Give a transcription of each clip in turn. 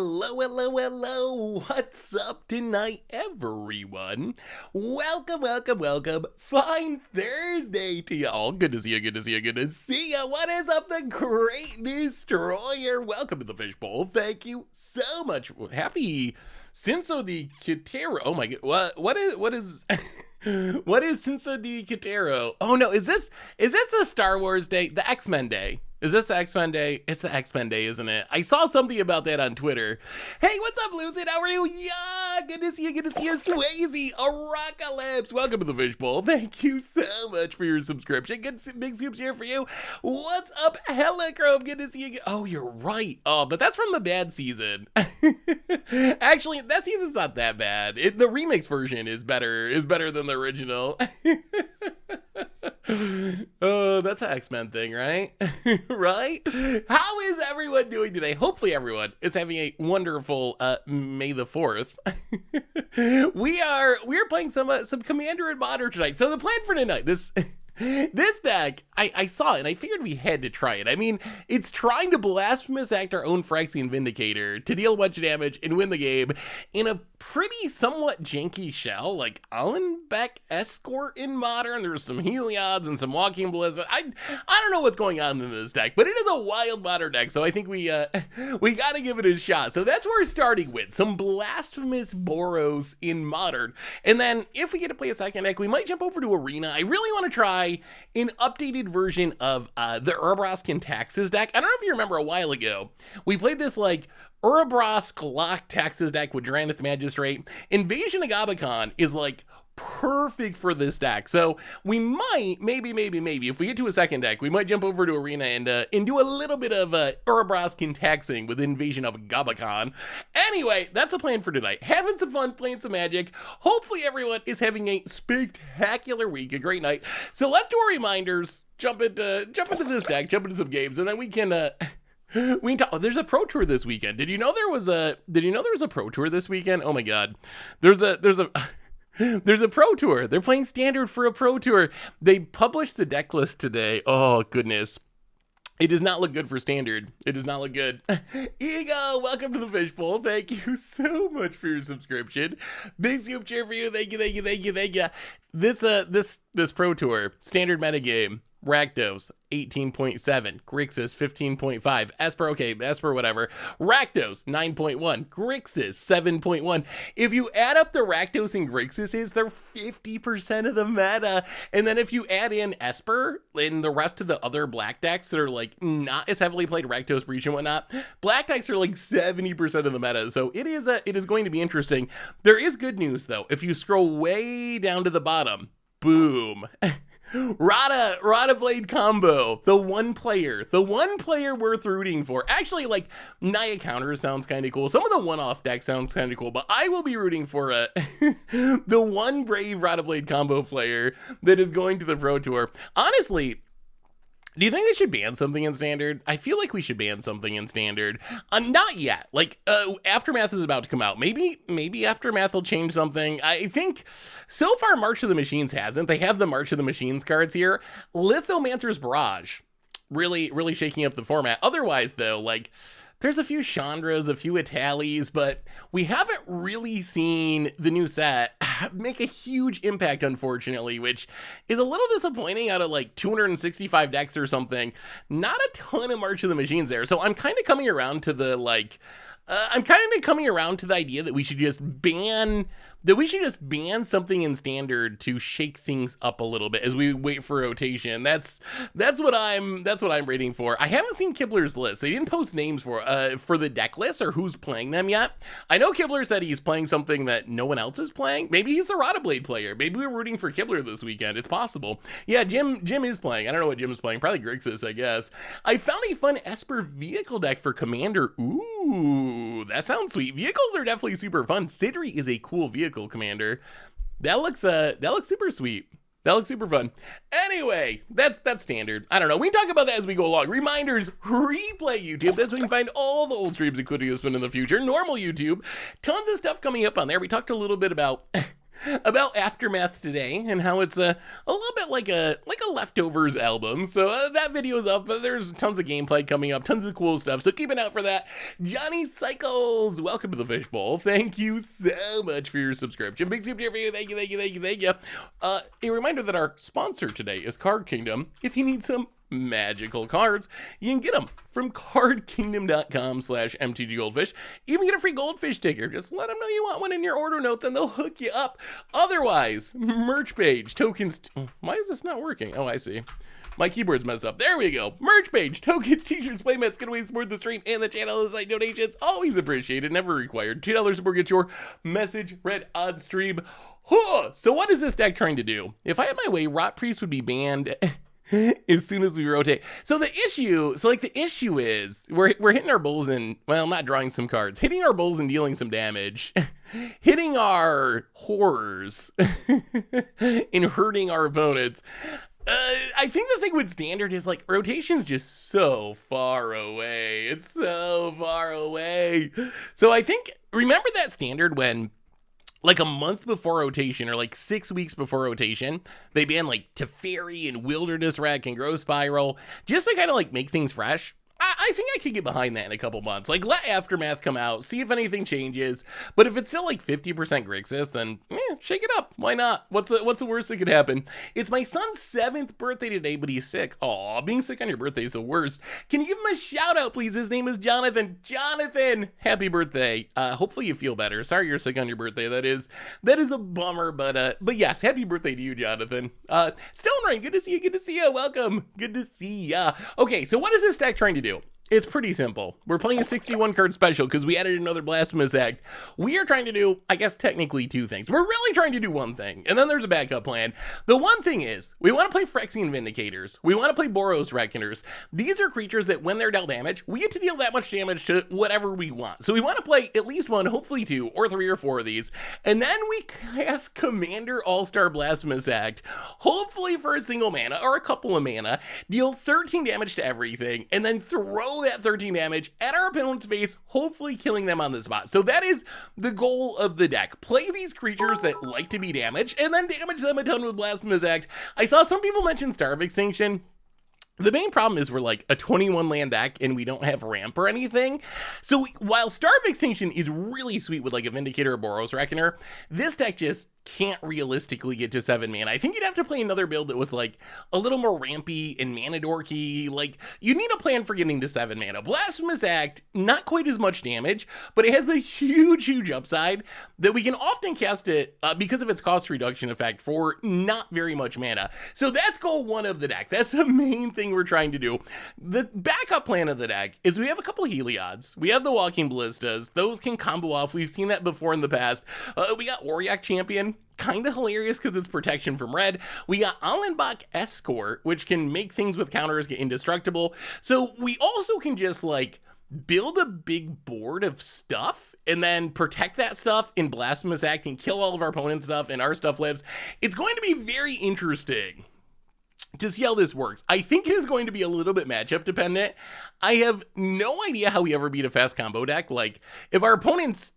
Hello. What's up tonight, everyone? Welcome. Fine Thursday to y'all. Good to see you. What is up, the Great Destroyer? Welcome to the Fishbowl. Thank you so much. Happy Cinco de Quintero. Oh my god. What is what is Cinco de Quintero? Oh no, is this the Star Wars day? The X-Men day? Is this the X-Men day? It's the X-Men day, isn't it? I saw something about that on Twitter. Hey, what's up, Lucid? How are you? Yeah, good to see you, Swayze, Aracalypse. Welcome to the Fishbowl. Thank you so much for your subscription. Good big scoops here for you. What's up, Helichrome? Good to see you. Oh, you're right. Oh, but that's from the bad season. Actually, that season's not that bad. The remix version is better than the original. Oh, that's an X-Men thing, right? Right? How is everyone doing today? Hopefully everyone is having a wonderful May the 4th. We're playing some Commander and Modern tonight. So the plan for tonight, this deck, I saw it and I figured we had to try it. I mean, it's trying to Blasphemous Act our own Phyrexian Vindicator to deal a bunch of damage and win the game in a pretty somewhat janky shell, like Allenbeck Escort in Modern. There's some Heliod's and some Walking Ballista. I don't know what's going on in this deck, but it is a wild Modern deck, so I think we gotta give it a shot. So that's where we're starting with some Blasphemous Boros in Modern, and then if we get to play a second deck, we might jump over to Arena. I really want to try an updated version of the Urabrosk Taxes deck. I don't know if you remember a while ago, we played this like Urabrosk Lock Taxes deck with Drannith Magistrate. Invasion of Gabakon is like perfect for this deck. So we might, maybe, if we get to a second deck, we might jump over to Arena and do a little bit of Urabrosk Taxing with Invasion of Gabakon. Anyway, that's the plan for tonight. Having some fun, playing some Magic. Hopefully everyone is having a spectacular week, a great night. So let's do our reminders, jump into this deck, jump into some games, and then we can talk. Oh, there's a pro tour this weekend. Did you know there was a pro tour this weekend? Oh my god. There's a pro tour. They're playing standard for a pro tour. They published the deck list today. Oh goodness. It does not look good for standard. It does not look good. Ego, welcome to the Fishbowl. Thank you so much for your subscription. Big scoop cheer for you. Thank you. This pro tour standard metagame. Rakdos 18.7, Grixis 15.5, Esper whatever, Rakdos 9.1, Grixis 7.1. If you add up the Rakdos and Grixis, they're 50% of the meta. And then if you add in Esper and the rest of the other black decks that are like not as heavily played, Rakdos, Breach and whatnot, black decks are like 70% of the meta. So it is going to be interesting. There is good news though. If you scroll way down to the bottom, boom. Rada Blade combo, the one player worth rooting for. Actually, like Naya Counter sounds kind of cool. Some of the one-off decks sounds kind of cool, but I will be rooting for the one brave Rada Blade combo player that is going to the Pro Tour. Honestly, do you think they should ban something in Standard? I feel like we should ban something in Standard. Not yet. Like, Aftermath is about to come out. Maybe Aftermath will change something. I think, so far, March of the Machines hasn't. They have the March of the Machines cards here. Lithomancer's Barrage. Really shaking up the format. Otherwise, though, like, there's a few Chandras, a few Italis, but we haven't really seen the new set make a huge impact, unfortunately, which is a little disappointing. Out of like 265 decks or something, not a ton of March of the Machines there. So I'm kind of coming around to the idea that we should just ban something in Standard to shake things up a little bit as we wait for rotation. That's what I'm waiting for. I haven't seen Kibler's list. They didn't post names for the deck list or who's playing them yet. I know Kibler said he's playing something that no one else is playing. Maybe he's the Rada Blade player. Maybe we're rooting for Kibler this weekend. It's possible. Yeah, Jim is playing. I don't know what Jim's playing. Probably Grixis, I guess. I found a fun Esper vehicle deck for Commander. Ooh, that sounds sweet. Vehicles are definitely super fun. Sidri is a cool vehicle commander. That looks super sweet. That looks super fun. Anyway, that's Standard. I don't know. We can talk about that as we go along. Reminders, replay YouTube. That's where you can find all the old streams, including this one in the future. Normal YouTube. Tons of stuff coming up on there. We talked a little bit about about Aftermath today and how it's a little bit like a leftovers album. So that video's up, but there's tons of gameplay coming up, tons of cool stuff. So keep an eye out for that. Johnny Cycles, welcome to the Fishbowl. Thank you so much for your subscription. Big soup here for you. Thank you, thank you, thank you, thank you. A reminder that our sponsor today is Card Kingdom. If you need some magical cards, you can get them from cardkingdom.com/mtggoldfish. Even get a free goldfish ticker. Just let them know you want one in your order notes and they'll hook you up. Otherwise, merch page, tokens. Why is this not working? Oh, I see. My keyboard's messed up. There we go. Merch page, tokens, t-shirts, playmats, giveaways, support the stream and the channel. The site donations, always appreciated, never required. $2 support gets your message read on stream. So what is this deck trying to do? If I had my way, Rot Priest would be banned as soon as we rotate. So the issue is we're hitting our bowls and, well, not drawing some cards, hitting our bowls and dealing some damage, hitting our horrors and hurting our opponents. I think the thing with standard is like rotation's just so far away. It's so far away. So I think, remember that standard when like a month before rotation or like 6 weeks before rotation, they banned like Teferi and Wilderness Wreck and Growth Spiral just to kind of like make things fresh. I think I could get behind that in a couple months. Like, let Aftermath come out, see if anything changes. But if it's still like 50% Grixis, then shake it up. Why not? What's the worst that could happen? It's my son's 7th birthday today, but he's sick. Aw, being sick on your birthday is the worst. Can you give him a shout out, please? His name is Jonathan. Jonathan, happy birthday. Hopefully you feel better. Sorry you're sick on your birthday. That is a bummer, but yes, happy birthday to you, Jonathan. Stone Rain, good to see you. Good to see you. Welcome. Good to see ya. Okay, so what is this deck trying to do? It's pretty simple. We're playing a 61 card special because we added another Blasphemous Act. We are trying to do, I guess, technically 2 things. We're really trying to do one thing, and then there's a backup plan. The one thing is, we want to play Phyrexian Vindicators. We want to play Boros Reckoners. These are creatures that when they're dealt damage, we get to deal that much damage to whatever we want. So we want to play at least 1, hopefully 2, or 3 or 4 of these. And then we cast Commander All-Star Blasphemous Act, hopefully for a single mana or a couple of mana, deal 13 damage to everything, and then throw that 13 damage at our opponent's face, hopefully killing them on the spot. So that is the goal of the deck. Play these creatures that like to be damaged, and then damage them a ton with Blasphemous Act. I saw some people mention Star of Extinction. The main problem is we're like a 21 land deck and we don't have ramp or anything. So while Star of Extinction is really sweet with like a Vindicator or Boros Reckoner, this deck just can't realistically get to 7 mana. I think you'd have to play another build that was like a little more rampy and mana dorky. Like, you need a plan for getting to 7 mana. Blasphemous Act, not quite as much damage, but it has the huge upside that we can often cast it because of its cost reduction effect for not very much mana. So that's goal 1 of the deck. That's the main thing we're trying to do. The backup plan of the deck is we have a couple of Heliods. We have the Walking Ballistas. Those can combo off. We've seen that before in the past. We got Auriok Champion. Kind of hilarious because it's protection from red. We got Allenbach Escort, which can make things with counters get indestructible. So we also can just like build a big board of stuff and then protect that stuff in Blasphemous Act and kill all of our opponent's stuff and our stuff lives. It's going to be very interesting to see how this works. I think it is going to be a little bit matchup dependent. I have no idea how we ever beat a fast combo deck. Like, if our opponent's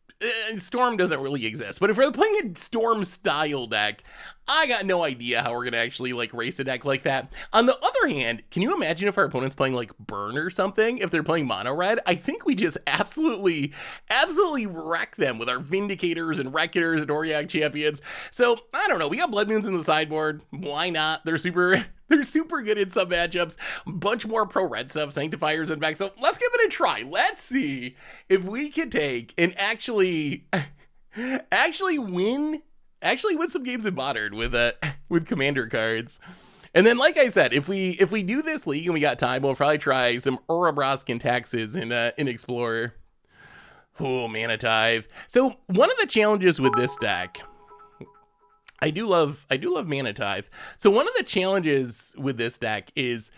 Storm doesn't really exist, but if we're playing a Storm style deck, I got no idea how we're gonna actually like race a deck like that. On the other hand, can you imagine if our opponent's playing like Burn or something? If they're playing mono red, I think we just absolutely wreck them with our Vindicators and Reckoners and Auriok Champions. So I don't know. We got Blood Moons in the sideboard. Why not? They're super good in some matchups. Bunch more pro red stuff, Sanctifiers and back. So let's give it a try. Let's see if we can take and actually win some games in Modern with Commander cards. And then, like I said, if we do this league and we got time, we'll probably try some Ouroboros taxes in Explorer. Oh, Mana Tithe. So one of the challenges with this deck, I do love Mana Tithe. So one of the challenges with this deck is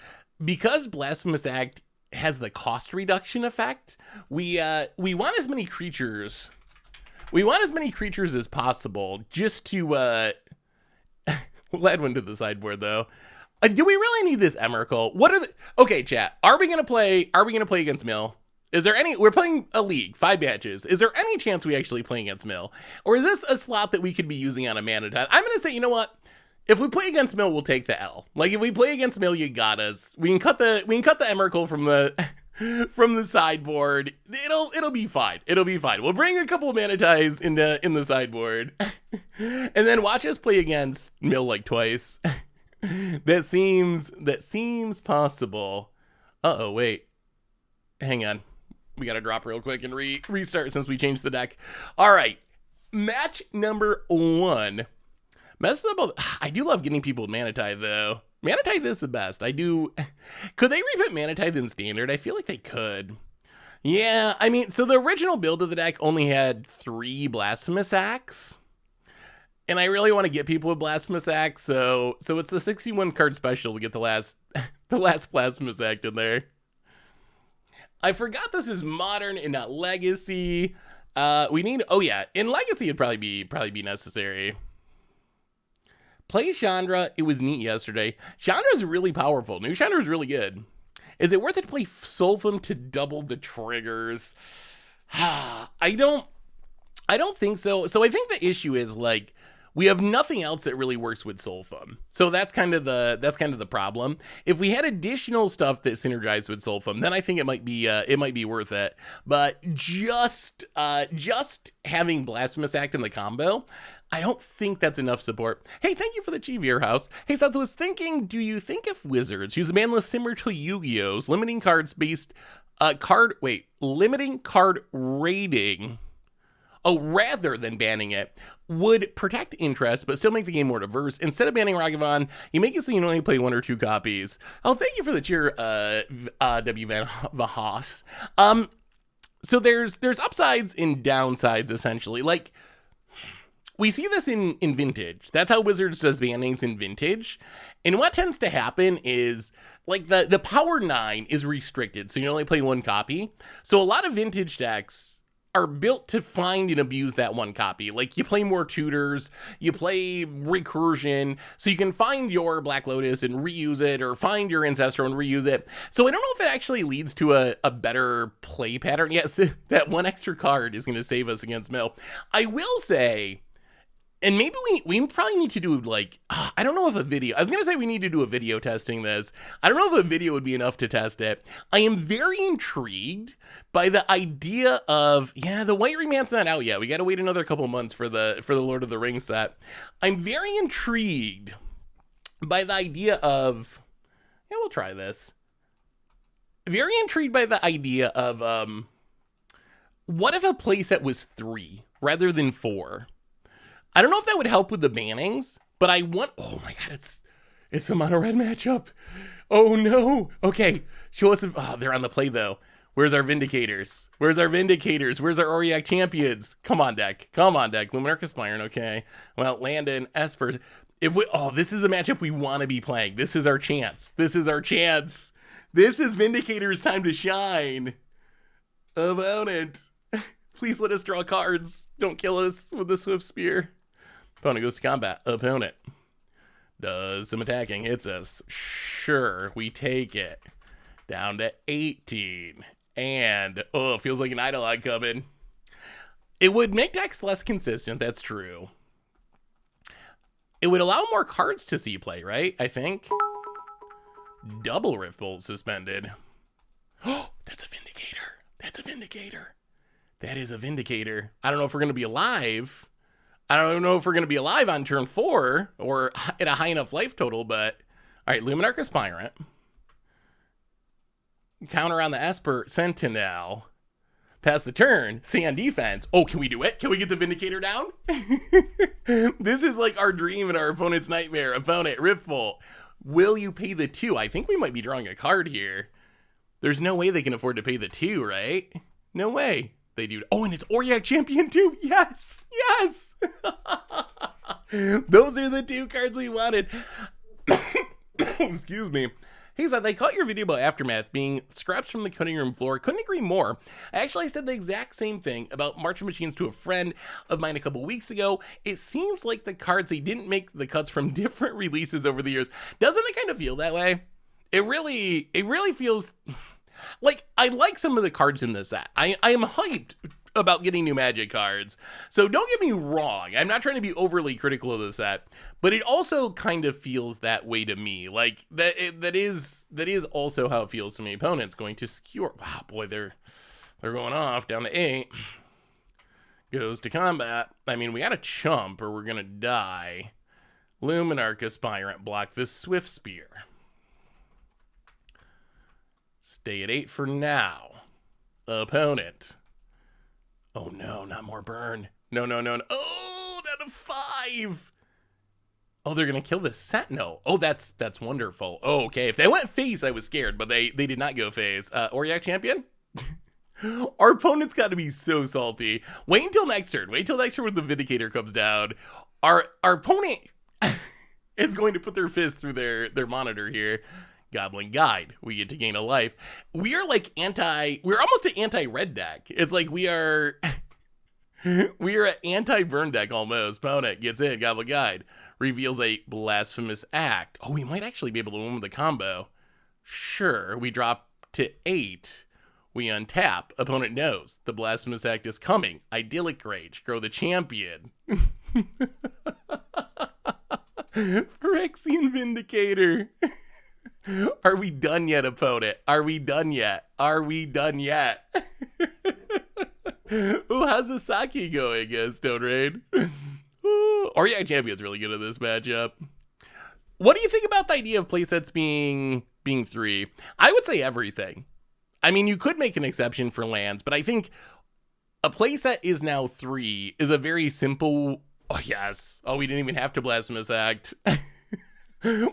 because Blasphemous Act has the cost reduction effect, we want as many creatures. We want as many creatures as possible just to we'll add one to the sideboard though. Do we really need this Emrakul? What are the okay, chat? Are we gonna play against Mill? Is there any, we're playing a league, 5 matches. Is there any chance we actually play against Mill? Or is this a slot that we could be using on a mana tile? I'm going to say, you know what? If we play against Mill, we'll take the L. Like, if we play against Mill, you got us. We can cut the Emrakul from the from the sideboard. It'll be fine. It'll be fine. We'll bring a couple of mana ties in the sideboard. And then watch us play against Mill like twice. That seems possible. Uh-oh, wait. Hang on. We gotta drop real quick and restart since we changed the deck. All right. Match number 1. Messes up. I do love getting people with Mana Tithe, though. Mana Tithe is the best. I do. Could they reput Mana Tithe in Standard? I feel like they could. Yeah, I mean, so the original build of the deck only had 3 Blasphemous Acts. And I really want to get people with Blasphemous Acts, so it's the 61 card special to get the last Blasphemous Act in there. I forgot this is Modern and not Legacy. We need, oh yeah, in Legacy it'd probably be necessary. Play Chandra. It was neat yesterday. Chandra's really powerful. New Chandra's really good. Is it worth it to play Sulfum to double the triggers? I don't think so. So I think the issue is, like, we have nothing else that really works with Sulfum. So that's kind of the problem. If we had additional stuff that synergized with Sulfum, then I think it might be worth it. But just having Blasphemous Act in the combo, I don't think that's enough support. Hey, thank you for the Chivier House. Hey, Seth was thinking, do you think if Wizards use a ban list similar to Yu-Gi-Oh's, limiting card rating, rather than banning it, would protect interest but still make the game more diverse? Instead of banning Ragavan, you make it so you can only play 1 or 2 copies. Oh, thank you for the cheer, W. Van Haas. So there's upsides and downsides, essentially. Like, we see this in Vintage. That's how Wizards does bannings in Vintage. And what tends to happen is, like, the power 9 is restricted, so you only play 1 copy. So a lot of Vintage decks are built to find and abuse that 1 copy. Like, you play more tutors, you play recursion, so you can find your Black Lotus and reuse it, or find your Ancestral and reuse it. So I don't know if it actually leads to a better play pattern. Yes, that 1 extra card is going to save us against Mill. I will say, and maybe we probably need to do, like, I don't know if a video, I was going to say we need to do a video testing this. I don't know if a video would be enough to test it. I am very intrigued by the idea of, yeah, the White Ringman's not out yet. We got to wait another couple months for the Lord of the Rings set. I'm very intrigued by the idea of, yeah, we'll try this. Very intrigued by the idea of, what if a playset was 3 rather than 4? I don't know if that would help with the bannings, but I want, oh my god, it's the mono red matchup. Oh no. Okay, show us, they're on the play though. Where's our Vindicators? Where's our Vindicators? Where's our Aurillac Champions? Come on, deck. Come on, deck. Luminarchus Byron, okay. Well, Landon, Esper. This is a matchup we want to be playing. This is our chance. This is our chance. This is Vindicator's time to shine. Opponent, please let us draw cards. Don't kill us with the Swift Spear. Opponent goes to combat. Opponent does some attacking. Hits us. Sure, we take it. Down to 18. And, oh, it feels like an Eidolon coming. It would make decks less consistent. That's true. It would allow more cards to see play, right? I think. Double Rift Bolt suspended. Oh, that's a Vindicator. That's a Vindicator. That is a Vindicator. I don't know if we're going to be alive. I don't know if we're going to be alive on turn 4 or at a high enough life total, but all right, Luminarchus Aspirant. Counter on the Esper Sentinel. Pass the turn. Stay on defense. Oh, can we do it? Can we get the Vindicator down? This is like our dream and our opponent's nightmare. Opponent, Riftbolt. Will you pay the 2? I think we might be drawing a card here. There's no way they can afford to pay the 2, right? No way. They do. Oh, and it's Aurillac Champion too. Yes, yes. Those are the 2 cards we wanted. Excuse me. Hey, Zed, I caught your video about Aftermath being scraps from the cutting room floor. Couldn't agree more. Actually, I said the exact same thing about Marching Machines to a friend of mine a couple weeks ago. It seems like the cards, they didn't make the cuts from different releases over the years. Doesn't it kind of feel that way? It really feels... Like, I like some of the cards in this set. I am hyped about getting new Magic cards. So don't get me wrong. I'm not trying to be overly critical of the set, but it also kind of feels that way to me. Like that is also how it feels to me. Opponent's going to skewer. Wow, boy, they're going off down to 8. Goes to combat. I mean, we got to chump or we're gonna die. Luminarch Aspirant block this Swift Spear. Stay at 8 for now. Opponent. Oh no, not more burn. No. Oh, down to 5. Oh, they're gonna kill the Sentinel. Oh, that's wonderful. Oh, okay. If they went face, I was scared, but they did not go face. Auriac Champion? Our opponent's got to be so salty. Wait until next turn. Wait till next turn when the Vindicator comes down. Our opponent is going to put their fist through their monitor here. Goblin Guide. We get to gain a life. We are like we're almost an anti-red deck. It's like we are an anti-burn deck almost. Opponent gets in. Goblin Guide. Reveals a Blasphemous Act. Oh, we might actually be able to win with the combo. Sure. We drop to 8. We untap. Opponent knows the Blasphemous Act is coming. Idyllic Rage. Grow the champion. Phyrexian Vindicator. Are we done yet, opponent? Are we done yet? Are we done yet? Ooh, how's the Saki going, Stone Rain? Auriac Champion's really good at this matchup. What do you think about the idea of playsets being 3? I would say everything. I mean, you could make an exception for lands, but I think a playset is now 3 is a very simple... Oh, yes. Oh, we didn't even have to Blasphemous Act.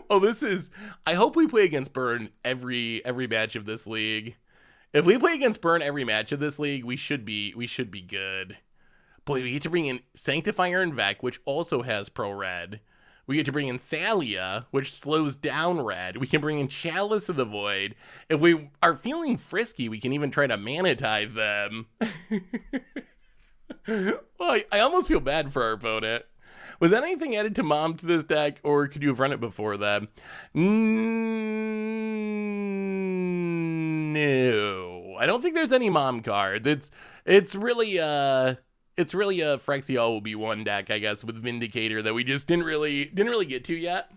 Oh, this is... I hope we play against Burn every match of this league. If we play against Burn every match of this league, we should be good. Boy, we get to bring in Sanctifier and Vec, which also has pro red. We get to bring in Thalia, which slows down red. We can bring in Chalice of the Void. If we are feeling frisky, we can even try to Mana Tithe them. Well, I almost feel bad for our opponent. Was anything added to Mom to this deck, or could you have run it before that? No. I don't think there's any Mom cards. It's really a Phyrexia will be one deck, I guess, with Vindicator that we just didn't really get to yet.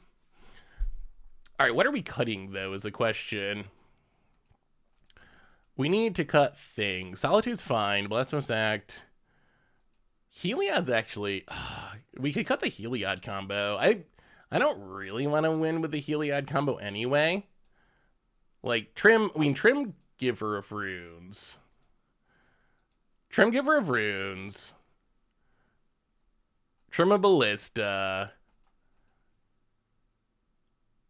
All right, what are we cutting though is the question. We need to cut things. Solitude's fine. Blasphemous Act. Heliod's actually... we could cut the Heliod combo. I don't really want to win with the Heliod combo anyway. Like, Trim Giver of Runes. Trim Giver of Runes. Trim a Ballista.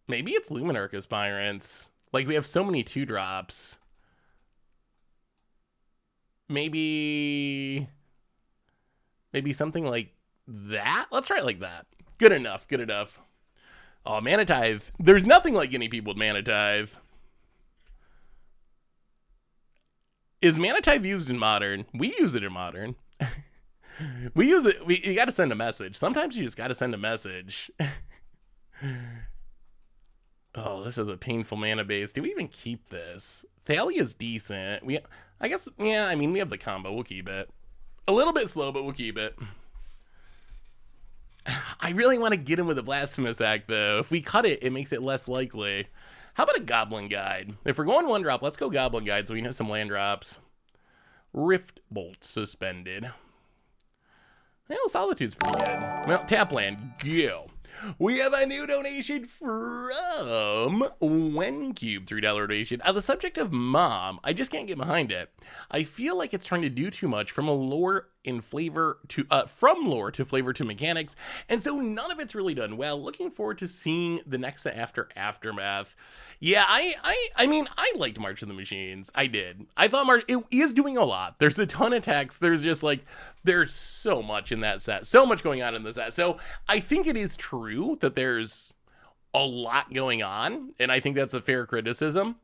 Maybe it's Luminarch Aspirants. Like, we have so many 2-drops. Maybe something like that? Let's try it like that. Good enough. Oh, Mana Tithe. There's nothing like getting people with Mana Tithe. Is Mana Tithe used in Modern? We use it in Modern. We use it. You got to send a message. Sometimes you just got to send a message. Oh, this is a painful mana base. Do we even keep this? Thalia's decent. I guess, yeah, I mean, we have the combo. We'll keep it. A little bit slow, but we'll keep it. I really want to get him with a Blasphemous Act, though. If we cut it, it makes it less likely. How about a Goblin Guide? If we're going 1-drop, let's go Goblin Guide so we can have some land drops. Rift Bolt suspended. Well, Solitude's pretty good. Well, tap land, go. We have a new donation from WhenCube, $3 donation. On the subject of Mom, I just can't get behind it. I feel like it's trying to do too much from lore to flavor to mechanics, and so none of it's really done well. Looking forward to seeing the next set after Aftermath. Yeah, I mean, I liked March of the Machines. I did. I thought it is doing a lot. There's a ton of text. There's just like, there's so much in that set. So much going on in the set. So I think it is true that there's a lot going on, and I think that's a fair criticism.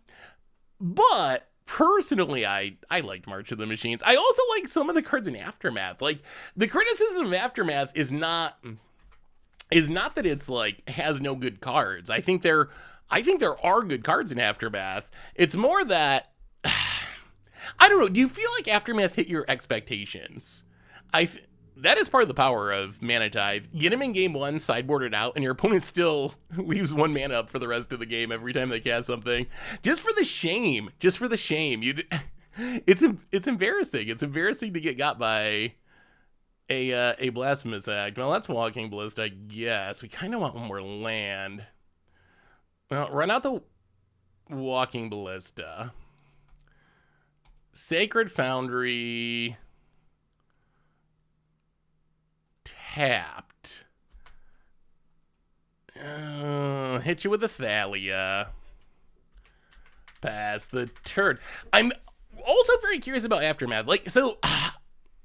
But personally, I liked March of the Machines. I also like some of the cards in Aftermath. Like, the criticism of Aftermath is not that it's like has no good cards. I think there are good cards in Aftermath. It's more that I don't know. Do you feel like Aftermath hit your expectations? That is part of the power of Mana Tithe. Get him in game one, sideboard it out, and your opponent still leaves 1 mana up for the rest of the game every time they cast something. Just for the shame. Just for the shame. It's embarrassing. It's embarrassing to get got by a Blasphemous Act. Well, that's Walking Ballista, I guess. We kind of want one more land. Well, run out the Walking Ballista. Sacred Foundry. Tapped. Hit you with a Thalia. Pass the turn. I'm also very curious about Aftermath. Like, so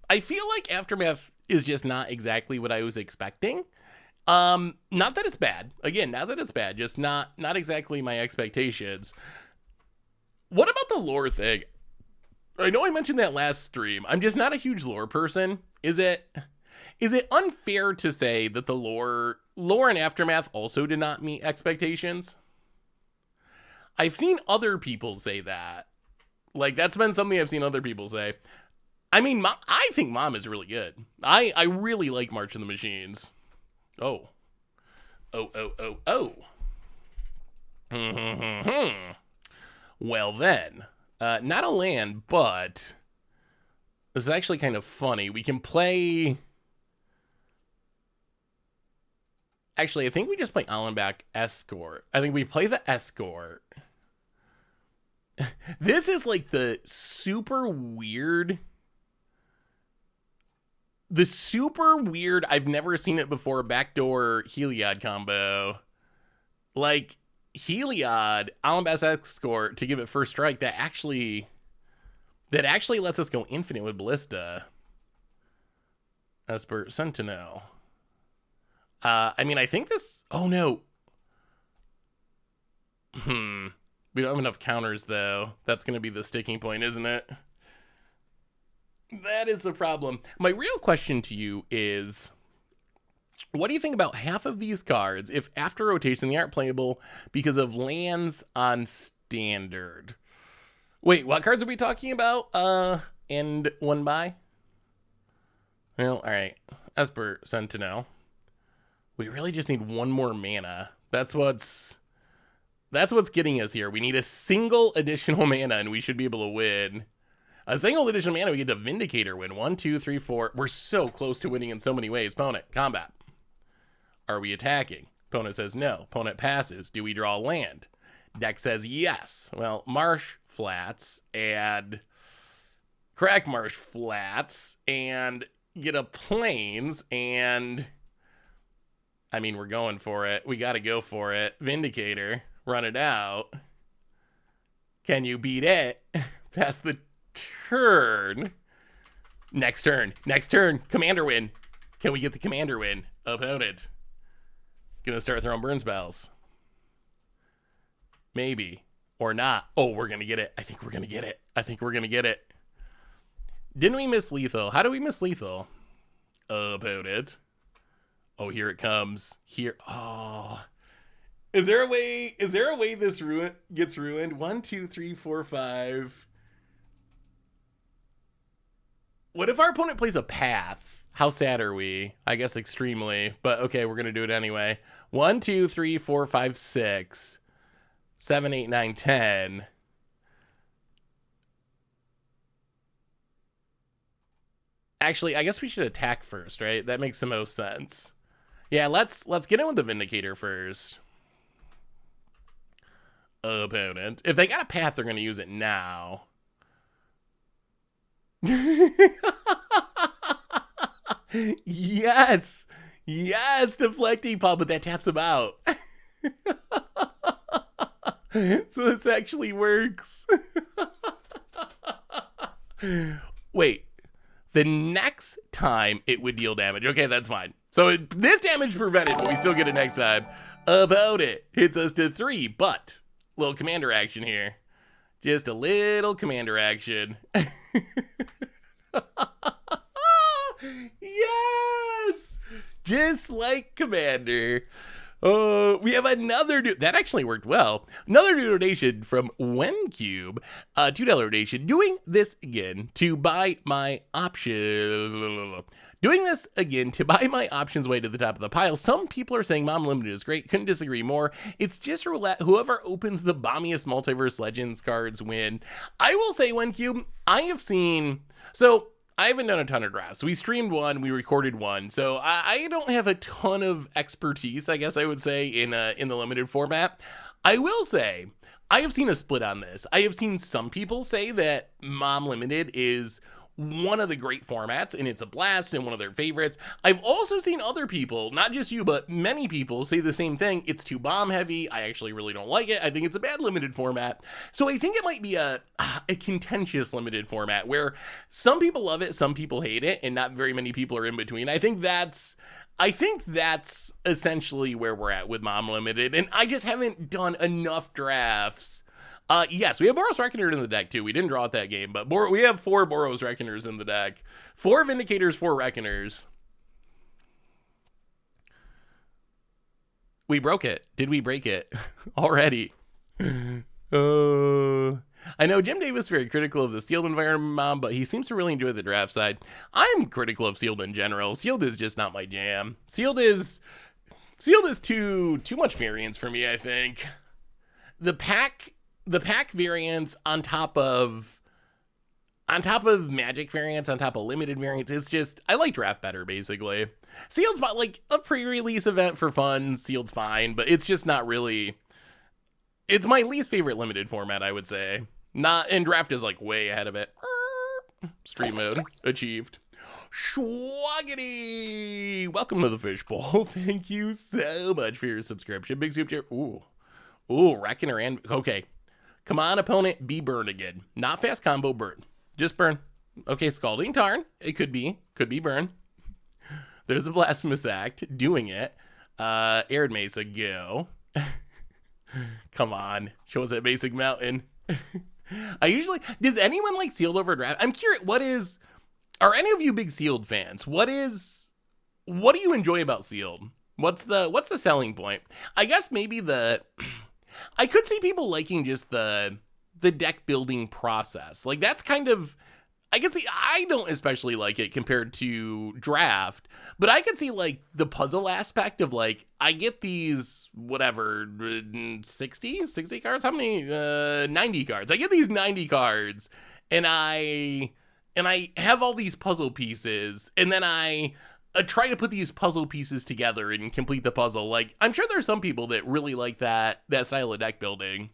I feel like Aftermath is just not exactly what I was expecting. Not that it's bad. Again, not that it's bad. Just not exactly my expectations. What about the lore thing? I know I mentioned that last stream. I'm just not a huge lore person. Is it unfair to say that the lore and Aftermath also did not meet expectations? I've seen other people say that. Like, that's been something I've seen other people say. I mean, I think Mom is really good. I really like March of the Machines. Oh. Well then, not a land, but this is actually kind of funny. We can play... Actually, I think we just play Allenback Escort. I think we play the Escort. This is like the super weird, I've never seen it before, backdoor Heliod combo. Like, Heliod, Allenback Escort to give it first strike, that actually lets us go infinite with Ballista. Esper Sentinel. I mean, I think this... Oh, no. We don't have enough counters, though. That's going to be the sticking point, isn't it? That is the problem. My real question to you is, what do you think about half of these cards if after rotation they aren't playable because of lands on Standard? Wait, what cards are we talking about? And one by? Well, all right. Esper Sentinel. We really just need 1 more mana. That's what's getting us here. We need a single additional mana, and we should be able to win. A single additional mana, we get the Vindicator win. 1, 2, 3, 4. We're so close to winning in so many ways. Opponent, combat. Are we attacking? Opponent says no. Opponent passes. Do we draw land? Deck says yes. Well, Marsh Flats and crack Marsh Flats and get a Plains and... I mean, we're going for it. We got to go for it. Vindicator. Run it out. Can you beat it? Pass the turn. Next turn. Next turn. Commander win. Can we get the commander win? Opponent. Gonna start throwing burn spells. Maybe. Or not. Oh, we're gonna get it. I think we're gonna get it. I think we're gonna get it. Didn't we miss lethal? How do we miss lethal? Opponent. Oh, here it comes. Here. Oh. Is there a way this gets ruined? 1, 2, 3, 4, 5. What if our opponent plays a path? How sad are we? I guess extremely, but okay, we're gonna do it anyway. 1, 2, 3, 4, 5, 6, 7, 8, 9, 10. Actually, I guess we should attack first, right? That makes the most sense. Yeah, let's get in with the Vindicator first. Opponent. If they got a path, they're going to use it now. Yes! Yes! Deflecting Paul, but that taps him out. So this actually works. Wait. The next time it would deal damage. Okay, that's fine. So this damage prevented, but we still get it next time. About it. Hits us to 3, but little commander action here. Just a little commander action. Yes! Just like Commander. We have another that actually worked well. Another new donation from WenCube, $2 donation. Doing this again to buy my option. Doing this again to buy my options way to the top of the pile. Some people are saying Mom Limited is great. Couldn't disagree more. It's just roulette. Whoever opens the bombiest Multiverse Legends cards win. I will say, WenCube, I have seen. So I haven't done a ton of drafts. We streamed one, we recorded one, so I don't have a ton of expertise, I guess I would say, in the limited format. I will say, I have seen a split on this. I have seen some people say that Mom Limited is one of the great formats, and it's a blast and one of their favorites. I've also seen other people, not just you, but many people say the same thing. It's too bomb heavy. I actually really don't like it. I think it's a bad limited format. So I think it might be a contentious limited format where some people love it, some people hate it, and not very many people are in between. I think that's essentially where we're at with Mom Limited, and I just haven't done enough drafts. Yes, we have Boros Reckoner in the deck too. We didn't draw it that game, but we have 4 Boros Reckoners in the deck. 4 Vindicators, 4 Reckoners. We broke it. Did we break it? Already. I know Jim Davis is very critical of the sealed environment, Mom, but he seems to really enjoy the draft side. I'm critical of sealed in general. Sealed is just not my jam. Sealed is too much variance for me, I think. The pack variants on top of Magic variants, on top of limited variants, it's just, I like draft better, basically. Sealed's fine, like a pre-release event for fun, Sealed's fine, but it's just not really, it's my least favorite limited format, I would say. And draft is like way ahead of it. Stream mode, achieved. Schwaggity! Welcome to the fishbowl. Thank you so much for your subscription. Big soup chair. Ooh, Reckoner and, okay. Come on, opponent, be burn again. Not fast combo, burn. Just burn. Okay, Scalding Tarn. It could be burn. There's a Blasphemous Act doing it. Arid Mesa, go. Come on, show us that basic mountain. Does anyone like sealed over draft? I'm curious, are any of you big sealed fans? What do you enjoy about sealed? What's the selling point? I guess maybe I could see people liking just the deck building process. Like that's kind of, I can see, I don't especially like it compared to draft, but I could see like the puzzle aspect of like, I get these, whatever, 60 cards? How many? 90 cards. I get these 90 cards and I have all these puzzle pieces, and then I try to put these puzzle pieces together and complete the puzzle. Like, I'm sure there's some people that really like that style of deck building.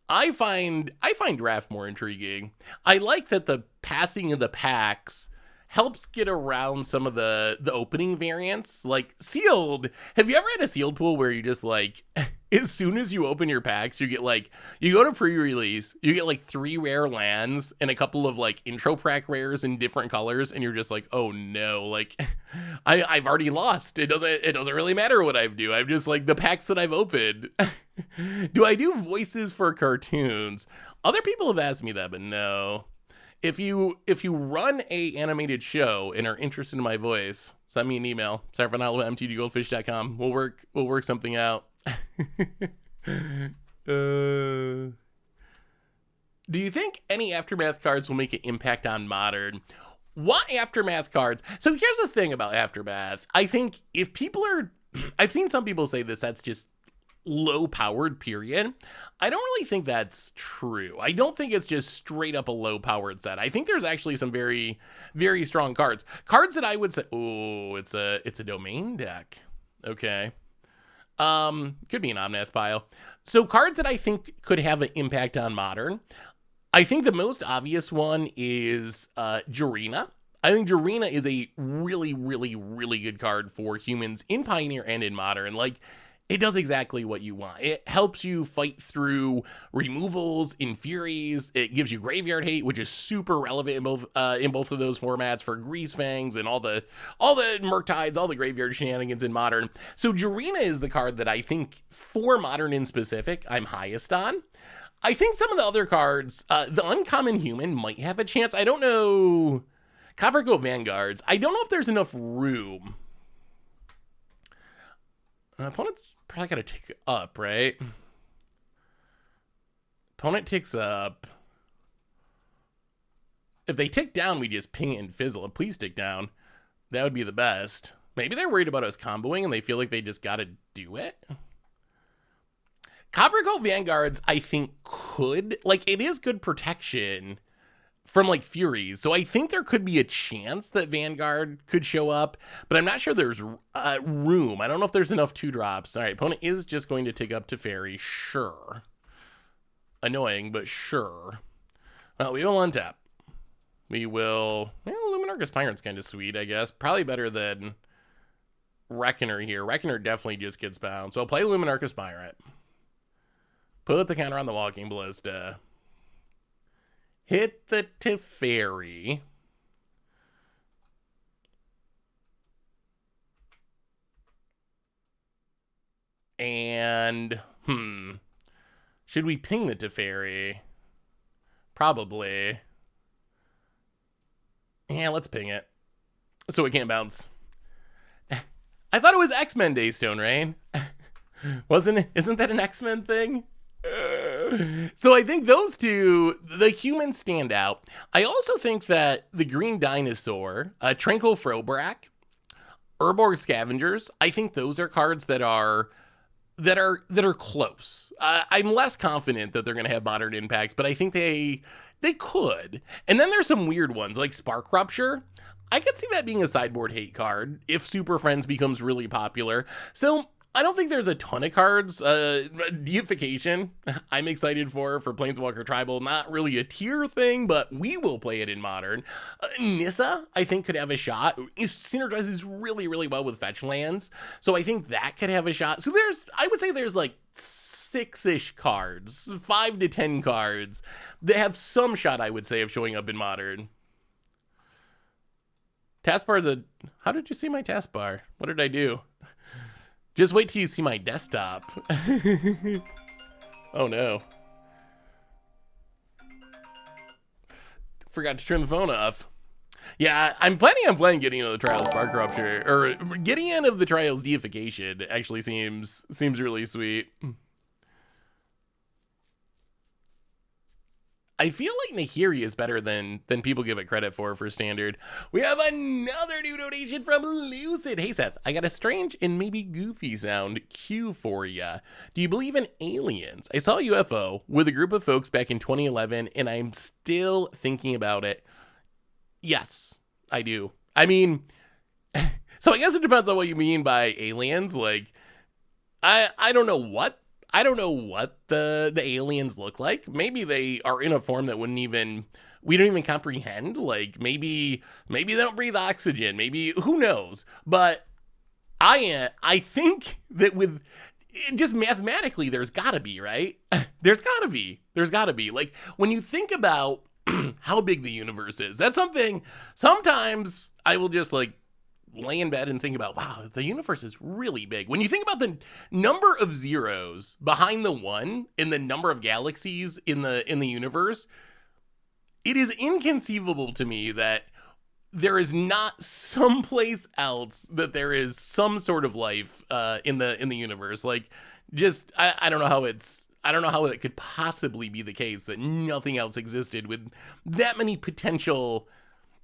I find draft more intriguing. I like that the passing of the packs helps get around some of the opening variants. Like sealed, have you ever had a sealed pool where you just like, as soon as you open your packs, you get like, you go to pre-release, you get like 3 rare lands and a couple of like intro pack rares in different colors, and you're just like, oh no, like I've already lost. It doesn't really matter what I do. I'm just like the packs that I've opened. Do I do voices for cartoons? Other people have asked me that, but no. If you run a animated show and are interested in my voice, send me an email. sarfanalo@mtggoldfish.com. We'll work something out. Do you think any Aftermath cards will make an impact on Modern? What Aftermath cards? So here's the thing about Aftermath. I think if people are, I've seen some people say that's just low powered, period. I don't really think that's true. I don't think it's just straight up a low powered set. I think there's actually some very, very strong cards that I would say, oh, it's a domain deck. Okay. Could be an Omnath pile. So cards that I think could have an impact on Modern. I think the most obvious one is Jarina. I think Jarina is a really, really, really good card for humans in Pioneer and in Modern. Like, it does exactly what you want. It helps you fight through removals, Infuries. It gives you graveyard hate, which is super relevant in both of those formats for Grease Fangs and all the Murktides, all the graveyard shenanigans in Modern. So Jarina is the card that I think for Modern in specific, I'm highest on. I think some of the other cards, the Uncommon Human might have a chance. I don't know. Coppercoat Vanguards. I don't know if there's enough room. Opponent's probably got to tick up, right? Opponent ticks up. If they tick down, we just ping it and fizzle it. Please tick down. That would be the best. Maybe they're worried about us comboing and they feel like they just got to do it. Copper Coat Vanguards, I think, could. Like, it is good protection from, like, Furies. So I think there could be a chance that Vanguard could show up. But I'm not sure there's room. I don't know if there's enough 2-drops. All right, opponent is just going to tick up to Fairy. Sure. Annoying, but sure. Well, we will untap. We will... Well, Luminarch Aspirant's kind of sweet, I guess. Probably better than Reckoner here. Reckoner definitely just gets bound. So I'll play Luminarch Aspirant. Put the counter on the Walking Ballista. Hit the Teferi. And, should we ping the Teferi? Probably. Yeah, let's ping it. So it can't bounce. I thought it was X-Men Daystone, right? Wasn't it? Isn't that an X-Men thing? So I think those two, the humans stand out. I also think that the Green Dinosaur, Tranquil Frobrak, Urborg Scavengers, I think those are cards that are close. I'm less confident that they're going to have modern impacts, but I think they could. And then there's some weird ones like Spark Rupture. I could see that being a sideboard hate card if Super Friends becomes really popular. So I don't think there's a ton of cards. Deification, I'm excited for Planeswalker Tribal. Not really a tier thing, but we will play it in Modern. Nissa, I think, could have a shot. It synergizes really, really well with fetch lands. So I think that could have a shot. So I would say there's like 6-ish cards, 5 to 10 cards that have some shot, I would say, of showing up in Modern. Taskbar how did you see my taskbar? What did I do? Just wait till you see my desktop. Oh no. Forgot to turn the phone off. Yeah, I'm planning on playing Gideon of the Trials Spark Rupture, or Gideon of the Trials Deification actually seems really sweet. I feel like Nahiri is better than people give it credit for Standard. We have another new donation from Lucid. Hey Seth, I got a strange and maybe goofy sound cue for ya. Do you believe in aliens? I saw a UFO with a group of folks back in 2011 and I'm still thinking about it. Yes, I do. I mean, so I guess it depends on what you mean by aliens. Like, I don't know what the aliens look like. Maybe they are in a form that we don't even comprehend. Like maybe they don't breathe oxygen. Maybe, who knows? But I think that with just mathematically, there's gotta be, right? There's gotta be. Like when you think about how big the universe is, that's something sometimes I will just like lay in bed and think about, wow, the universe is really big. When you think about the number of zeros behind the one in the number of galaxies in the universe, it is inconceivable to me that there is not someplace else that there is some sort of life in the universe. Like, just I don't know how it could possibly be the case that nothing else existed with that many potential.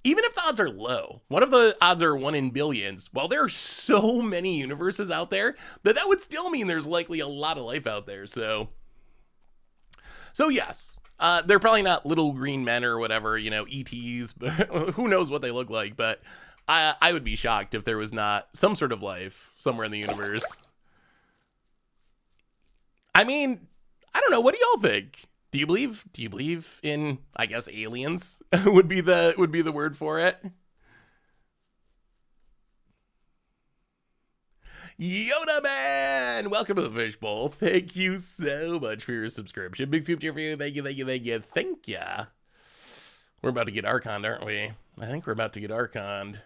Even if the odds are low, what if the odds are 1 in billions? Well, there are so many universes out there that would still mean there's likely a lot of life out there. So yes, they're probably not little green men or whatever, ETs, but who knows what they look like. But I would be shocked if there was not some sort of life somewhere in the universe. I mean, I don't know. What do y'all think? Do you believe in, I guess, aliens would be the word for it? Yoda Man, welcome to the Fishbowl. Thank you so much for your subscription. Big scoop cheer for you. Thank you. We're about to get Archoned, aren't we? I think we're about to get Archoned.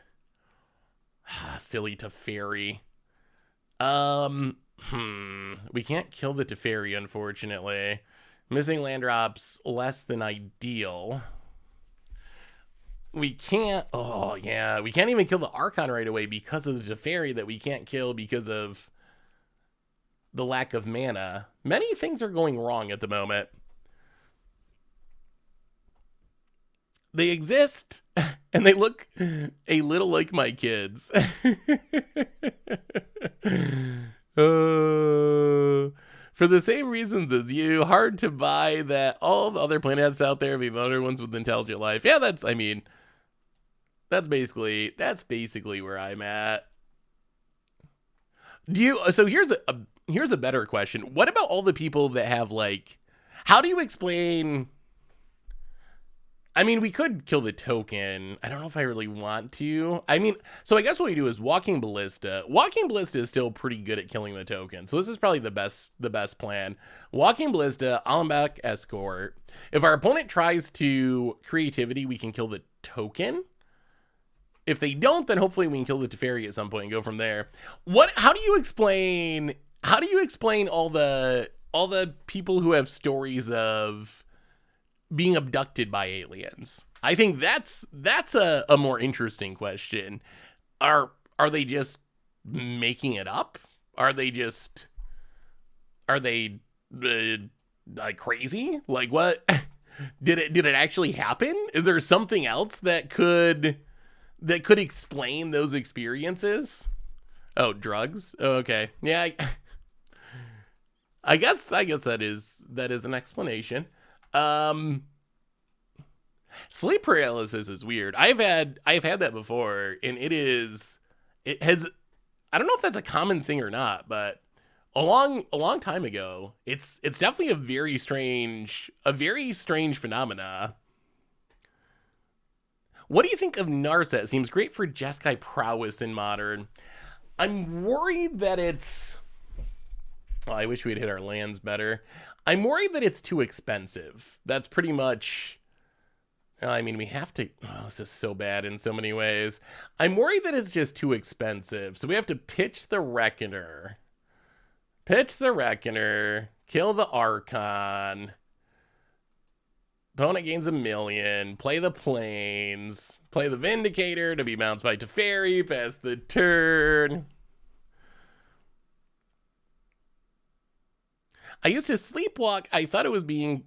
Silly Teferi. We can't kill the Teferi, unfortunately. Missing land drops less than ideal. We can't, we can't even kill the Archon right away because of the Teferi that we can't kill because of the lack of mana. Many things are going wrong at the moment. They exist, and they look a little like my kids. For the same reasons as you, hard to buy that all the other planets out there be the other ones with intelligent life. Yeah, that's basically where I'm at. So here's a better question. What about all the people that have like, how do you explain? I mean, we could kill the token. I don't know if I really want to. I mean, so I guess what we do is Walking Ballista. Walking Ballista is still pretty good at killing the token. So this is probably the best plan. Walking Ballista, Allenbach Escort. If our opponent tries to Creativity, we can kill the token. If they don't, then hopefully we can kill the Teferi at some point and go from there. How do you explain all the people who have stories of being abducted by aliens? I think that's a more interesting question. Are they just making it up? Are they like crazy? Like what? Did it actually happen? Is there something else that could explain those experiences? Oh, drugs? Oh, okay. Yeah, I guess that is an explanation. Sleep paralysis is weird. I've had that before, and it has, I don't know if that's a common thing or not, but a long time ago, it's definitely a very strange phenomena. What do you think of Narset? Seems great for Jeskai prowess in Modern. I'm worried that it's... Oh, I wish we'd hit our lands better. I'm worried that it's too expensive. That's pretty much... I mean, we have to... Oh, this is so bad in so many ways. I'm worried that it's just too expensive. So we have to pitch the Reckoner. Kill the Archon. Opponent gains 1,000,000. Play the Plains. Play the Vindicator to be bounced by Teferi. Pass the turn. I used to sleepwalk. I thought it was being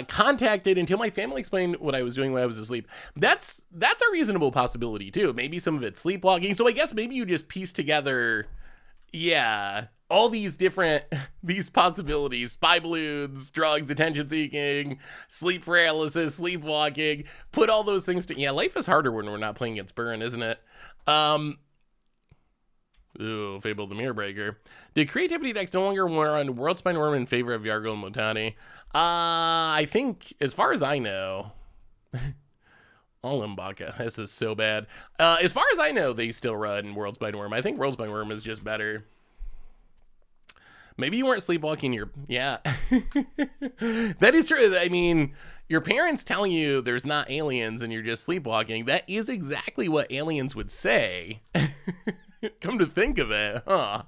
contacted until my family explained what I was doing when I was asleep. That's a reasonable possibility too. Maybe some of it's sleepwalking. So I guess maybe you just piece together, yeah, all these possibilities: spy balloons, drugs, attention seeking, sleep paralysis, sleepwalking. Put all those things to... Yeah, life is harder when we're not playing against Burn, isn't it? Ooh, Fable the Mirror Breaker. Did creativity decks no longer run World Spine Worm in favor of Yargle and Motani? I think, as far as I know... Limbaka, this is so bad. As far as I know, they still run World Spine Worm. I think World Spine Worm is just better. Maybe you weren't sleepwalking your... Yeah. That is true. I mean, your parents telling you there's not aliens and you're just sleepwalking, that is exactly what aliens would say. Come to think of it, huh?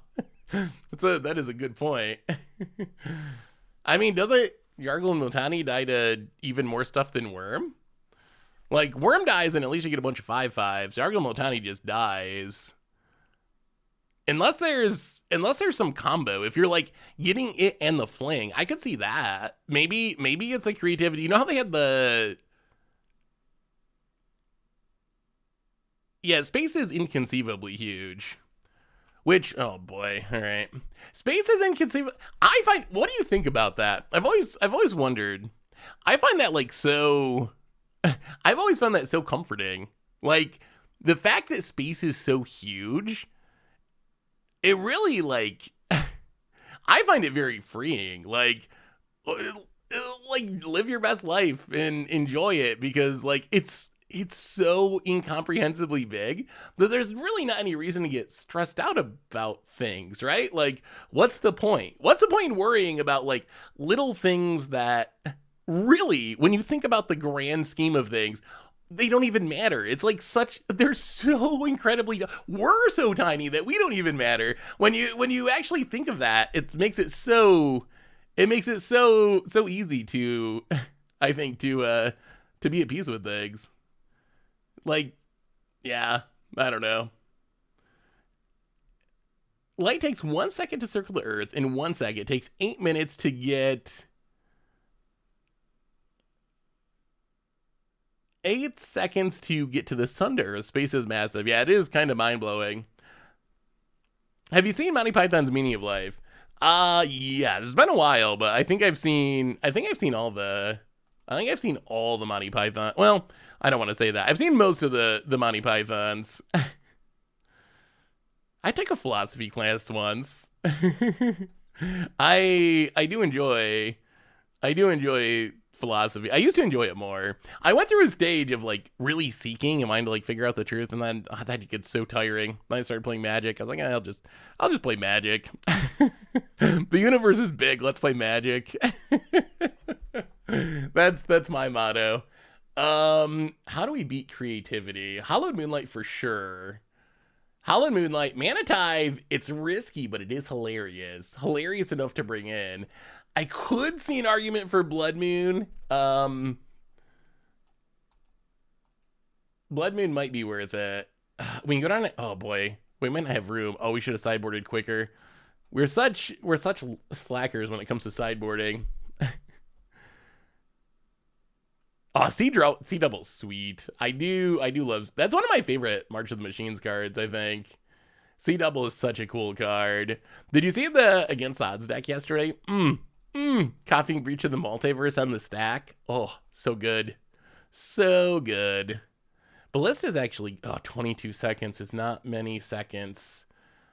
That is a good point. I mean, doesn't Yargle and Motani die to even more stuff than Worm? Like, Worm dies and at least you get a bunch of 5/5s. Yargle and Motani just dies. Unless there's some combo. If you're like getting it and the fling, I could see that. Maybe it's a creativity. You know how they had the... Yeah, space is inconceivably huge. Which, oh boy, all right. Space is inconceivable. What do you think about that? I've always wondered. I find that like so... I've always found that so comforting. Like, the fact that space is so huge, it really, like... I find it very freeing. Like, live your best life and enjoy it, because, like, it's so incomprehensibly big that there's really not any reason to get stressed out about things, right? Like, what's the point? What's the point in worrying about, like, little things that really, when you think about the grand scheme of things, they don't even matter. It's like they're so incredibly... We're so tiny that we don't even matter. When you actually think of that, it makes it so easy to, I think, to be at peace with things. Like, yeah, I don't know. Light takes 1 second to circle the Earth, and 1 second. It takes 8 minutes to get... 8 seconds to get to the sun to Earth. Space is massive. Yeah, it is kind of mind-blowing. Have you seen Monty Python's Meaning of Life? Yeah, it's been a while, but I think I've seen all the Monty Python. Well, I don't want to say that. I've seen most of the Monty Pythons. I took a philosophy class once. I do enjoy philosophy. I used to enjoy it more. I went through a stage of like really seeking and wanting to like figure out the truth, and then that gets so tiring. Then I started playing Magic. I was like, I'll just play Magic. The universe is big. Let's play Magic. That's my motto. How do we beat creativity? Hallowed Moonlight for sure. Hallowed Moonlight, Mana Tithe, it's risky, but it is hilarious. Hilarious enough to bring in. I could see an argument for Blood Moon. Blood Moon might be worth it. We can go down. Oh boy, we might not have room. Oh, we should have sideboarded quicker. We're such slackers when it comes to sideboarding. Oh, C Double's sweet. I do love. That's one of my favorite March of the Machines cards, I think. C Double is such a cool card. Did you see the Against the Odds deck yesterday? Copying Breach of the Multiverse on the stack. Oh, so good. So good. Ballista is actually 22 seconds is not many seconds.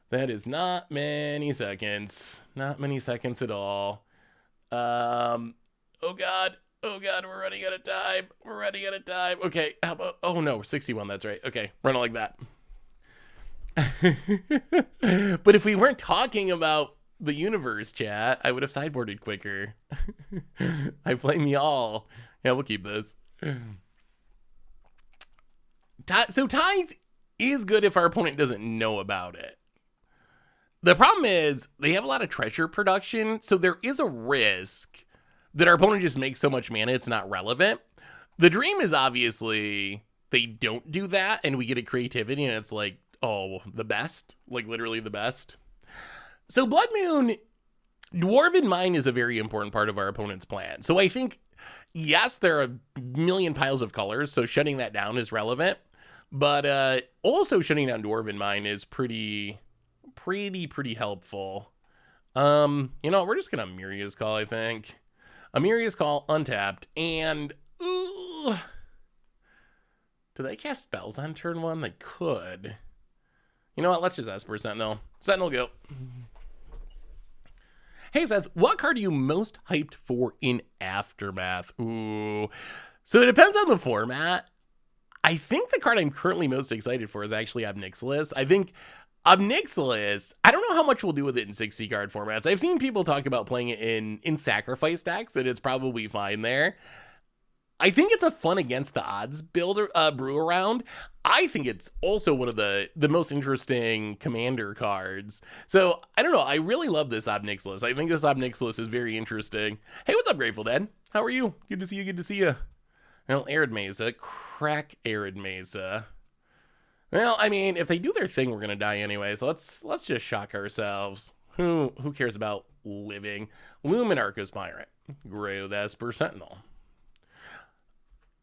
That is not many seconds. Not many seconds at all. Oh god. Oh god, we're running out of time. We're running out of time. Okay, how about... Oh no, we're 61, that's right. Okay, run it like that. But if we weren't talking about the universe, chat, I would have sideboarded quicker. I blame y'all. Yeah, we'll keep this. So Tithe is good if our opponent doesn't know about it. The problem is they have a lot of treasure production, so there is a risk that our opponent just makes so much mana it's not relevant. The dream is obviously they don't do that and we get a creativity and it's like, oh, the best, like literally the best. So Blood Moon, Dwarven Mine is a very important part of our opponent's plan. So I think, yes, there are a million piles of colors, so shutting that down is relevant, but also shutting down Dwarven Mine is pretty helpful. You know, we're just gonna Miria's Call, I think. Amiria's Call, untapped, and do they cast spells on turn one? They could. You know what? Let's just Esper Sentinel. Sentinel, go. Hey Seth, what card are you most hyped for in Aftermath? Ooh. So it depends on the format. I think the card I'm currently most excited for is actually Obnixilis. I think Obnixilis, I don't know how much we'll do with it in 60 card formats. I've seen people talk about playing it in sacrifice decks, and it's probably fine there. I think it's a fun against the odds builder brew around. I think it's also one of the most interesting commander cards. So I don't know. I really love this Obnixilis. I think this Obnixilis is very interesting. Hey, what's up, Grateful Dead? How are you? Good to see you. Good to see you. Well, Arid Mesa, crack Arid Mesa. Well, I mean, if they do their thing, we're gonna die anyway. So let's just shock ourselves. Who cares about living? Luminarch Aspirant. Grove Esper Sentinel.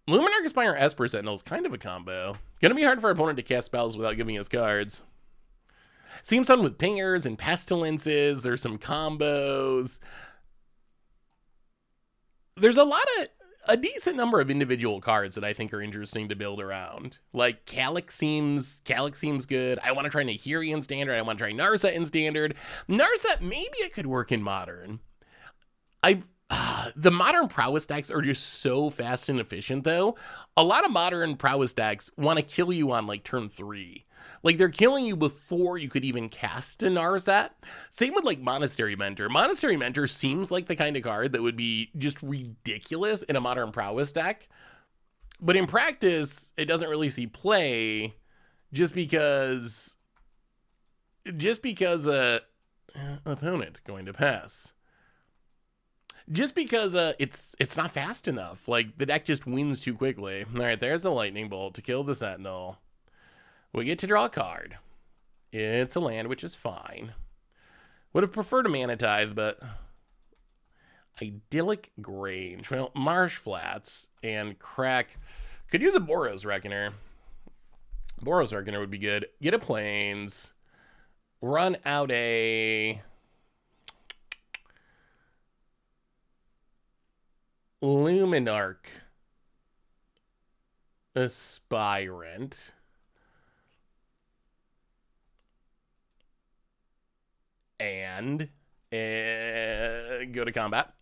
Luminarch Aspirant Esper Sentinel is kind of a combo. Gonna be hard for our opponent to cast spells without giving us cards. Seems fun with pingers and pestilences. There's some combos. There's a decent number of individual cards that I think are interesting to build around. Like Calyx seems good. I want to try Nahiri in Standard. I want to try Narset in Standard. Narset, maybe it could work in Modern. The Modern Prowess decks are just so fast and efficient, though. A lot of Modern Prowess decks want to kill you on like turn 3. Like they're killing you before you could even cast a Narset. Same with like Monastery Mentor. Monastery Mentor seems like the kind of card that would be just ridiculous in a Modern Prowess deck. But in practice, it doesn't really see play just because opponent going to pass. Just because it's not fast enough. Like the deck just wins too quickly. All right, there's the Lightning Bolt to kill the Sentinel. We get to draw a card. It's a land, which is fine. Would have preferred a Mana Tithe, but Idyllic Grange. Well, Marsh Flats and Crack. Could use a Boros Reckoner. Boros Reckoner would be good. Get a Plains. Run out a Luminarch Aspirant. And go to combat.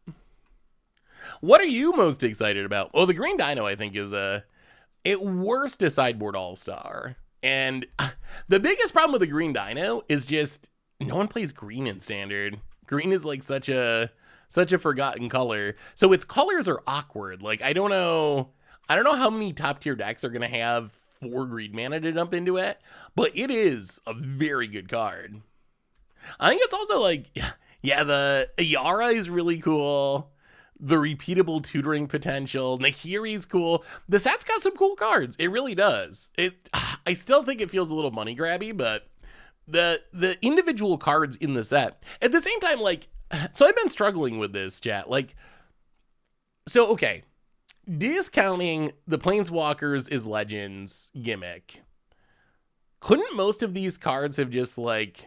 What are you most excited about? Well, the Green Dino, I think, is at worst a sideboard all-star. And the biggest problem with the Green Dino is just no one plays green in Standard. Green is like such a forgotten color. So its colors are awkward. Like, I don't know how many top-tier decks are going to have 4 green mana to dump into it, but it is a very good card. I think it's also like, yeah, the Ayara is really cool. The repeatable tutoring potential. Nahiri's cool. The set's got some cool cards. It really does. I still think it feels a little money grabby, but the individual cards in the set. At the same time, like, so I've been struggling with this, chat. Like, so, okay. Discounting the Planeswalkers is Legends gimmick. Couldn't most of these cards have just, like,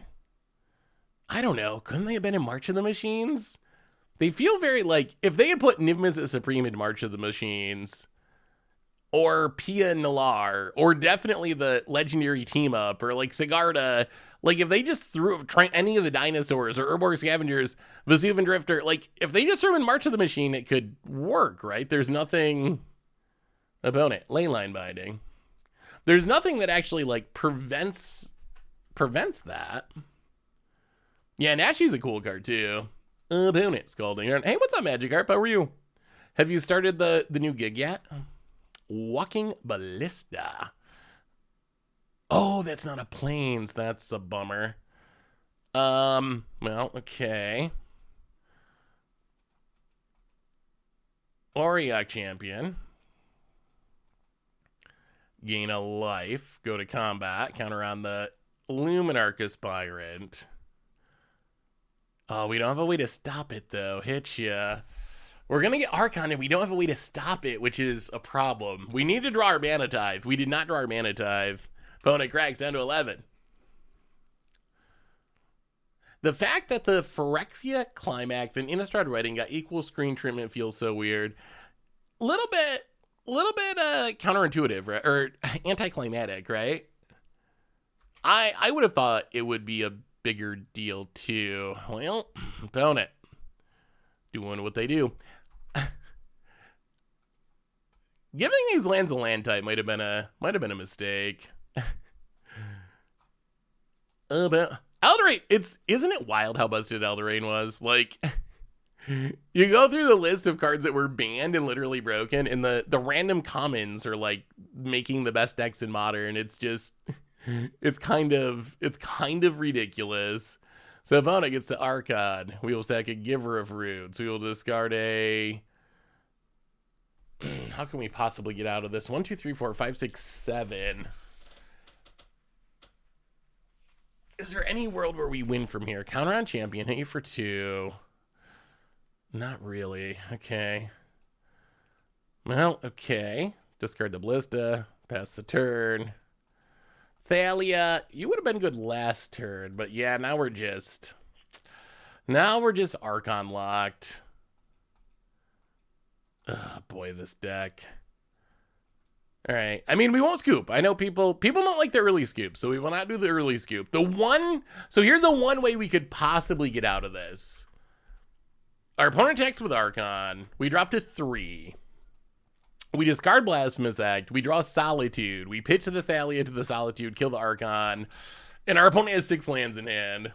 I don't know, couldn't they have been in March of the Machines? They feel very like, if they had put Niv-Mizzet Supreme in March of the Machines, or Pia Nalar, or definitely the Legendary Team Up, or like Sigarda, like if they just threw any of the dinosaurs, or Urborg Scavengers, Vesuvian Drifter, like if they just threw in March of the Machine, it could work, right? There's nothing about it. Leyline Binding. There's nothing that actually like prevents that. Yeah, Nashi's a cool card too. Opponent Scalding. Hey, what's up, Magikarp? How are you? Have you started the new gig yet? Walking Ballista. Oh, that's not a Plains. That's a bummer. Well, okay. Auriok Champion. Gain a life. Go to combat. Counter on the Luminarch Aspirant. Oh, we don't have a way to stop it, though. Hitcha. We're going to get Archon and we don't have a way to stop it, which is a problem. We need to draw our Mana Tithe. We did not draw our Mana Tithe. Opponent cracks down to 11. The fact that the Phyrexia, Climax, and Innistrad Wedding got equal screen treatment feels so weird. Little bit counterintuitive, right? Or anticlimactic, right? I would have thought it would be a bigger deal too. Well, opponent doing what they do. Giving these lands a land type might have been a mistake. But Eldraine, isn't it wild how busted Eldraine was? Like, you go through the list of cards that were banned and literally broken, and the random commons are like making the best decks in Modern. It's just, it's kind of ridiculous. So opponent gets to Archon. We will sack a Giver of Roots. We will discard a. How can we possibly get out of this? 1, 2, 3, 4, 5, 6, 7. Is there any world where we win from here? Counter on champion, hit you for 2. Not really. Okay. Well, okay. Discard the Ballista. Pass the turn. Thalia, you would have been good last turn, but yeah, now we're just Archon locked. Oh boy, this deck. All right. I mean, we won't scoop. I know people don't like the early scoop, so we will not do the early scoop. So here's a one way we could possibly get out of this. Our opponent attacks with Archon. We drop to 3. We discard Blasphemous Act. We draw Solitude. We pitch the Thalia to the Solitude, kill the Archon. And our opponent has 6 lands in hand.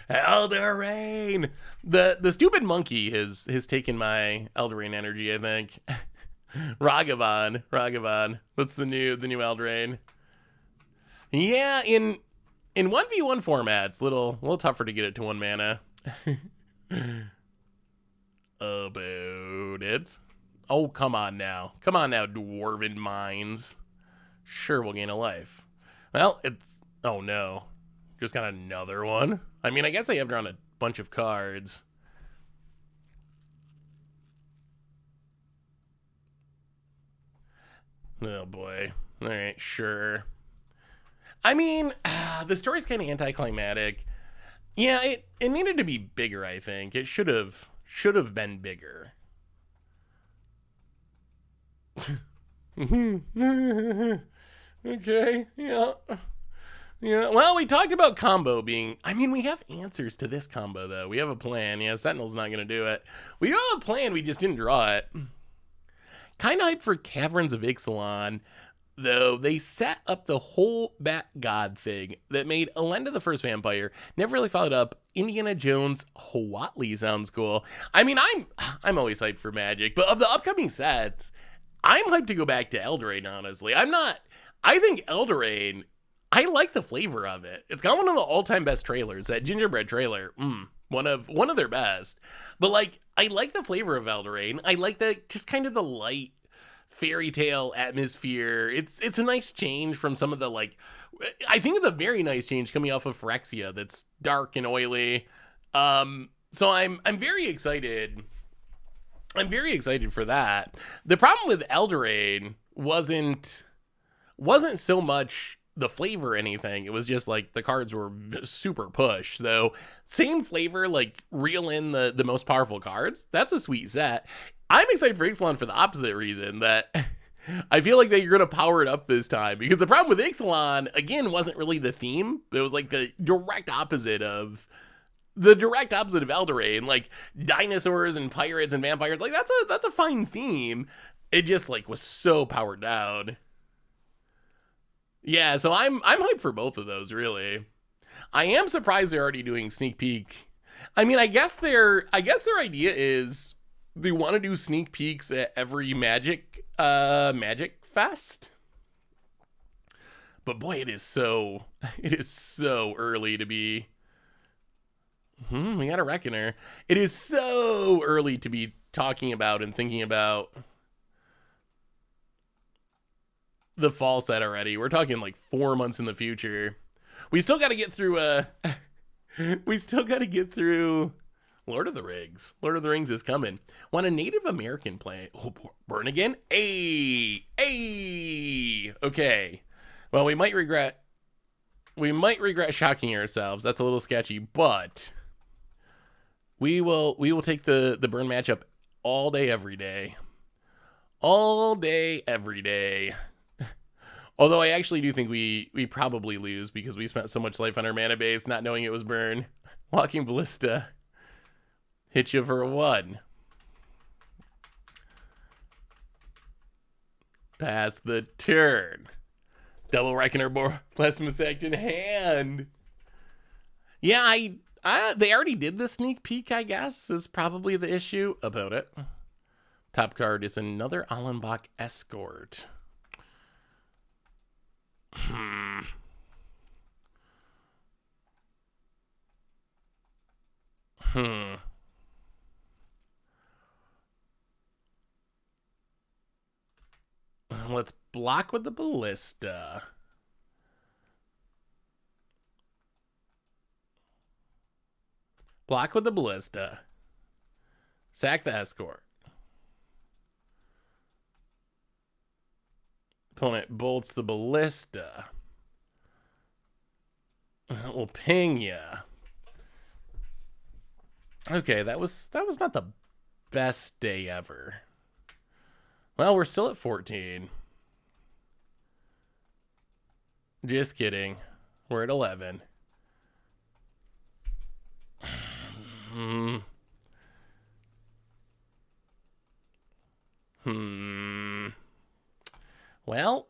Eldraine! The stupid monkey has taken my Eldraine energy, I think. Ragavan. That's the new Eldraine. Yeah, in 1v1 formats, little tougher to get it to 1 mana. About it. Oh, come on now, Dwarven Mines. Sure, we'll gain a life. Well, oh no, just got another one. I mean, I guess I have drawn a bunch of cards. Oh boy. All right, sure. I mean, the story's kind of anticlimactic. Yeah, it needed to be bigger, I think. It should have been bigger. Okay, yeah. Yeah, well, we talked about combo being... I mean, we have answers to this combo, though. We have a plan. Yeah, Sentinel's not going to do it. We do have a plan, we just didn't draw it. Kind of hyped for Caverns of Ixalan, though they set up the whole Bat God thing that made Elenda the First Vampire, never really followed up. Indiana Jones Huatli sounds cool. I mean, I'm always hyped for Magic, but of the upcoming sets, I'm hyped to go back to Eldraine, honestly. I think Eldraine... I like the flavor of it. It's got one of the all-time best trailers. That gingerbread trailer, one of their best. But like, I like the flavor of Eldraine. I like the just kind of the light fairy tale atmosphere. It's a nice change from some of the like. I think it's a very nice change coming off of Phyrexia that's dark and oily. So I'm very excited. I'm very excited for that. The problem with Eldraine wasn't so much the flavor or anything. It was just like the cards were super push. So same flavor, like reel in the most powerful cards. That's a sweet set. I'm excited for Ixalan for the opposite reason, that I feel like that you're going to power it up this time, because the problem with Ixalan, again, wasn't really the theme. It was like the direct opposite of Eldraine, like dinosaurs and pirates and vampires. Like that's a fine theme. It just like was so powered down. Yeah, so I'm hyped for both of those, really. I am surprised they're already doing sneak peek. I mean, I guess their idea is they want to do sneak peeks at every Magic Fest. But boy, it is so early to be. We got a Reckoner. It is so early to be talking about and thinking about the fall set already. We're talking like 4 months in the future. We still got to get through Lord of the Rings. Lord of the Rings is coming. Want a Native American play? Oh, burn again? Hey. Okay. Well, we might regret shocking ourselves. That's a little sketchy, but we will take the burn matchup all day every day. All day every day. Although I actually do think we probably lose, because we spent so much life on our mana base not knowing it was burn. Walking Ballista hit you for a 1. Pass the turn. Double Reckoner, Blasphemous Act in hand. Yeah, they already did the sneak peek, I guess, is probably the issue about it. Top card is another Allenbach Escort. Let's block with the Ballista. Block with the Ballista. Sack the Escort. Opponent bolts the Ballista. That will ping ya. Okay, that was not the best day ever. Well, we're still at 14. Just kidding. We're at 11. Well,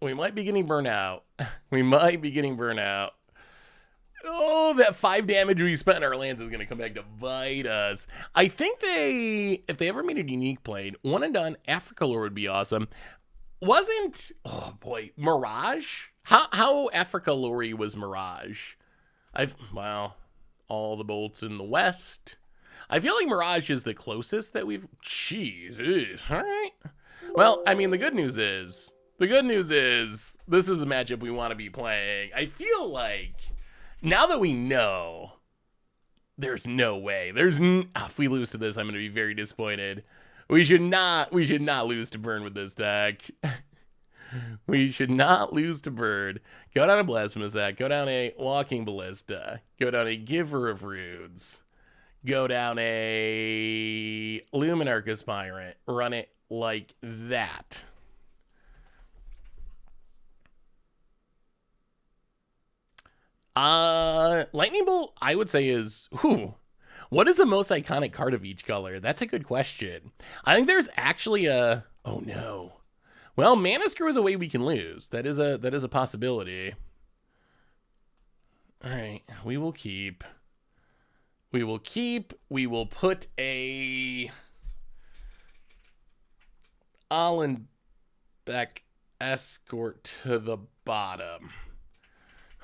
we might be getting burnout. Oh, that 5 damage we spent on our lands is going to come back to bite us. I think if they ever made a unique play, 1 and done, Africa Lore would be awesome. Oh boy, Mirage? How Africa Lore was Mirage? All the bolts in the West. I feel like Mirage is the closest that we've... Jeez, all right. Well, I mean, the good news is this is a matchup we want to be playing. I feel like now that we know There's no way. If we lose to this, I'm going to be very disappointed. We should not lose to Burn with this deck. We should not lose to Bird. Go down a Blasphemous Act. Go down a Walking Ballista. Go down a Giver of Rudes. Go down a Luminarch Aspirant. Run it like that. Lightning Bolt, I would say is, what is the most iconic card of each color? That's a good question. I think there's actually oh no. Well, Mana Screw is a way we can lose. That is a possibility. All right, we will keep. We will put a Allenbeck Escort to the bottom.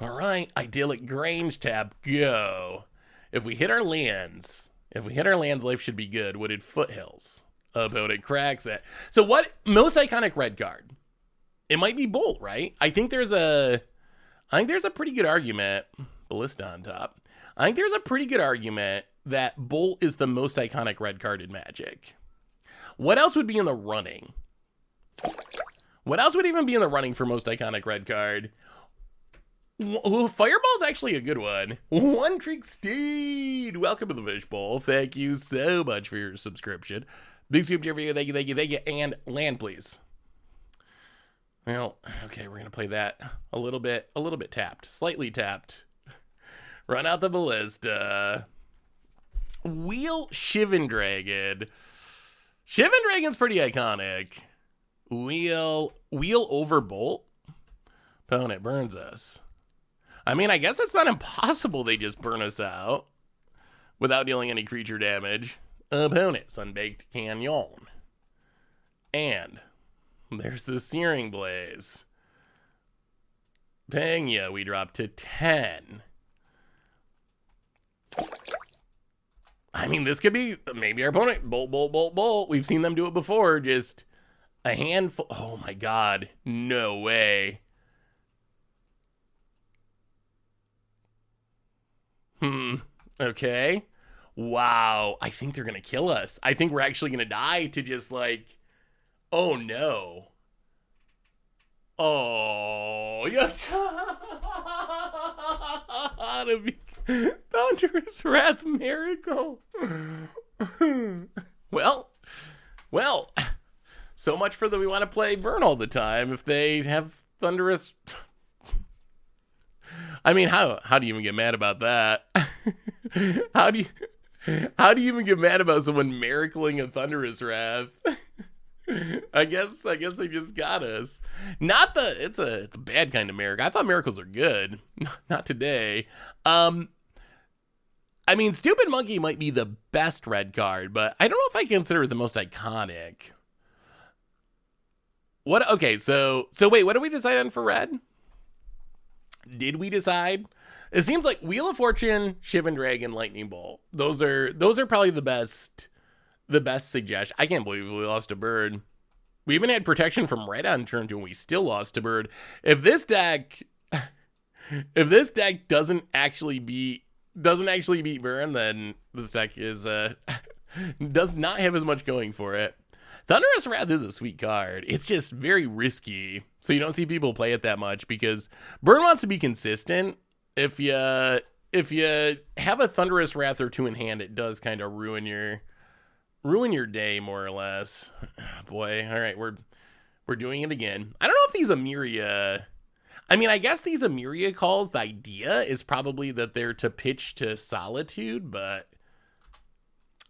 All right, Idyllic Grange tab, go. If we hit our lands, life should be good. Wooded Foothills. Opponent cracks it. So what most iconic red card? It might be Bolt, right? I think there's a pretty good argument. Ballista on top. I think there's a pretty good argument that Bolt is the most iconic red card in Magic. What else would be in the running? What else would even be in the running for most iconic red card? Fireball's actually a good one. One Trick Steed. Welcome to the Fishbowl. Thank you so much for your subscription. Big soup for you. Thank you. And land, please. Well, okay, we're gonna play that a little bit tapped, slightly tapped. Run out the Ballista. Wheel Shivan Dragon. Shivan Dragon's pretty iconic. Wheel over Bolt. Opponent burns us. I mean, I guess it's not impossible they just burn us out without dealing any creature damage. Opponent, Sunbaked Canyon. And there's the Searing Blaze. Pena, we drop to 10. I mean, this could be maybe our opponent. Bolt. We've seen them do it before. Just a handful. Oh my God. No way. Okay. Wow. I think they're going to kill us. I think we're actually going to die to just like, oh no. Oh, you gotta be Thunderous Wrath Miracle. Well, so much for the we want to play Burn all the time. If they have Thunderous, I mean, how do you even get mad about that? How do you even get mad about someone miracling a Thunderous Wrath? I guess they just got us. It's a bad kind of miracle. I thought miracles are good. Not today. I mean, Stupid Monkey might be the best red card, but I don't know if I consider it the most iconic. What? Okay, so wait, what did we decide on for red? Did we decide? It seems like Wheel of Fortune, Shivan Dragon, Lightning Bolt. Those are probably the best suggestion. I can't believe we lost to Bird. We even had protection from red on turn 2 and we still lost to Bird. If this deck doesn't actually beat Burn, then this deck is does not have as much going for it. Thunderous Wrath is a sweet card. It's just very risky. So you don't see people play it that much because Burn wants to be consistent. If you have a Thunderous Wrath or 2 in hand, it does kind of ruin your day more or less. Boy, all right, we're doing it again. I don't know if these Emiria, I mean, I guess these Emiria calls, the idea is probably that they're to pitch to Solitude, but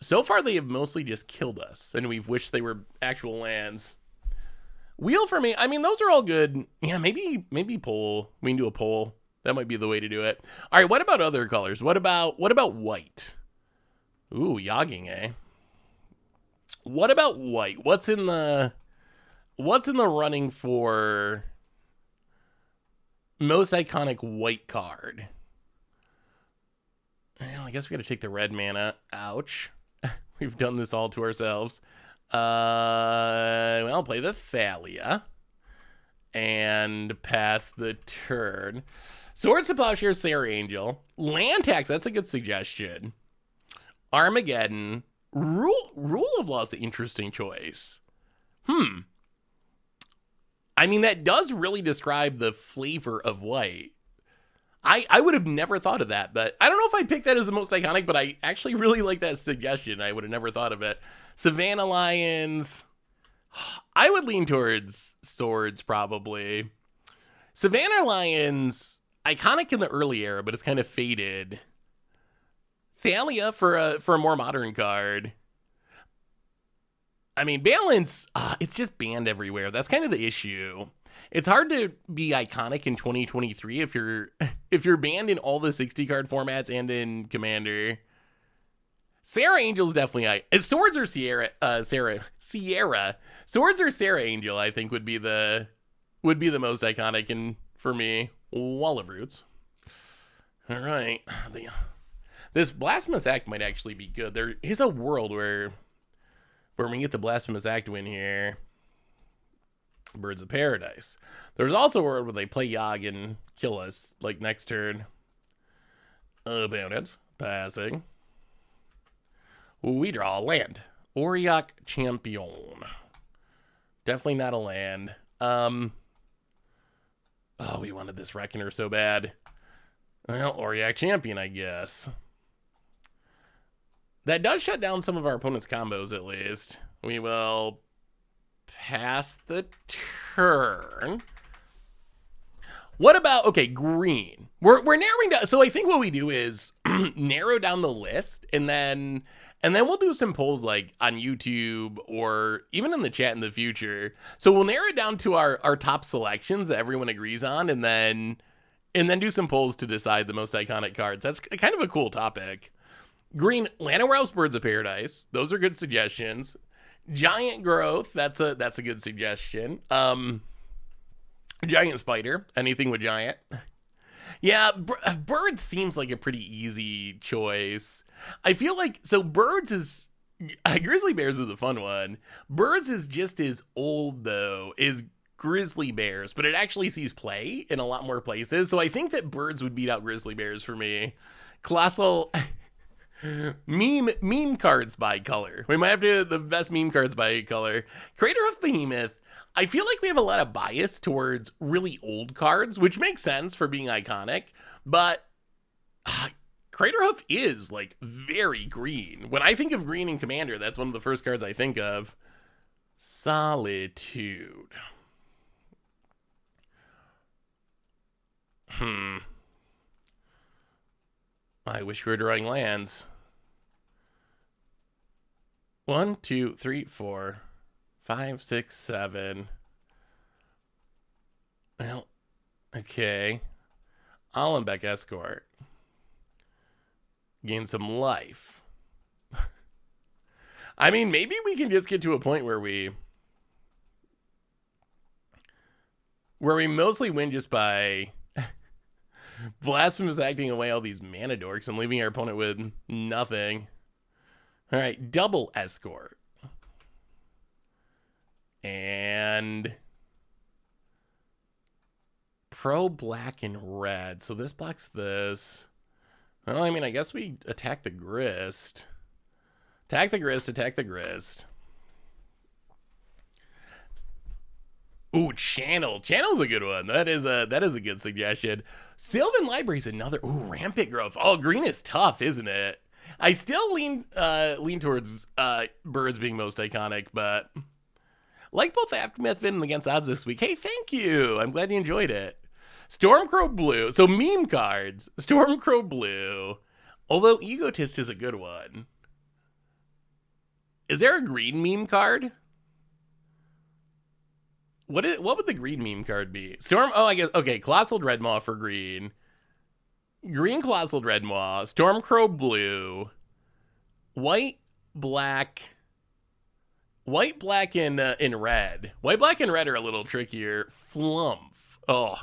so far they have mostly just killed us, and we've wished they were actual lands. Wheel for me, I mean, those are all good. Yeah, maybe poll. We can do a poll. That might be the way to do it. All right, what about other colors? What about white? Ooh, Yogging, eh? What about white? What's in the running for most iconic white card? Well, I guess we got to take the red mana. Ouch. We've done this all to ourselves. Well, play the Thalia and pass the turn. Swords to Plowshare, Sarah Angel. Land tax, that's a good suggestion. Armageddon. Rule of Law is an interesting choice. I mean, that does really describe the flavor of white. I would have never thought of that, but I don't know if I'd pick that as the most iconic, but I actually really like that suggestion. I would have never thought of it. Savannah Lions. I would lean towards Swords, probably. Savannah Lions, iconic in the early era, but it's kind of faded. Thalia for a more modern card. I mean, Balance, it's just banned everywhere. That's kind of the issue. It's hard to be iconic in 2023 if you're banned in all the 60 card formats and in Commander. Sarah Angel's definitely Swords or Sierra. Swords or Sarah Angel, I think would be the most iconic, and for me, Wall of Roots. All right, this Blasphemous Act might actually be good. There is a world where we get the Blasphemous Act win here. Birds of Paradise. There's also a world where they play Yogg and kill us, like, next turn. Opponent. Passing. We draw a land. Auriok Champion. Definitely not a land. Oh, we wanted this Reckoner so bad. Well, Auriok Champion, I guess. That does shut down some of our opponent's combos, at least. We will pass the turn. What about, okay, green. We're narrowing down. So I think what we do is narrow down the list, and then we'll do some polls like on YouTube or even in the chat in the future. So we'll narrow it down to our top selections that everyone agrees on, and then do some polls to decide the most iconic cards. That's kind of a cool topic. Green, Llanowar Birds of Paradise. Those are good suggestions. Giant Growth, that's a good suggestion. Giant Spider, anything with giant. Yeah, Birds seems like a pretty easy choice. I feel like, so Birds is, Grizzly Bears is a fun one. Birds is just as old, though, as Grizzly Bears, but it actually sees play in a lot more places. So I think that Birds would beat out Grizzly Bears for me. Colossal... meme cards by color. We might have to the best meme cards by color. Crater of Behemoth. I feel like we have a lot of bias towards really old cards, which makes sense for being iconic, but Craterhoof is like very green. When I think of green in Commander, that's one of the first cards I think of. Solitude. I wish we were drawing lands. 1, 2, 3, 4, 5, 6, 7. Well, okay. Allenbeck Escort. Gain some life. I mean, maybe we can just get to a point where we mostly win just by Blasphemous acting away all these mana dorks and leaving our opponent with nothing. All right, double Escort. And pro black and red. So this blocks this. Well, I mean, I guess we attack the Grist. Attack the Grist, attack the Grist. Ooh, Channel. Channel's a good one. That is a good suggestion. Sylvan Library's another. Ooh, Rampant Growth. Oh, green is tough, isn't it? I still lean towards Birds being most iconic, but like both Aftermath and Against Odds this week. Hey, thank you. I'm glad you enjoyed it. Stormcrow Blue. So meme cards. Stormcrow Blue. Although Egotist is a good one. Is there a green meme card? What would the green meme card be? I guess, okay, Colossal Dreadmaw for green. Green Colossal Dreadmaw, Stormcrow Blue, white, black, and red. White, black, and red are a little trickier. Flumph. Oh,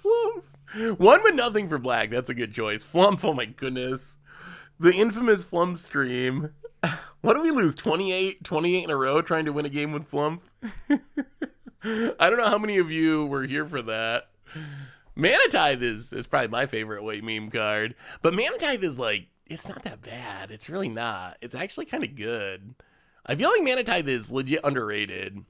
Flumph. One with nothing for black. That's a good choice. Flumph, oh my goodness. The infamous Flumph stream. What did we lose? 28 in a row trying to win a game with Flumph? I don't know how many of you were here for that. Mana Tithe is probably my favorite white meme card. But Mana Tithe is like it's not that bad. It's really not. It's actually kind of good. I feel like Mana Tithe is legit underrated.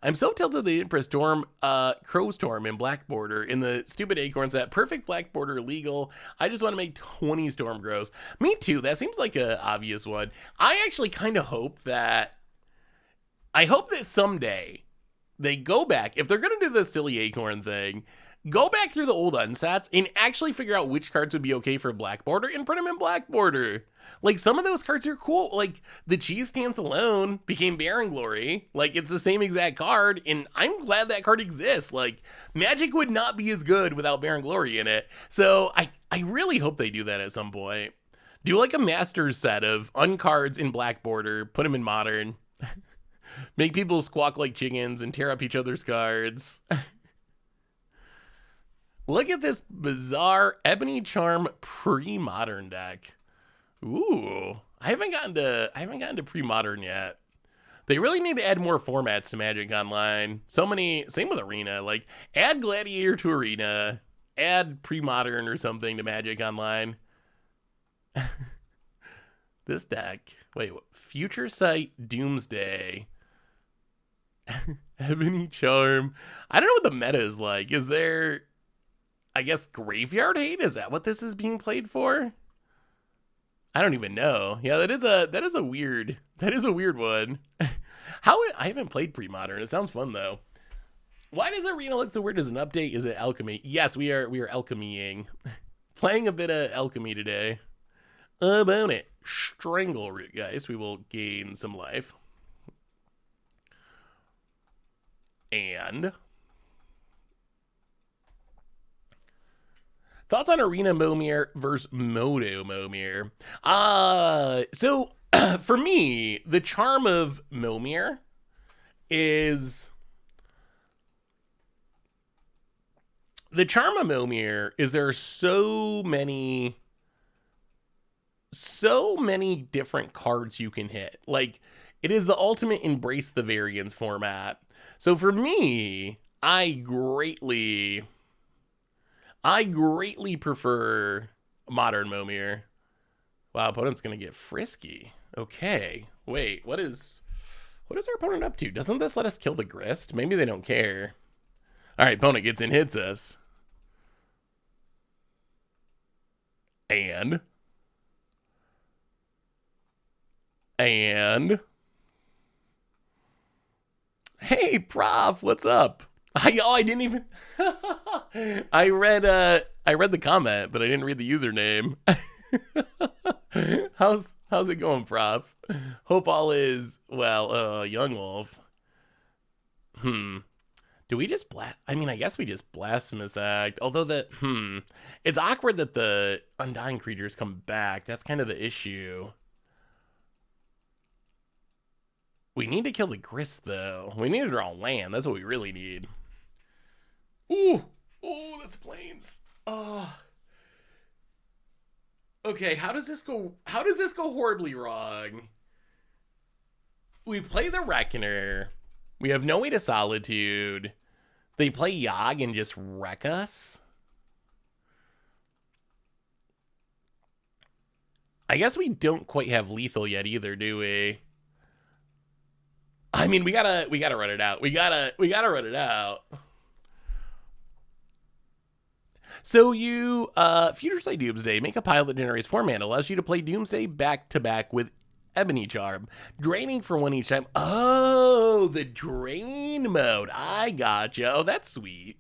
I'm so tilted they didn't press Storm, Crow Storm in Black Border in the stupid Acorn set. Perfect Black Border legal. I just want to make 20 Storm Grows. Me too. That seems like a obvious one. I actually kind of hope that someday they go back, if they're going to do the silly Acorn thing, go back through the old unsats and actually figure out which cards would be okay for Black Border and put them in Black Border. Like, some of those cards are cool. Like, the Cheese Stance alone became Baron Glory. Like, it's the same exact card, and I'm glad that card exists. Like, Magic would not be as good without Baron Glory in it. So, I really hope they do that at some point. Do, like, a Masters set of uncards in Black Border, put them in Modern. Make people squawk like chickens and tear up each other's cards. Look at this bizarre Ebony Charm pre-modern deck. Ooh, I haven't gotten to pre-modern yet. They really need to add more formats to Magic Online. Same with Arena. Like, add Gladiator to Arena, add pre-modern or something to Magic Online. This deck. Wait, what? Future Sight Doomsday. Ebony Charm. I don't know what the meta is like. Is there, I guess, Graveyard Hate? Is that what this is being played for? I don't even know. Yeah, that is a weird one. I haven't played pre-modern. It sounds fun though. Why does Arena look so weird as an update? Is it alchemy? Yes, we are alchemying. Playing a bit of alchemy today. About it. Strangle Root, guys. We will gain some life. And thoughts on Arena Momir versus Moto Momir? So for me, the charm of Momir is there are so many different cards you can hit. Like, it is the ultimate embrace the variance format. So for me, I greatly prefer Modern Momir. Wow, opponent's gonna get frisky. Okay, wait, what is our opponent up to? Doesn't this let us kill the Grist? Maybe they don't care. All right, opponent gets in, hits us. And hey, Prof, what's up? I didn't even I read the comment, but I didn't read the username. How's it going, Prof? Hope all is well. Young Wolf. Do we just I guess we just Blasphemous Act. Although it's awkward that the Undying creatures come back. That's kind of the issue. We need to kill the Grist, though. We need to draw land. That's what we really need. Ooh, that's plains. Oh. Okay, how does this go horribly wrong? We play the Reckoner. We have no way to Solitude. They play Yogg and just wreck us. I guess we don't quite have lethal yet either, do we? I mean, we gotta run it out. We gotta run it out. So you, Future Sight Doomsday, make a pile that generates 4 mana, allows you to play Doomsday back to back with Ebony Charm, draining for 1 each time. Oh, the drain mode. I gotcha. Oh, that's sweet.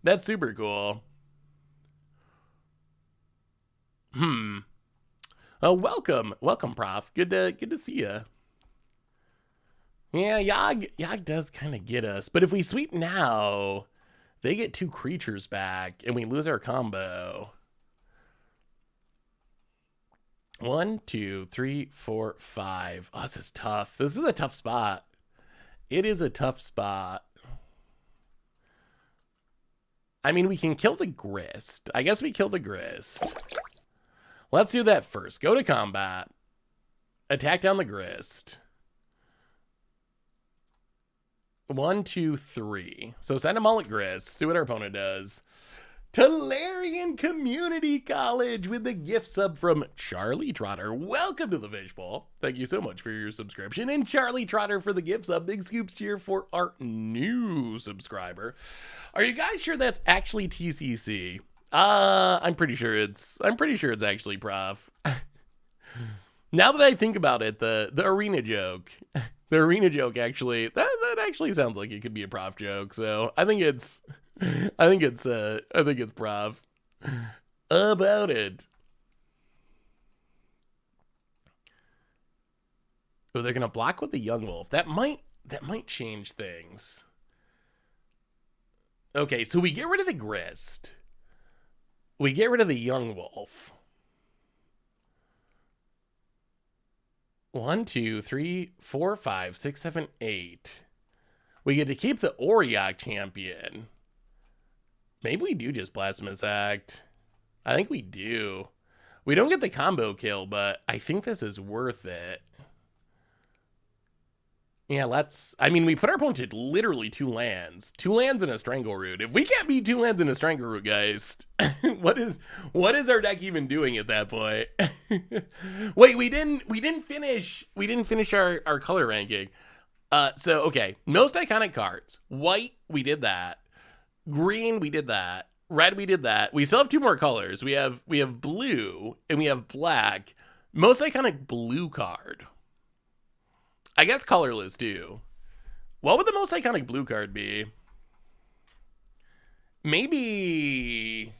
That's super cool. Oh, welcome, Prof. Good to see you. Yeah, Yogg does kind of get us, but if we sweep now, they get 2 creatures back, and we lose our combo. 1, 2, 3, 4, 5. Oh, this is tough. This is a tough spot. It is a tough spot. I mean, we can kill the Grist. I guess we kill the Grist. Let's do that first. Go to combat. Attack down the Grist. 1, 2, 3. So send them all at Grist. See what our opponent does. Tolarian Community College with the gift sub from Charlie Trotter. Welcome to the Fishbowl. Thank you so much for your subscription. And Charlie Trotter for the gift sub. Big scoops here for our new subscriber. Are you guys sure that's actually TCC? I'm pretty sure it's actually Prof. Now that I think about it, the arena joke, actually that actually sounds like it could be a Prof joke. So I think it's Prof about it. Oh, they're gonna block with the Young Wolf. That might change things. Okay, so we get rid of the Grist. We get rid of the Young Wolf. 1, 2, 3, 4, 5, 6, 7, 8. We get to keep the Auriok champion. Maybe we do just Blasphemous Act. I think we do. We don't get the combo kill, but I think this is worth it. Yeah, we put our opponent to literally 2 lands. 2 lands and a Strangleroot. If we can't beat 2 lands and a Strangleroot, guys, what is our deck even doing at that point? Wait, we didn't finish our color ranking. So okay, most iconic cards. White, we did that. Green, we did that. Red, we did that. We still have 2 more colors. We have blue and we have black. Most iconic blue card. I guess colorless too. What would the most iconic blue card be? Maybe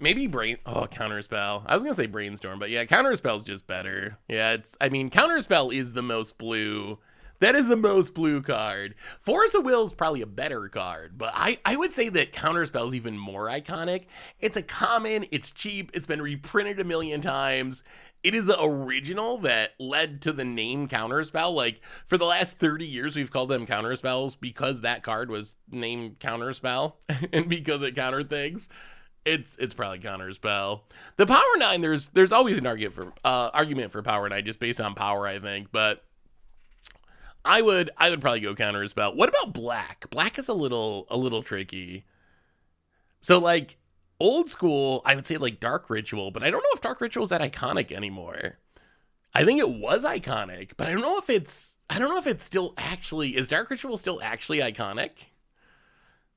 Counterspell. I was gonna say Brainstorm, but yeah, Counterspell's just better. Yeah, Counterspell is the most blue. That is the most blue card. Force of Will is probably a better card, but I would say that Counterspell is even more iconic. It's a common, it's cheap, it's been reprinted a million times. It is the original that led to the name Counterspell. Like, for the last 30 years, we've called them Counterspells because that card was named Counterspell and because it countered things. It's probably Counterspell. The Power 9, there's always an argument for Power 9 just based on power, I think, but I would probably go Counterspell. What about Black? Black is a little tricky. So like old school, I would say like Dark Ritual, but I don't know if Dark Ritual is that iconic anymore. I think it was iconic, but I don't know if it's still actually, is Dark Ritual still actually iconic?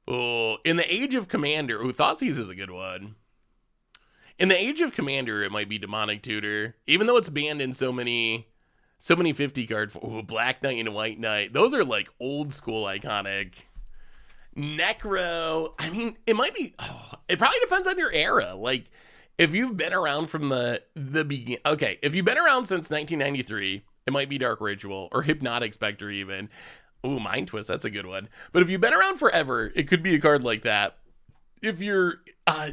Oh, in the Age of Commander, Thoughtseize is a good one. In the Age of Commander, it might be Demonic Tutor, even though it's banned in so many 50 card. Black Knight and White Knight. Those are like old school iconic. Necro. I mean, it might be. It probably depends on your era. Like, if you've been around from the beginning. Okay, if you've been around since 1993, it might be Dark Ritual or Hypnotic Spectre even. Ooh, Mind Twist. That's a good one. But if you've been around forever, it could be a card like that. If you're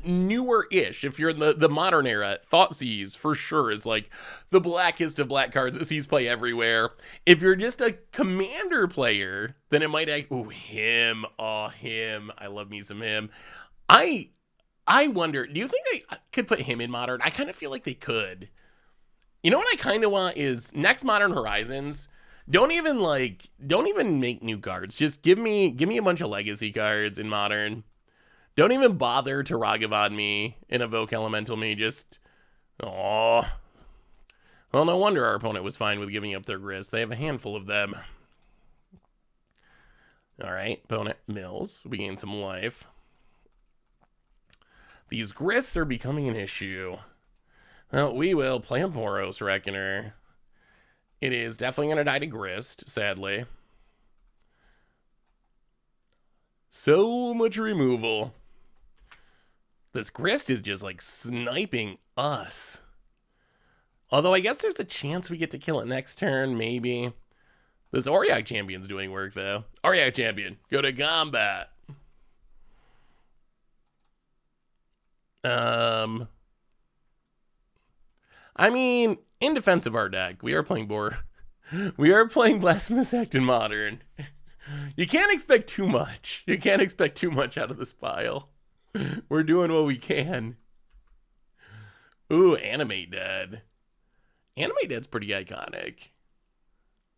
newer-ish, if you're in the modern era, Thoughtseize for sure is like the blackest of black cards that sees play everywhere. If you're just a commander player, then it might him. I love me some him. I wonder, do you think they could put him in modern? I kind of feel like they could. You know what I kind of want is next Modern Horizons, don't even make new cards. Just give me a bunch of legacy cards in modern. Don't even bother to Ragavan me and Evoke Elemental me. Just, well, no wonder our opponent was fine with giving up their Grist. They have a handful of them. All right, opponent mills. We gain some life. These Grists are becoming an issue. Well, we will play a Boros Reckoner. It is definitely going to die to Grist, sadly. So much removal. This Grist is just like sniping us. Although I guess there's a chance we get to kill it next turn, maybe. This Auriok Champion's doing work though. Auriok Champion, go to combat. I mean, in defense of our deck, we are playing Blasphemous Act in Modern. You can't expect too much. You can't expect too much out of this pile. We're doing what we can. Ooh, Animate Dead. Animate Dead's pretty iconic.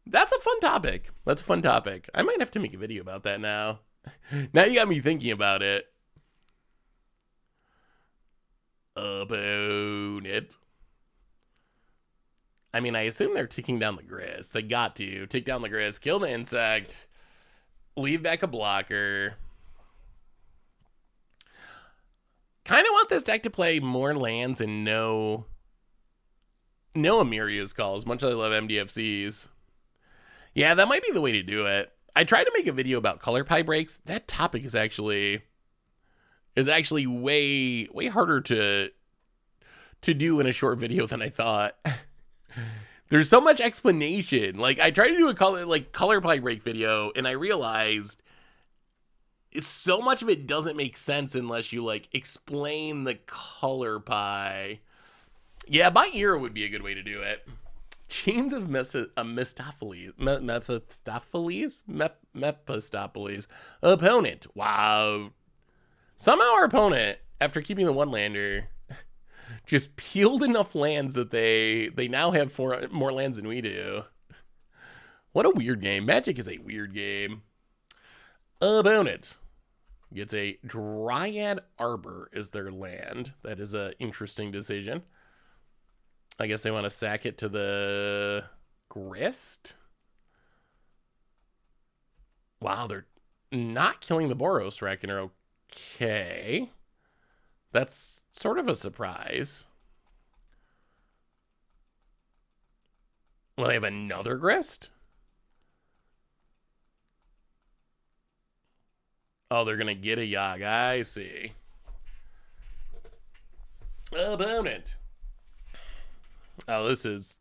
That's a fun topic. That's a fun topic. I might have to make a video about that now. Now you got me thinking about it. Opponent. I mean, I assume they're ticking down the grist. They got to tick down the grist, kill the insect, leave back a blocker. Kind of want this deck to play more lands and no Amiria's Calls, much as I love MDFCs. Yeah, that might be the way to do it. I tried to make a video about color pie breaks. That topic is actually way harder to do in a short video than I thought. There's so much explanation. Like, I tried to do a color pie break video, and I realized so much of it doesn't make sense unless you like explain the color pie. Yeah, by ear would be a good way to do it. Chains of Mephistopheles. Opponent. Wow. Somehow our opponent, after keeping the one lander, just peeled enough lands that they now have more lands than we do. What a weird game. Magic is a weird game. Opponent gets a Dryad Arbor as their land. That is an interesting decision. I guess they want to sack it to the grist. Wow, they're not killing the Boros Reckoner. Okay. That's sort of a surprise. Well, they have another grist? Oh, they're going to get a Yogg. I see. Opponent. Oh, this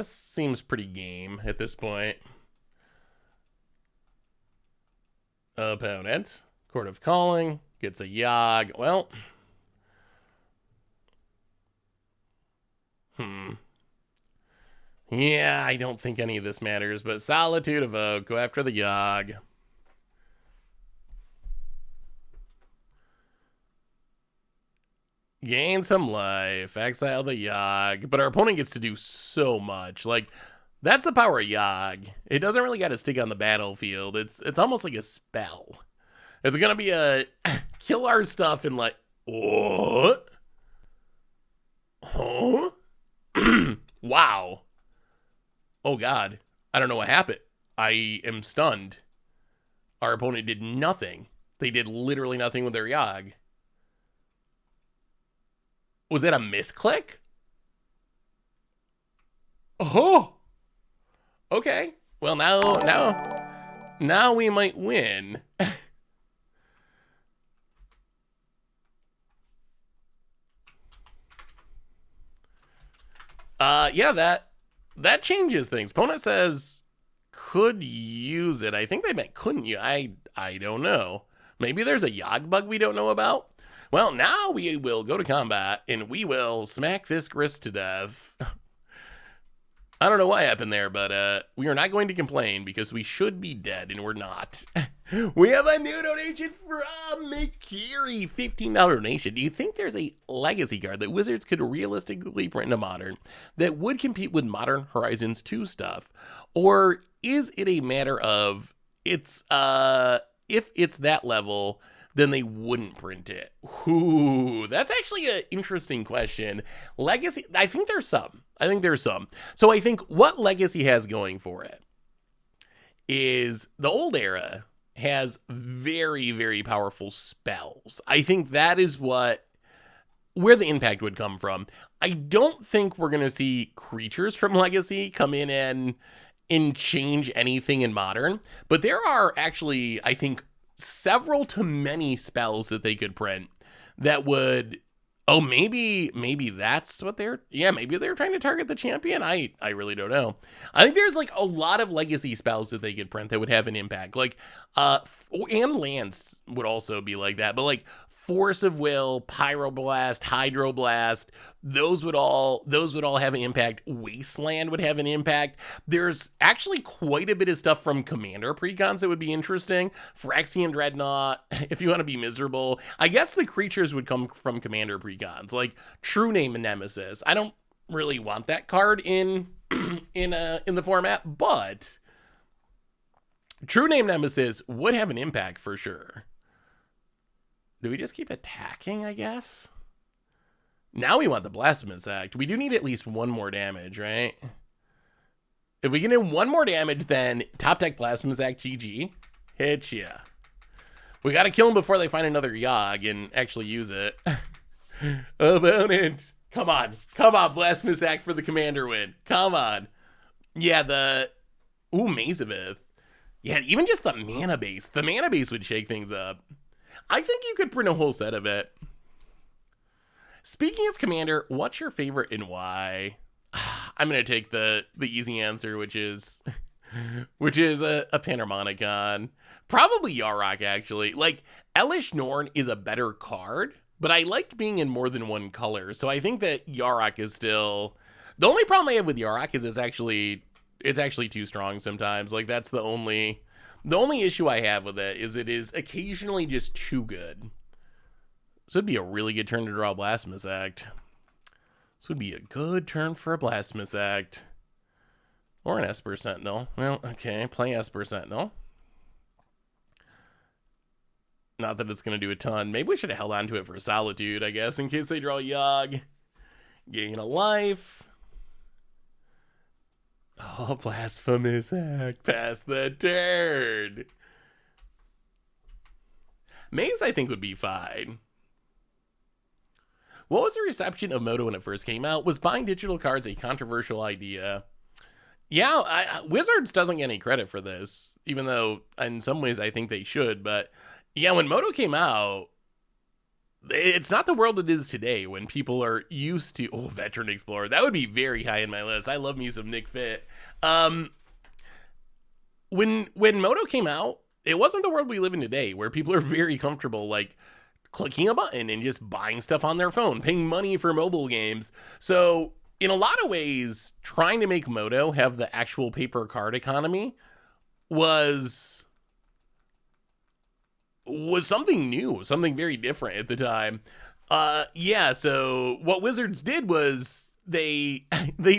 seems pretty game at this point. Opponent. Court of Calling. Gets a Yogg. Well. Yeah, I don't think any of this matters, but Solitude Evoke. Go after the Yogg. Gain some life. Exile the Yogg. But our opponent gets to do so much. Like, that's the power of Yogg. It doesn't really got to stick on the battlefield. It's almost like a spell. It's going to be a kill our stuff and like, what? Huh? Wow. Oh, God. I don't know what happened. I am stunned. Our opponent did nothing. They did literally nothing with their Yogg. Was that a misclick? Oh. Okay. Well, now we might win. Yeah, that changes things. Opponent says could use it. I think they meant couldn't you. I don't know. Maybe there's a Yogg bug we don't know about. Well, now we will go to combat, and we will smack this grist to death. I don't know what happened there, but we are not going to complain because we should be dead, and we're not. We have a new donation from McKeary, $15 donation. Do you think there's a legacy card that Wizards could realistically print into Modern that would compete with Modern Horizons 2 stuff? Or is it a matter of if it's that level, then they wouldn't print it? Ooh, that's actually an interesting question. Legacy, I think there's some. So I think what Legacy has going for it is the old era has very, very powerful spells. I think that is where the impact would come from. I don't think we're going to see creatures from Legacy come in and change anything in Modern, but there are actually, I think, several to many spells that they could print that would, maybe that's what maybe they're trying to target the champion. I really don't know. I think there's like a lot of legacy spells that they could print that would have an impact, like and lands would also be like that, but like Force of Will, Pyroblast, Hydroblast, those would all have an impact. Wasteland would have an impact. There's actually quite a bit of stuff from Commander precons that would be interesting. Phyrexian Dreadnought, if you want to be miserable. I guess the creatures would come from Commander precons, like True Name Nemesis. I don't really want that card in the format, but True Name Nemesis would have an impact for sure. Do we just keep attacking, I guess? Now we want the Blasphemous Act. We do need at least one more damage, right? If we can do one more damage, then top deck Blasphemous Act GG. Hit ya. We gotta kill them before they find another Yogg and actually use it. Opponent. Come on. Come on, Blasphemous Act for the commander win. Come on. Yeah, Ooh, Maze of Ith. Yeah, even just the mana base. The mana base would shake things up. I think you could print a whole set of it. Speaking of commander, what's your favorite and why? I'm going to take the easy answer, which is a Panharmonicon. Probably Yarok, actually. Like, Elish Norn is a better card, but I like being in more than one color. So I think that Yarok is still... The only problem I have with Yarok is it's actually too strong sometimes. Like, that's the only issue I have with it is occasionally just too good. This would be a really good turn to draw Blasphemous Act. This would be a good turn for a Blasphemous Act. Or an Esper Sentinel. Well, okay, play Esper Sentinel. Not that it's going to do a ton. Maybe we should have held on to it for Solitude, I guess, in case they draw Yogg. Gain a life. Oh, Blasphemous Act. Pass the turn. Maze, I think, would be fine. What was the reception of Moto when it first came out? Was buying digital cards a controversial idea? Yeah, Wizards doesn't get any credit for this, even though in some ways I think they should. But yeah, when Moto came out, it's not the world it is today when people are used to... Oh, Veteran Explorer. That would be very high in my list. I love me some Nick Fit. When Moto came out, it wasn't the world we live in today where people are very comfortable, like, clicking a button and just buying stuff on their phone, paying money for mobile games. So in a lot of ways, trying to make Moto have the actual paper card economy was something new, something very different at the time. Yeah, so what Wizards did was they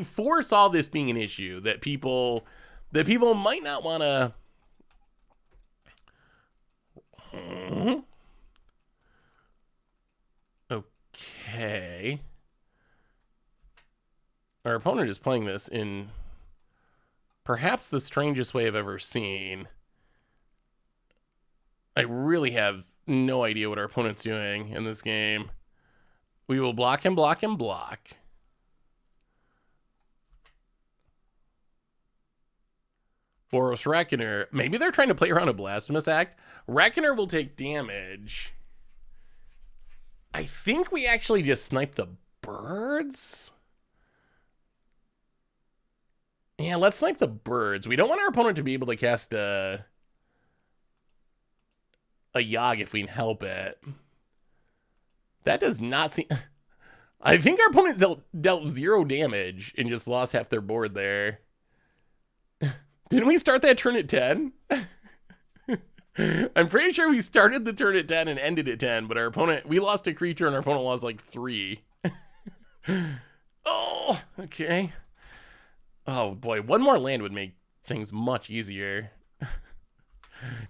foresaw this being an issue that people might not want to... Okay. Our opponent is playing this in perhaps the strangest way I've ever seen. I really have no idea what our opponent's doing in this game. We will block him, block him, block. Boros Reckoner. Maybe they're trying to play around a Blasphemous Act. Reckoner will take damage. I think we actually just sniped the birds. Yeah, let's snipe the birds. We don't want our opponent to be able to cast a Yogg if we can help it. That does not seem... I think our opponent dealt 0 damage and just lost half their board there. Didn't we start that turn at 10? I'm pretty sure we started the turn at 10 and ended at 10, but our opponent... We lost a creature and our opponent lost like 3. Oh, okay. Oh boy, one more land would make things much easier.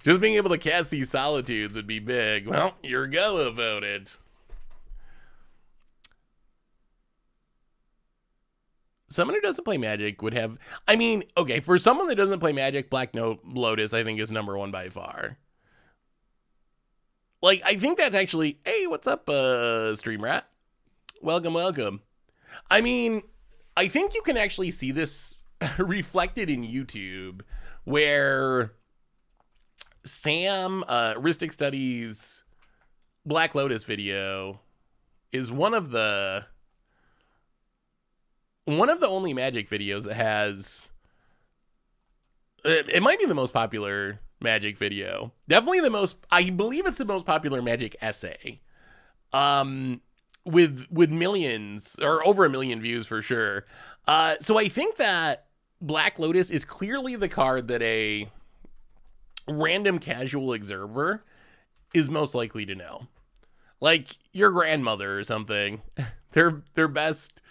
Just being able to cast these Solitudes would be big. Well, your go about it. Someone who doesn't play Magic would have... I mean, okay, for someone that doesn't play Magic, Black Lotus, I think, is #1 by far. Like, I think that's actually... Hey, what's up, Stream Rat? Welcome, welcome. I mean, I think you can actually see this reflected in YouTube, where Sam, Ristic Studies' Black Lotus video is one of the only Magic videos that has... It might be the most popular Magic video. Definitely the most... I believe it's the most popular Magic essay. With millions, or over 1 million views for sure. So I think that Black Lotus is clearly the card that a random casual observer is most likely to know. Like your grandmother or something. Their best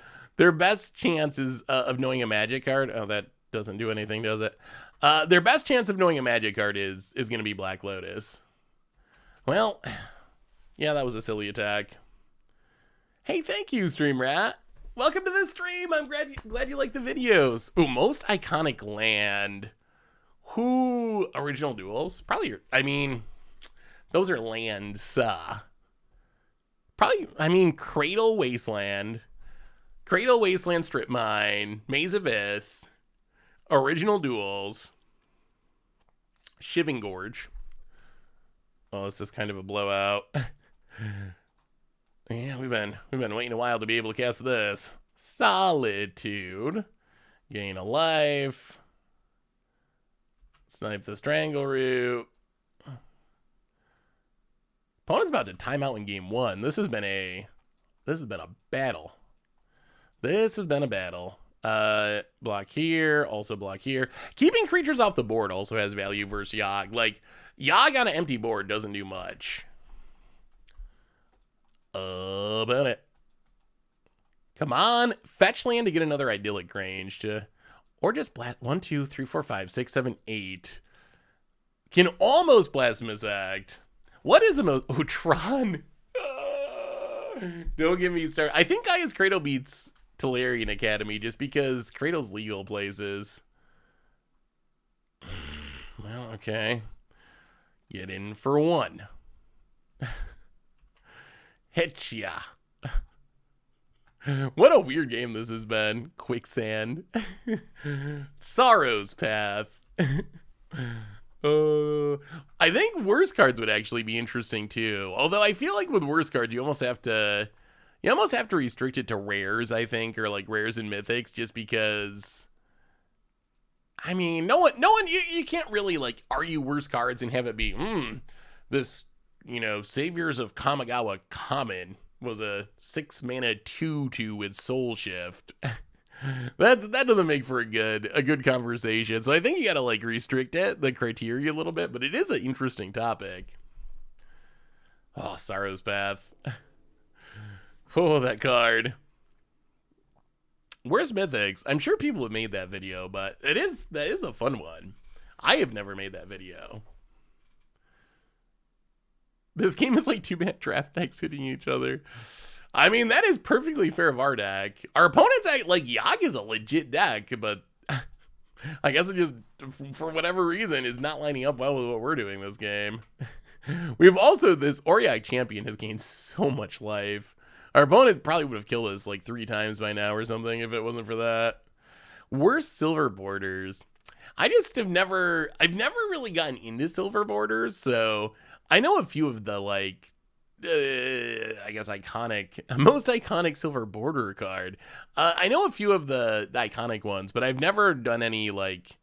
chances of knowing a Magic card... Oh, that doesn't do anything, does it? Their best chance of knowing a Magic card is going to be Black Lotus. Well, Yeah, that was a silly attack. Hey, thank you, Stream Rat. Welcome to the stream. I'm glad you like the videos. Ooh, most iconic land. Who original duels? Probably. I mean, those are lands. Probably. I mean, Cradle Wasteland, Strip Mine, Maze of Ith, original duels, Shiving Gorge. Oh, this is kind of a blowout. Yeah, we've been waiting a while to be able to cast this. Solitude. Gain a life. Snipe the Strangle Root. Opponent's about to time out in game 1. This has been a battle. This has been a battle. Block here, also block here. Keeping creatures off the board also has value versus Yogg. Like, Yogg on an empty board doesn't do much. About it. Come on, fetch land to get another idyllic range to, or just blast 1, 2, 3, 4, 5, 6, 7, 8. Can almost Blasphemous Act. What is the most? Oh, Tron. Don't get me started. I think Gaia's Cradle beats Tolarian Academy just because Cradle's legal places. Well, okay. Get in for 1. Hitcha. What a weird game this has been. Quicksand. Sorrow's Path. I think worse cards would actually be interesting too. Although I feel like with worse cards, you almost have to restrict it to rares, I think, or like rares and mythics, just because. I mean, no one, you can't really like argue worse cards and have it be, this, Saviors of Kamigawa common was a 6-mana 2/2 with Soul Shift. That doesn't make for a good conversation. So I think you gotta like restrict the criteria a little bit, but it is an interesting topic. Oh, Sorrow's Path. Oh, that card. Where's Mythics? I'm sure people have made that video, but that is a fun one. I have never made that video. This game is like 2-man draft decks hitting each other. I mean, that is perfectly fair of our deck. Our opponent's act like Yogg is a legit deck, but I guess it just, for whatever reason, is not lining up well with what we're doing this game. We've also, this Auriok Champion has gained so much life. Our opponent probably would have killed us like 3 times by now or something if it wasn't for that. Worst Silver Borders. I've never really gotten into Silver Borders, so I know a few of the like, I guess most iconic Silver Border card. I know a few of the iconic ones, but I've never done any like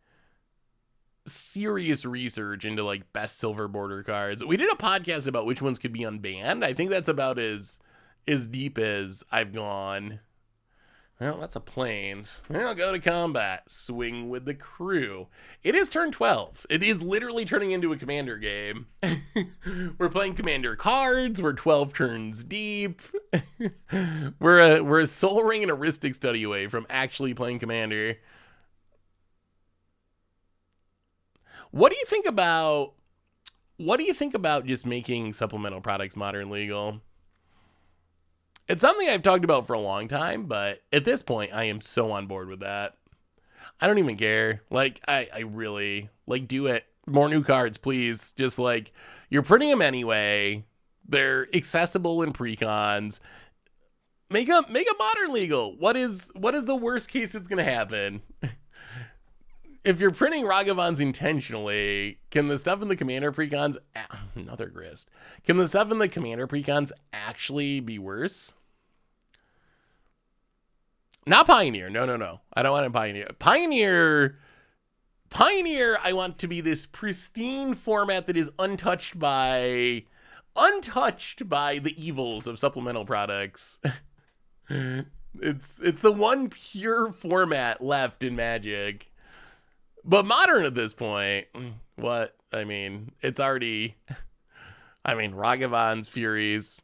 serious research into like best Silver Border cards. We did a podcast about which ones could be unbanned. I think that's about as deep as I've gone. Well, that's a Plains. I'll go to combat. Swing with the crew. It is turn 12. It is literally turning into a Commander game. We're playing Commander cards. We're 12 turns deep. We're a Soul Ring and a Rhystic Study away from actually playing Commander. What do you think about just making supplemental products modern legal? It's something I've talked about for a long time, but at this point, I am so on board with that. I don't even care. Like, I really, like, do it. More new cards, please. Just, like, you're printing them anyway. They're accessible in precons. Make a modern legal. What is the worst case that's going to happen? If you're printing Ragavans intentionally, can the stuff in the Commander precons... Another grist. Can the stuff in the Commander precons actually be worse? Not Pioneer. No. I don't want a Pioneer. Pioneer, I want to be this pristine format that is untouched by the evils of supplemental products. It's the one pure format left in Magic. But Modern at this point, what? I mean, it's already... I mean, Ragavans, Furies...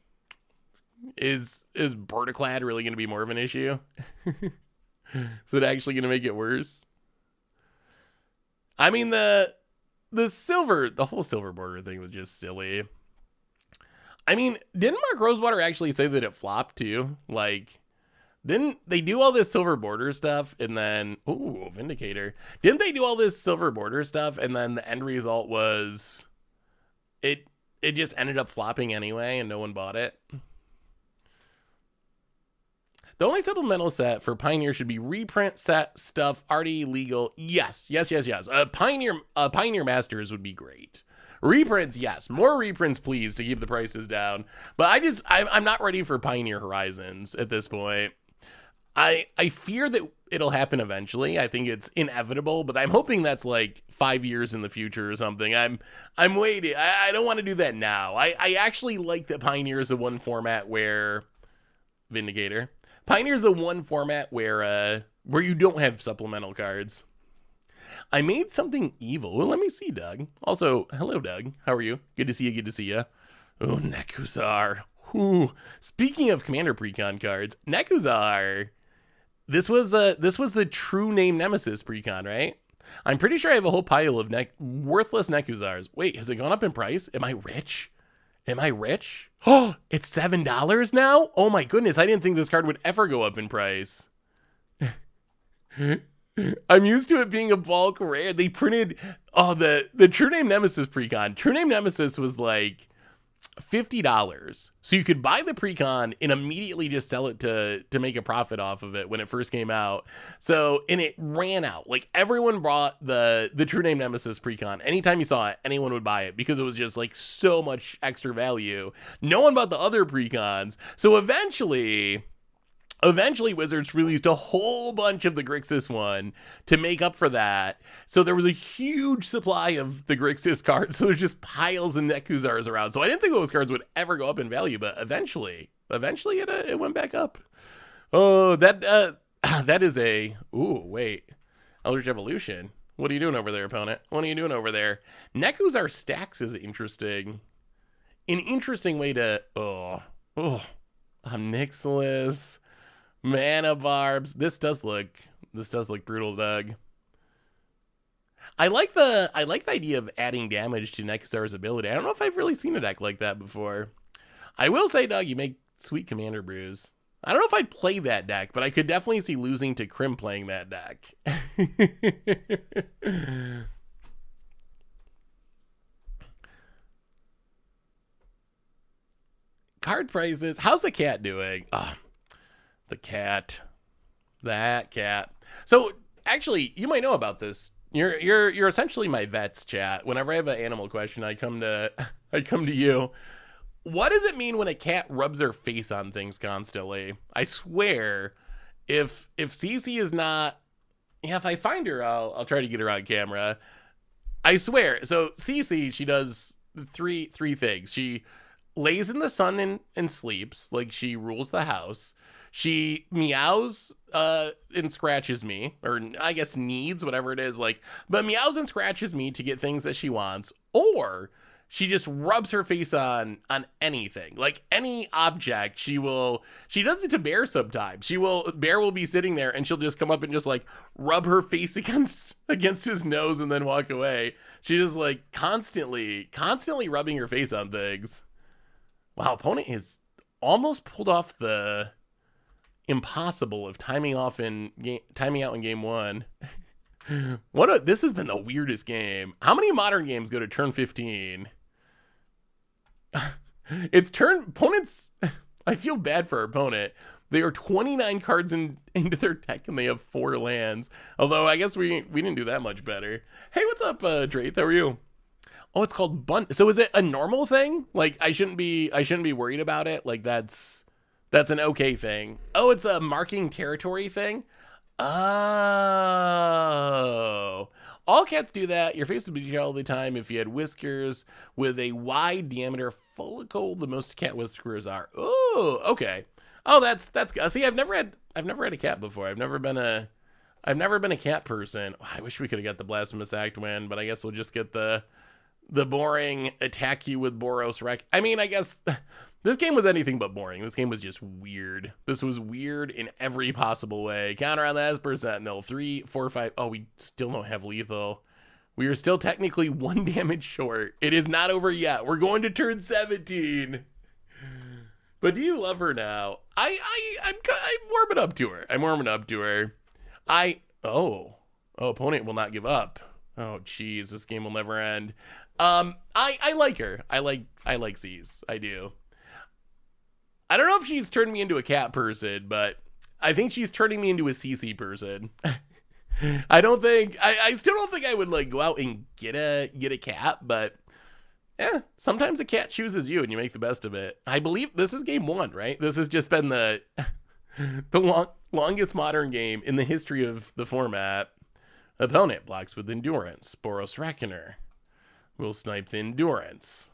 Is Verticlad really going to be more of an issue? Is it actually going to make it worse? I mean, the whole Silver Border thing was just silly. I mean, didn't Mark Rosewater actually say that it flopped too? Like, didn't they do all this silver border stuff and then, ooh, Vindicator. Didn't they do all this silver border stuff and then the end result was it just ended up flopping anyway and no one bought it? The only supplemental set for Pioneer should be reprint set stuff already legal. Yes. Pioneer Masters would be great. Reprints, yes. More reprints, please, to keep the prices down. But I'm not ready for Pioneer Horizons at this point. I fear that it'll happen eventually. I think it's inevitable, but I'm hoping that's like 5 years in the future or something. I'm waiting. I don't want to do that now. I actually like that Pioneer is the one format where Vindicator. Pioneer is the one format where you don't have supplemental cards. I made something evil. Well, let me see, Doug. Also, hello, Doug. How are you? Good to see you. Good to see you. Oh, Nekuzar. Ooh. Speaking of Commander Precon cards, Nekuzar. This was the true name Nemesis Precon, right? I'm pretty sure I have a whole pile of worthless Nekuzars. Wait, has it gone up in price? Am I rich? Am I rich? Oh, it's $7 now? Oh my goodness, I didn't think this card would ever go up in price. I'm used to it being a bulk rare. They printed, the True Name Nemesis Precon. True Name Nemesis was like $50. So you could buy the Precon and immediately just sell it to make a profit off of it when it first came out. So, and it ran out. Like everyone bought the True Name Nemesis Precon. Anytime you saw it, anyone would buy it because it was just like so much extra value. No one bought the other Precons. So eventually Wizards released a whole bunch of the Grixis one to make up for that. So there was a huge supply of the Grixis cards. So there's just piles of Nekuzars around. So I didn't think those cards would ever go up in value, but eventually it went back up. Oh, that is a, ooh, wait. Eldritch Evolution. What are you doing over there, opponent? What are you doing over there? Nekuzar Stacks is interesting. An interesting way to, Omnixilus. Mana Barbs. This does look brutal, Doug. I like the idea of adding damage to Nekuzar's ability. I don't know if I've really seen a deck like that before. I will say, Doug, you make sweet Commander Brews. I don't know if I'd play that deck, but I could definitely see losing to Crim playing that deck. Card prices. How's the cat doing? The cat. That cat. So actually, you might know about this. You're essentially my vets, chat. Whenever I have an animal question, I come to you. What does it mean when a cat rubs their face on things constantly? I swear, if Cece is not, yeah, if I find her, I'll try to get her on camera. I swear. So Cece, she does three things. She lays in the sun and sleeps, like she rules the house. She meows and scratches me, or I guess needs, whatever it is, like, but meows and scratches me to get things that she wants, or she just rubs her face on anything, like any object. She does it to Bear sometimes. Bear will be sitting there and she'll just come up and just like rub her face against his nose and then walk away. She just like constantly rubbing her face on things. Wow, opponent has almost pulled off the impossible of timing out in game one. This has been the weirdest game. How many modern games go to turn 15? It's opponents. I feel bad for our opponent. They are 29 cards into their deck and they have 4 lands. Although I guess we didn't do that much better. Hey, what's up, Draith? How are you? Oh, it's called Bunt. So is it a normal thing? Like I shouldn't be worried about it. Like that's an okay thing. Oh, it's a marking territory thing. Oh, all cats do that. Your face would be all the time if you had whiskers with a wide diameter follicle. The most cat whiskers are. Oh, okay. Oh, that's good. See, I've never had a cat before. I've never been a cat person. Oh, I wish we could have got the Blasphemous Act win, but I guess we'll just get the boring attack you with Boros wreck. I mean, I guess this game was anything but boring. This game was just weird. This was weird in every possible way. Counter on that per Sentinel. 3, 4, 5. Oh, we still don't have lethal. We are still technically 1 damage short. It is not over yet. We're going to turn 17. But do you love her now? I'm warming up to her. I'm warming up to her. Opponent will not give up. Oh, geez, this game will never end. I like her. I like C's. I do. I don't know if she's turned me into a cat person, but I think she's turning me into a CC person. I still don't think I would like go out and get a cat, but yeah, sometimes a cat chooses you and you make the best of it. I believe this is game 1, right? This has just been the longest modern game in the history of the format. Opponent blocks with endurance. Boros Reckoner will snipe the endurance.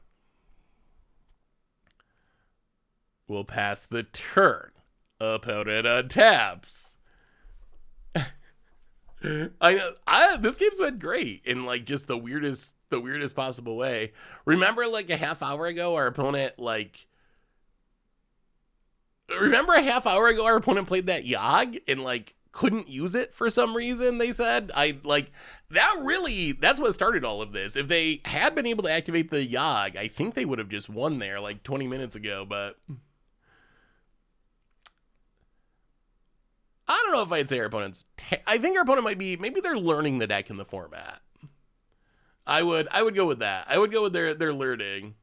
Will pass the turn. Opponent untaps. I know. This game's been great in like just the weirdest possible way. Remember like a half hour ago, our opponent played that Yogg and like couldn't use it for some reason, they said. That's what started all of this. If they had been able to activate the Yogg, I think they would have just won there like 20 minutes ago, but I don't know if I'd say our opponent's I think our opponent might be, maybe they're learning the deck in the format. I would go with that. I would go with their learning.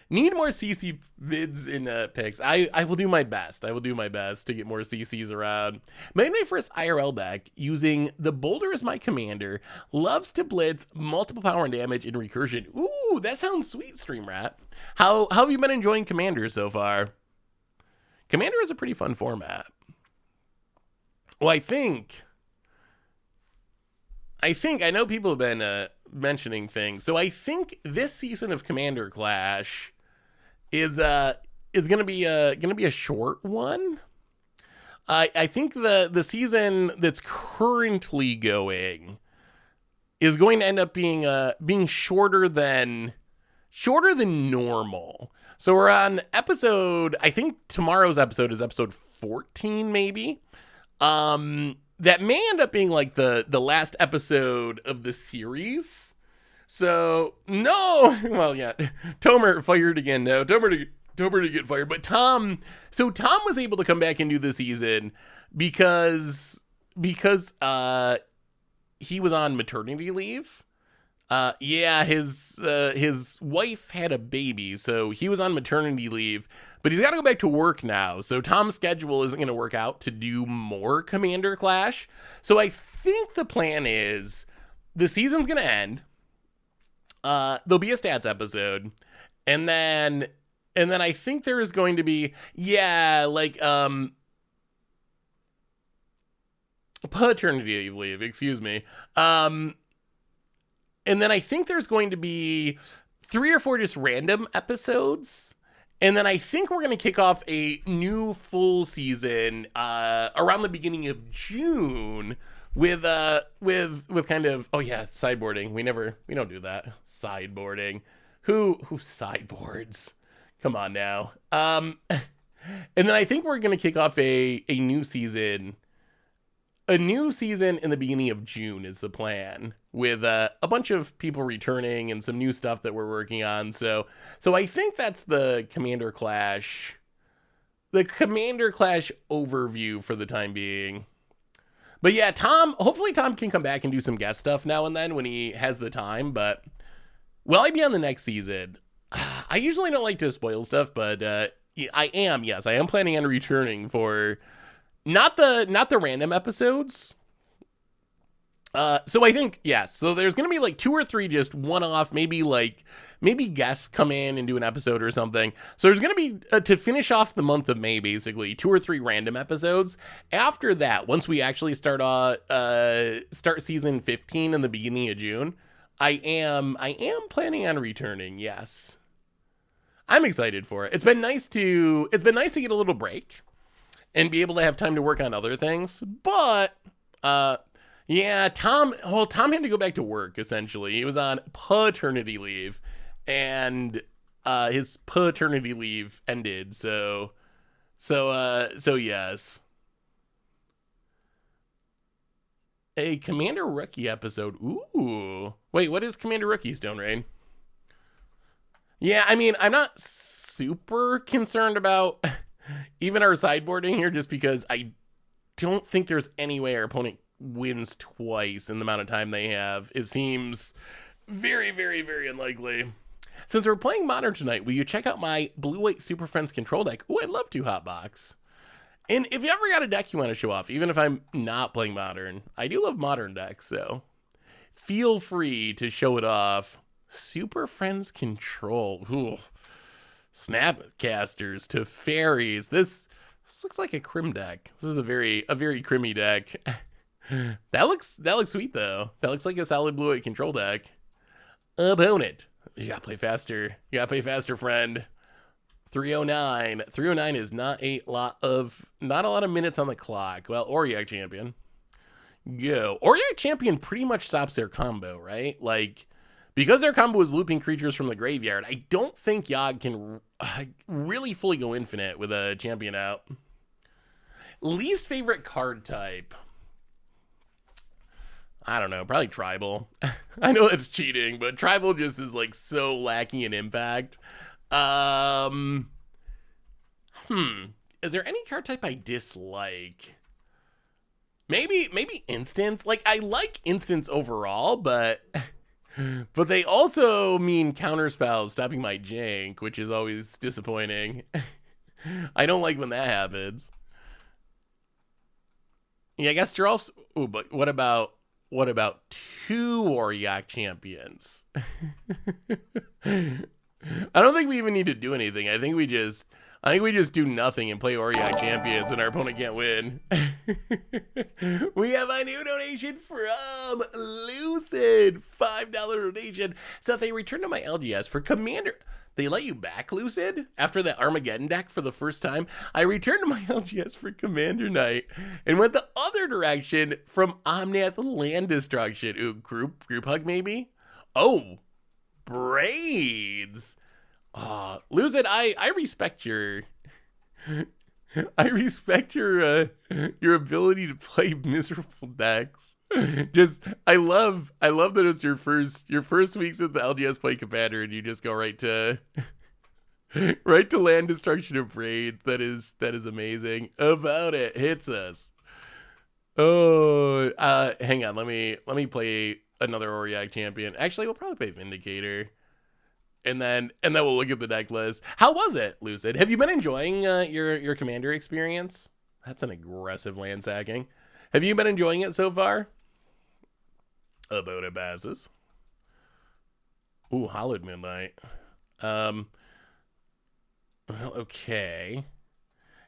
Need more CC vids in picks. I will do my best. I will do my best to get more CCs around. Made my first IRL deck using the Boulder as my commander. Loves to blitz, multiple power and damage, and recursion. Ooh, that sounds sweet, Stream Rat. How have you been enjoying Commander so far? Commander is a pretty fun format. Well, I know people have been mentioning things. So I think this season of Commander Clash is gonna be a short one. I think the season that's currently going is going to end up being shorter than normal. So we're on episode, I think tomorrow's episode is episode 14 maybe. That may end up being like the last episode of the series. So no, well, yeah, Tomer fired again. No, Tomer to get fired. But Tom was able to come back and do the season because he was on maternity leave. His wife had a baby, so he was on maternity leave, but he's got to go back to work now. So Tom's schedule isn't going to work out to do more Commander Clash. So I think the plan is the season's going to end. There'll be a stats episode, and then I think there is going to be paternity leave. Excuse me. And then I think there's going to be 3 or 4 just random episodes. And then I think we're going to kick off a new full season around the beginning of June with kind of, oh yeah, sideboarding. We don't do that. Sideboarding. Who sideboards? Come on now. And then I think we're going to kick off a new season. A new season in the beginning of June is the plan, with a bunch of people returning and some new stuff that we're working on. So I think that's the Commander Clash overview for the time being. But yeah, hopefully Tom can come back and do some guest stuff now and then when he has the time. But will I be on the next season? I usually don't like to spoil stuff, but I am planning on returning for not the random episodes. So I think, yes. So there's going to be like 2 or 3 just one-off, maybe guests come in and do an episode or something. So there's going to be, to finish off the month of May, basically, 2 or 3 random episodes. After that, once we actually start season 15 in the beginning of June, I am planning on returning, yes. I'm excited for it. It's been nice to get a little break and be able to have time to work on other things. But, yeah, Tom had to go back to work, essentially. He was on paternity leave, and his paternity leave ended, so yes. A Commander Rookie episode. Ooh. Wait, what is Commander Rookie, Stone Rain? Yeah, I mean, I'm not super concerned about even our sideboarding here, just because I don't think there's any way our opponent wins twice in the amount of time they have. It seems very, very, very unlikely. Since we're playing Modern tonight, will you check out my Blue-White Super Friends control deck? Oh, I'd love to, Hotbox. And if you ever got a deck you want to show off, even if I'm not playing Modern, I do love Modern decks, so feel free to show it off. Super Friends control. Ooh. Snapcasters to fairies. This looks like a crim deck. This is a very crimmy deck. That looks sweet though. That looks like a solid blue-white control deck. Opponent. You gotta play faster. You gotta play faster, friend. 309. 309 is not a lot of minutes on the clock. Well, Auriac Champion. Go. Auriac Champion pretty much stops their combo, right? Like, because their combo is looping creatures from the graveyard, I don't think Yogg can really fully go infinite with a champion out. Least favorite card type. I don't know, probably Tribal. I know it's cheating, but Tribal just is like so lacking in impact. Is there any card type I dislike? Maybe Instants. Like, I like Instants overall, but they also mean counterspells stopping my jank, which is always disappointing. I don't like when that happens. Yeah, I guess draw. Ooh, but what about two Auriac champions? I don't think we even need to do anything. I think we just do nothing and play Auriac champions and our opponent can't win. We have a new donation from Lucid. $5 donation. So if they return to my LGS for Commander, they let you back, Lucid? After that Armageddon deck for the first time, I returned to my LGS for Commander Night and went the other direction from Omnath Land Destruction. Ooh, group hug maybe? Oh, Braids. Lucid, I respect your your ability to play miserable decks. Just I love that it's your first weeks at the LGS play Commander and you just go right to Land Destruction of Braids. That is amazing. About it hits us. Oh, hang on, let me play another Auriac champion. Actually, we'll probably play Vindicator. And then we'll look at the deck list. How was it, Lucid? Have you been enjoying your Commander experience? That's an aggressive land sacking. Have you been enjoying it so far? About it passes. Ooh, Hollowed Midnight. Well, okay.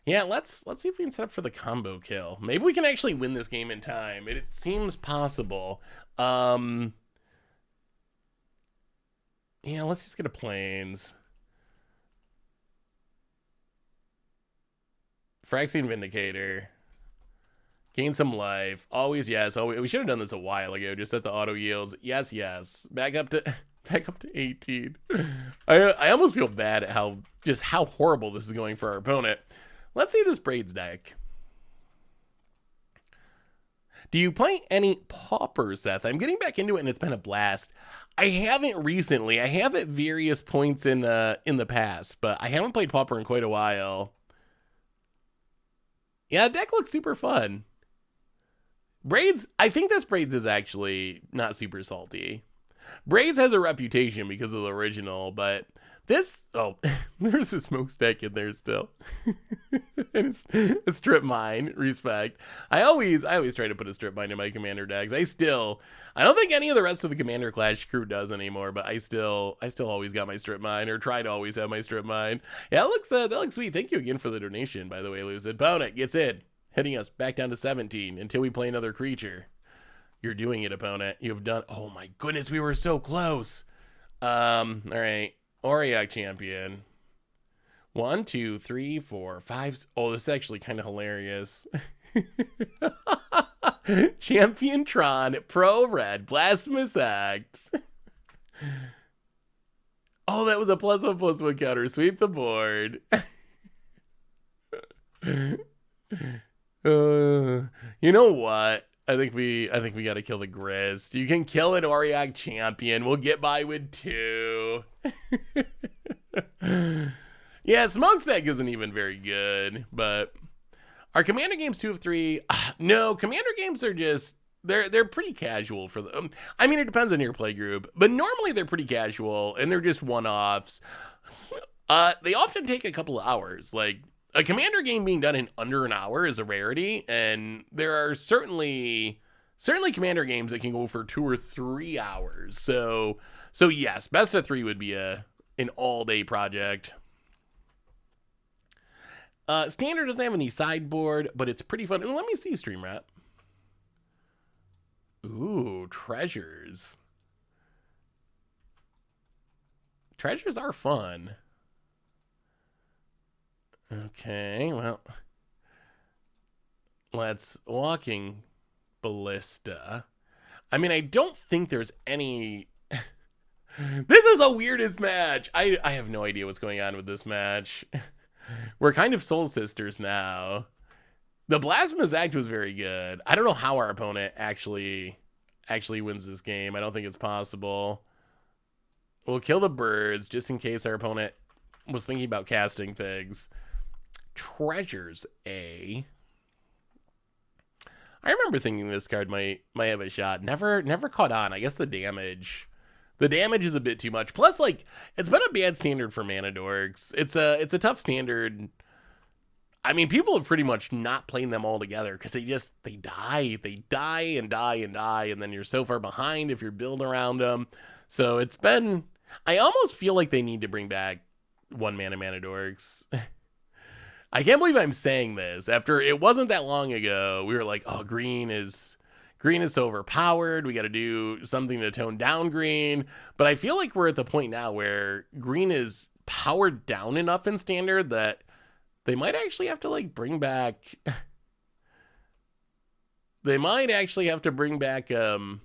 Yeah, let's see if we can set up for the combo kill. Maybe we can actually win this game in time. It seems possible. Yeah, let's just get a Plains. Phyrexian Vindicator. Gain some life. Always yes. Always. We should have done this a while ago. Just at the auto yields. Yes, yes. Back up to 18. I almost feel bad at how horrible this is going for our opponent. Let's see this Braids deck. Do you play any Pauper, Seth? I'm getting back into it and it's been a blast. I haven't recently. I have at various points in the past, but I haven't played Pauper in quite a while. Yeah, the deck looks super fun. Braids, I think this Braids is actually not super salty. Braids has a reputation because of the original, but this, there's a smokestack in there still. And it's a strip mine, respect. I always try to put a strip mine in my Commander decks. I don't think any of the rest of the Commander Clash crew does anymore, but I still always got my strip mine, or try to always have my strip mine. Yeah, that looks sweet. Thank you again for the donation, by the way, Lucid. Opponent gets in, hitting us back down to 17 until we play another creature. You're doing it, opponent. You've done, oh my goodness, we were so close. All right. Auriac champion. 1, 2, 3, 4, 5. Oh, this is actually kind of hilarious. Champion Tron, Pro Red, Blasphemous Act. Oh, that was a +1/+1 counter. Sweep the board. You know what? I think we got to kill the Grist. You can kill an Auriac champion. We'll get by with 2. Yeah, Smokestack isn't even very good, but are Commander games 2 of 3? No, Commander games are just they're pretty casual for them. I mean, it depends on your play group, but normally they're pretty casual and they're just one-offs. They often take a couple of hours. Like a Commander game being done in under an hour is a rarity, and there are certainly Commander games that can go for 2 or 3 hours. So yes, best of 3 would be an all-day project. Standard doesn't have any sideboard, but it's pretty fun. Ooh, let me see stream wrap. Ooh, treasures. Treasures are fun. Okay, well, let's Walking Ballista. I mean, I don't think there's any... This is the weirdest match. I have no idea what's going on with this match. We're kind of soul sisters now. The Blasphemous Act was very good. I don't know how our opponent actually wins this game. I don't think it's possible. We'll kill the birds just in case our opponent was thinking about casting things. Treasures A. I remember thinking this card might have a shot. Never caught on. I guess the damage is a bit too much. Plus, like, it's been a bad standard for mana dorks. It's a tough standard. I mean, people have pretty much not played them all together because they die and then you're so far behind if you're building around them. So it's been, I almost feel like they need to bring back one mana dorks. I can't believe I'm saying this after it wasn't that long ago. We were like, oh, green is so overpowered. We got to do something to tone down green. But I feel like we're at the point now where green is powered down enough in standard that they might actually have to like bring back. They might actually have to bring back. Are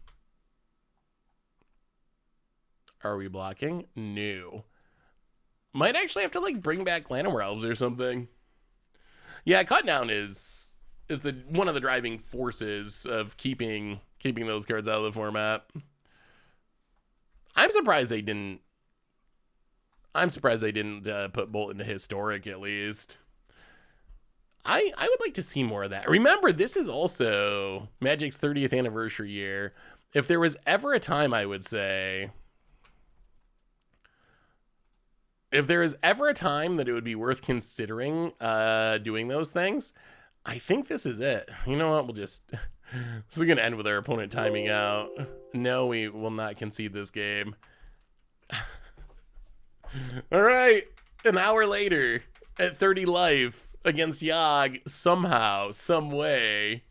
we blocking? No. Might actually have to like bring back Llanowar Elves or something. Yeah, cut down is one of the driving forces of keeping those cards out of the format. I'm surprised they didn't put Bolt into historic at least. I would like to see more of that. Remember, this is also Magic's 30th anniversary year. If there was ever a time, I would say, if there is ever a time that it would be worth considering doing those things, I think this is it. You know what? This is going to end with our opponent timing out. No, we will not concede this game. All right. An hour later at 30 life against Yogg, somehow, some way.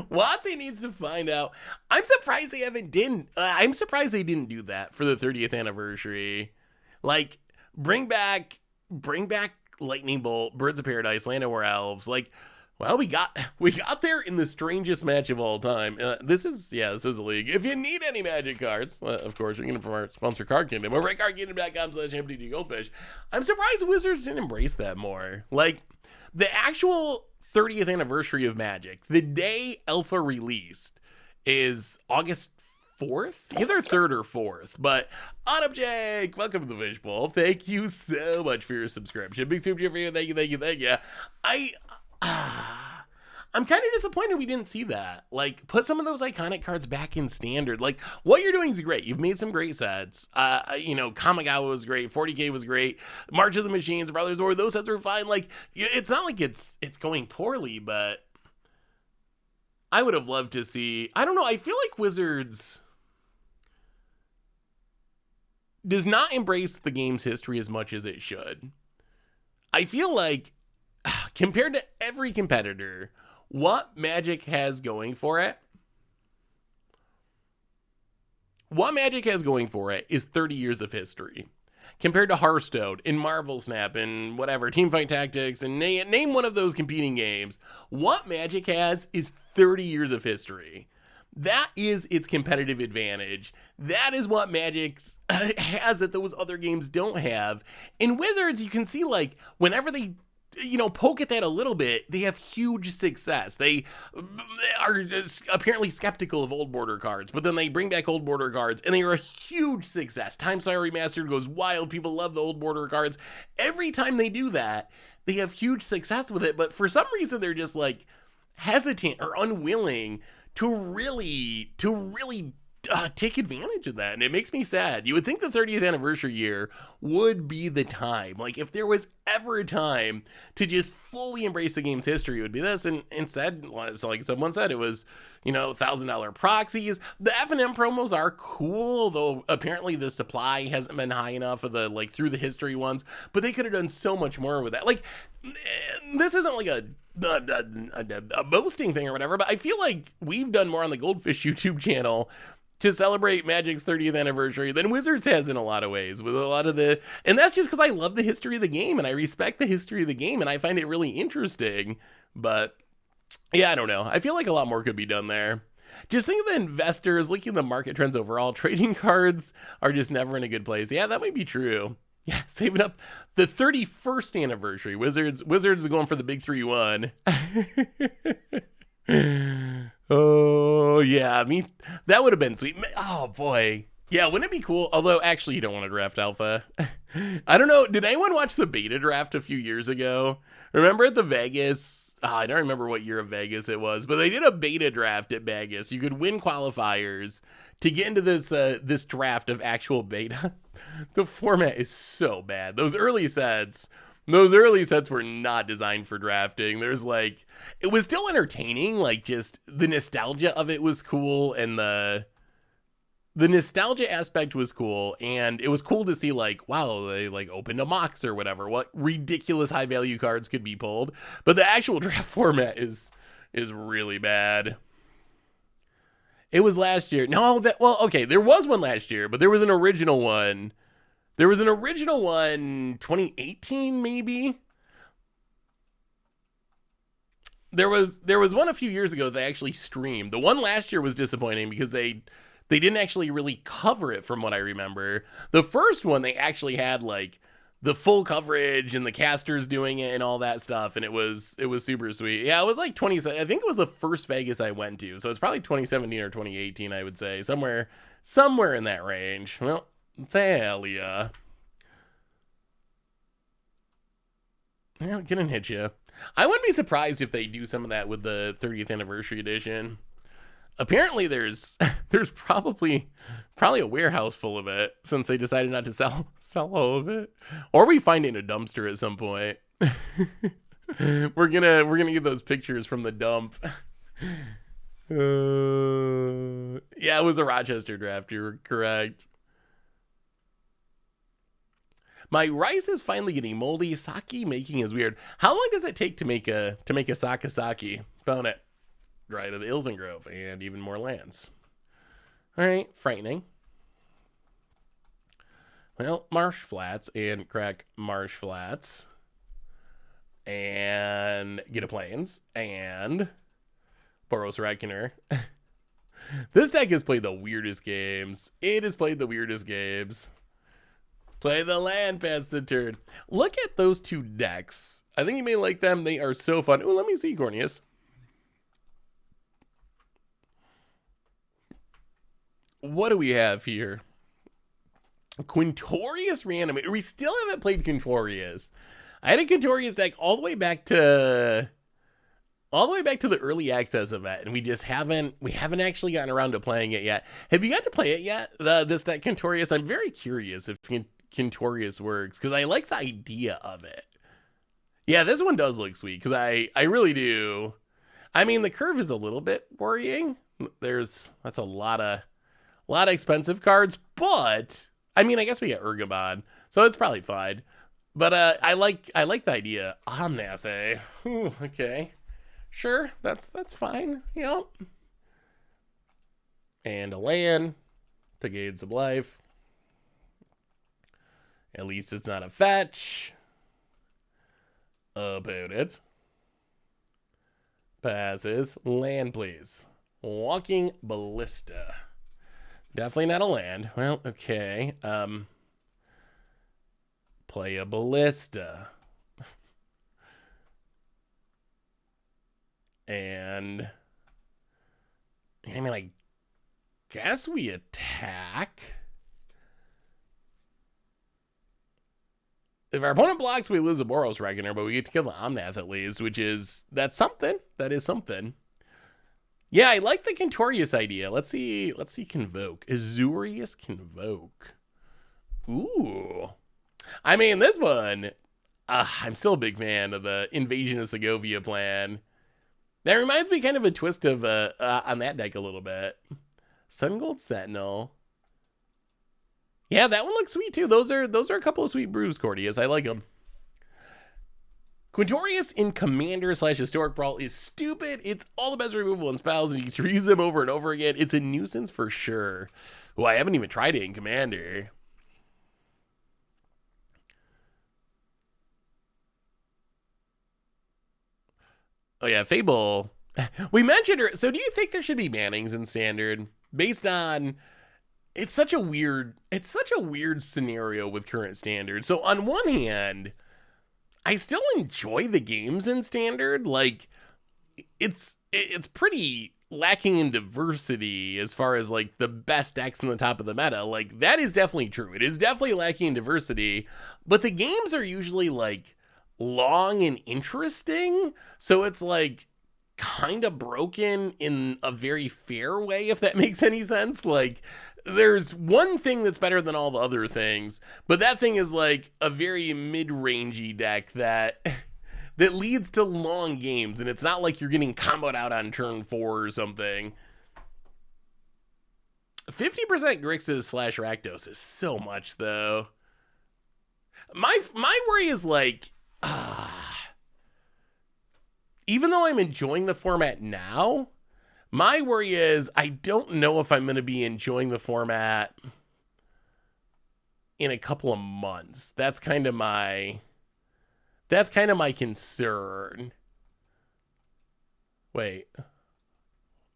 Watson needs to find out. I'm surprised they didn't do that for the 30th anniversary. Like, bring back Lightning Bolt, Birds of Paradise, Llanowar Elves. Like, well, we got there in the strangest match of all time. This is a league. If you need any Magic cards, of course, we can get them from our sponsor Card Kingdom over at cardkingdom.com/MTG Goldfish. I'm surprised Wizards didn't embrace that more. Like, the actual 30th anniversary of Magic, the day Alpha released, is August 4th, either 3rd or 4th. But Autumn Jake, welcome to the Fishbowl. Thank you so much for your subscription. Big super for you. Thank you. I'm kind of disappointed we didn't see that. Like, put some of those iconic cards back in standard. Like, what you're doing is great. You've made some great sets. Kamigawa was great. 40K was great. March of the Machines, Brothers War, those sets are fine. Like, it's not like it's going poorly, but I would have loved to see. I don't know. I feel like Wizards does not embrace the game's history as much as it should. I feel like, compared to every competitor, what Magic has going for it is 30 years of history. Compared to Hearthstone and Marvel Snap and whatever, Teamfight Tactics, and name one of those competing games, what Magic has is 30 years of history. That is its competitive advantage. That is what Magic has that those other games don't have. In Wizards, you can see, like, whenever they you know, poke at that a little bit, they have huge success. They are just apparently skeptical of old border cards, but then they bring back old border cards and they are a huge success. Time Spiral Remastered goes wild. People love the old border cards. Every time they do that, they have huge success with it, but for some reason they're just like hesitant or unwilling to really take advantage of that, and it makes me sad. You would think the 30th anniversary year would be the time. Like, if there was ever a time to just fully embrace the game's history, it would be this. And instead, so like someone said, it was, you know, $1,000 proxies. The F&M promos are cool, though apparently the supply hasn't been high enough for the, like, through the history ones. But they could have done so much more with that. Like, this isn't like a boasting thing or whatever, but I feel like we've done more on the Goldfish YouTube channel to celebrate Magic's 30th anniversary than Wizards has in a lot of ways, with a lot of the, and that's just because I love the history of the game and I respect the history of the game and I find it really interesting. But yeah, I don't know. I feel like a lot more could be done there. Just think of the investors, looking at the market trends overall. Trading cards are just never in a good place. Yeah, that might be true. Yeah, saving up the 31st anniversary. Wizards is going for the big 3-1. Oh, yeah, I mean, that would have been sweet. Oh, boy. Yeah, wouldn't it be cool? Although, actually, you don't want to draft alpha. I don't know. Did anyone watch the beta draft a few years ago? Remember at the Vegas? I don't remember what year of Vegas it was, but they did a beta draft at Vegas. You could win qualifiers to get into this draft of actual beta. The format is so bad. Those early sets were not designed for drafting. There's like, it was still entertaining. Like, just the nostalgia of it was cool, and the nostalgia aspect was cool, and it was cool to see, like, wow, they like opened a Mox or whatever, what ridiculous high value cards could be pulled. But the actual draft format is really bad. It was last year. No, okay, there was one last year, but there was an original one. There was an original one, 2018 maybe. There was one a few years ago they actually streamed. The one last year was disappointing because they didn't actually really cover it from what I remember. The first one they actually had like the full coverage and the casters doing it and all that stuff, and it was super sweet. Yeah, it was like I think it was the first Vegas I went to, so it's probably 2017 or 2018, I would say, somewhere in that range. Well, Thalia. Well, gonna hit you. I wouldn't be surprised if they do some of that with the 30th anniversary edition. Apparently, there's probably a warehouse full of it since they decided not to sell all of it, or we find it in a dumpster at some point. we're gonna get those pictures from the dump. Yeah, it was a Rochester draft. You're correct. My rice is finally getting moldy. Sake making is weird. How long does it take to make a sake? Found it. Dry to the Ilsen Grove and even more lands. All right, frightening. Well, Marsh Flats and crack Marsh Flats. And get a Plains and Boros Reckoner. This deck has played the weirdest games. It has played the weirdest games. Play the land past the turn. Look at those two decks. I think you may like them. They are so fun. Oh, let me see, Corneus. What do we have here? Quintorius Reanimator. We still haven't played Quintorius. I had a Quintorius deck all the way back to the early access event, and we haven't actually gotten around to playing it yet. Have you got to play it yet? This deck Quintorius. I'm very curious if Quintorius works because I like the idea of it. Yeah, this one does look sweet because I really do. I mean, the curve is a little bit worrying. That's a lot of expensive cards, but I mean, I guess we get Urgamon, so it's probably fine. But I like the idea. Omnath. Ooh, okay. Sure, that's fine. Yep. And a land to gain some life. At least it's not a fetch. Opponent passes. Land, please. Walking Ballista. Definitely not a land. Well, okay. Play a Ballista. And I mean, I guess we attack. If our opponent blocks, we lose a Boros Reckoner, but we get to kill the Omnath at least, that's something. That is something. Yeah, I like the Contorius idea. Let's see Convoke. Azurius Convoke. Ooh. I mean, this one, I'm still a big fan of the Invasion of Segovia plan. That reminds me kind of a twist of on that deck a little bit. Sun Gold Sentinel. Yeah, that one looks sweet too. Those are a couple of sweet brews, Cordius. I like them. Quintorius in Commander / Historic Brawl is stupid. It's all the best removal and spells, and you can use them over and over again. It's a nuisance for sure. Well, I haven't even tried it in Commander. Oh yeah, Fable. We mentioned her. So do you think there should be bannings in Standard based on... It's such a weird scenario with current Standard. So on one hand, I still enjoy the games in Standard. Like, it's pretty lacking in diversity as far as like the best decks in the top of the meta. Like, that is definitely true. It is definitely lacking in diversity, but the games are usually like long and interesting. So it's like kind of broken in a very fair way, if that makes any sense. Like, there's one thing that's better than all the other things, but that thing is like a very mid-rangey deck that leads to long games, and it's not like you're getting comboed out on turn 4 or something. 50% Grixis / Rakdos is so much, though. My worry is like, even though I'm enjoying the format now, my worry is I don't know if I'm going to be enjoying the format in a couple of months. That's kind of my concern. Wait.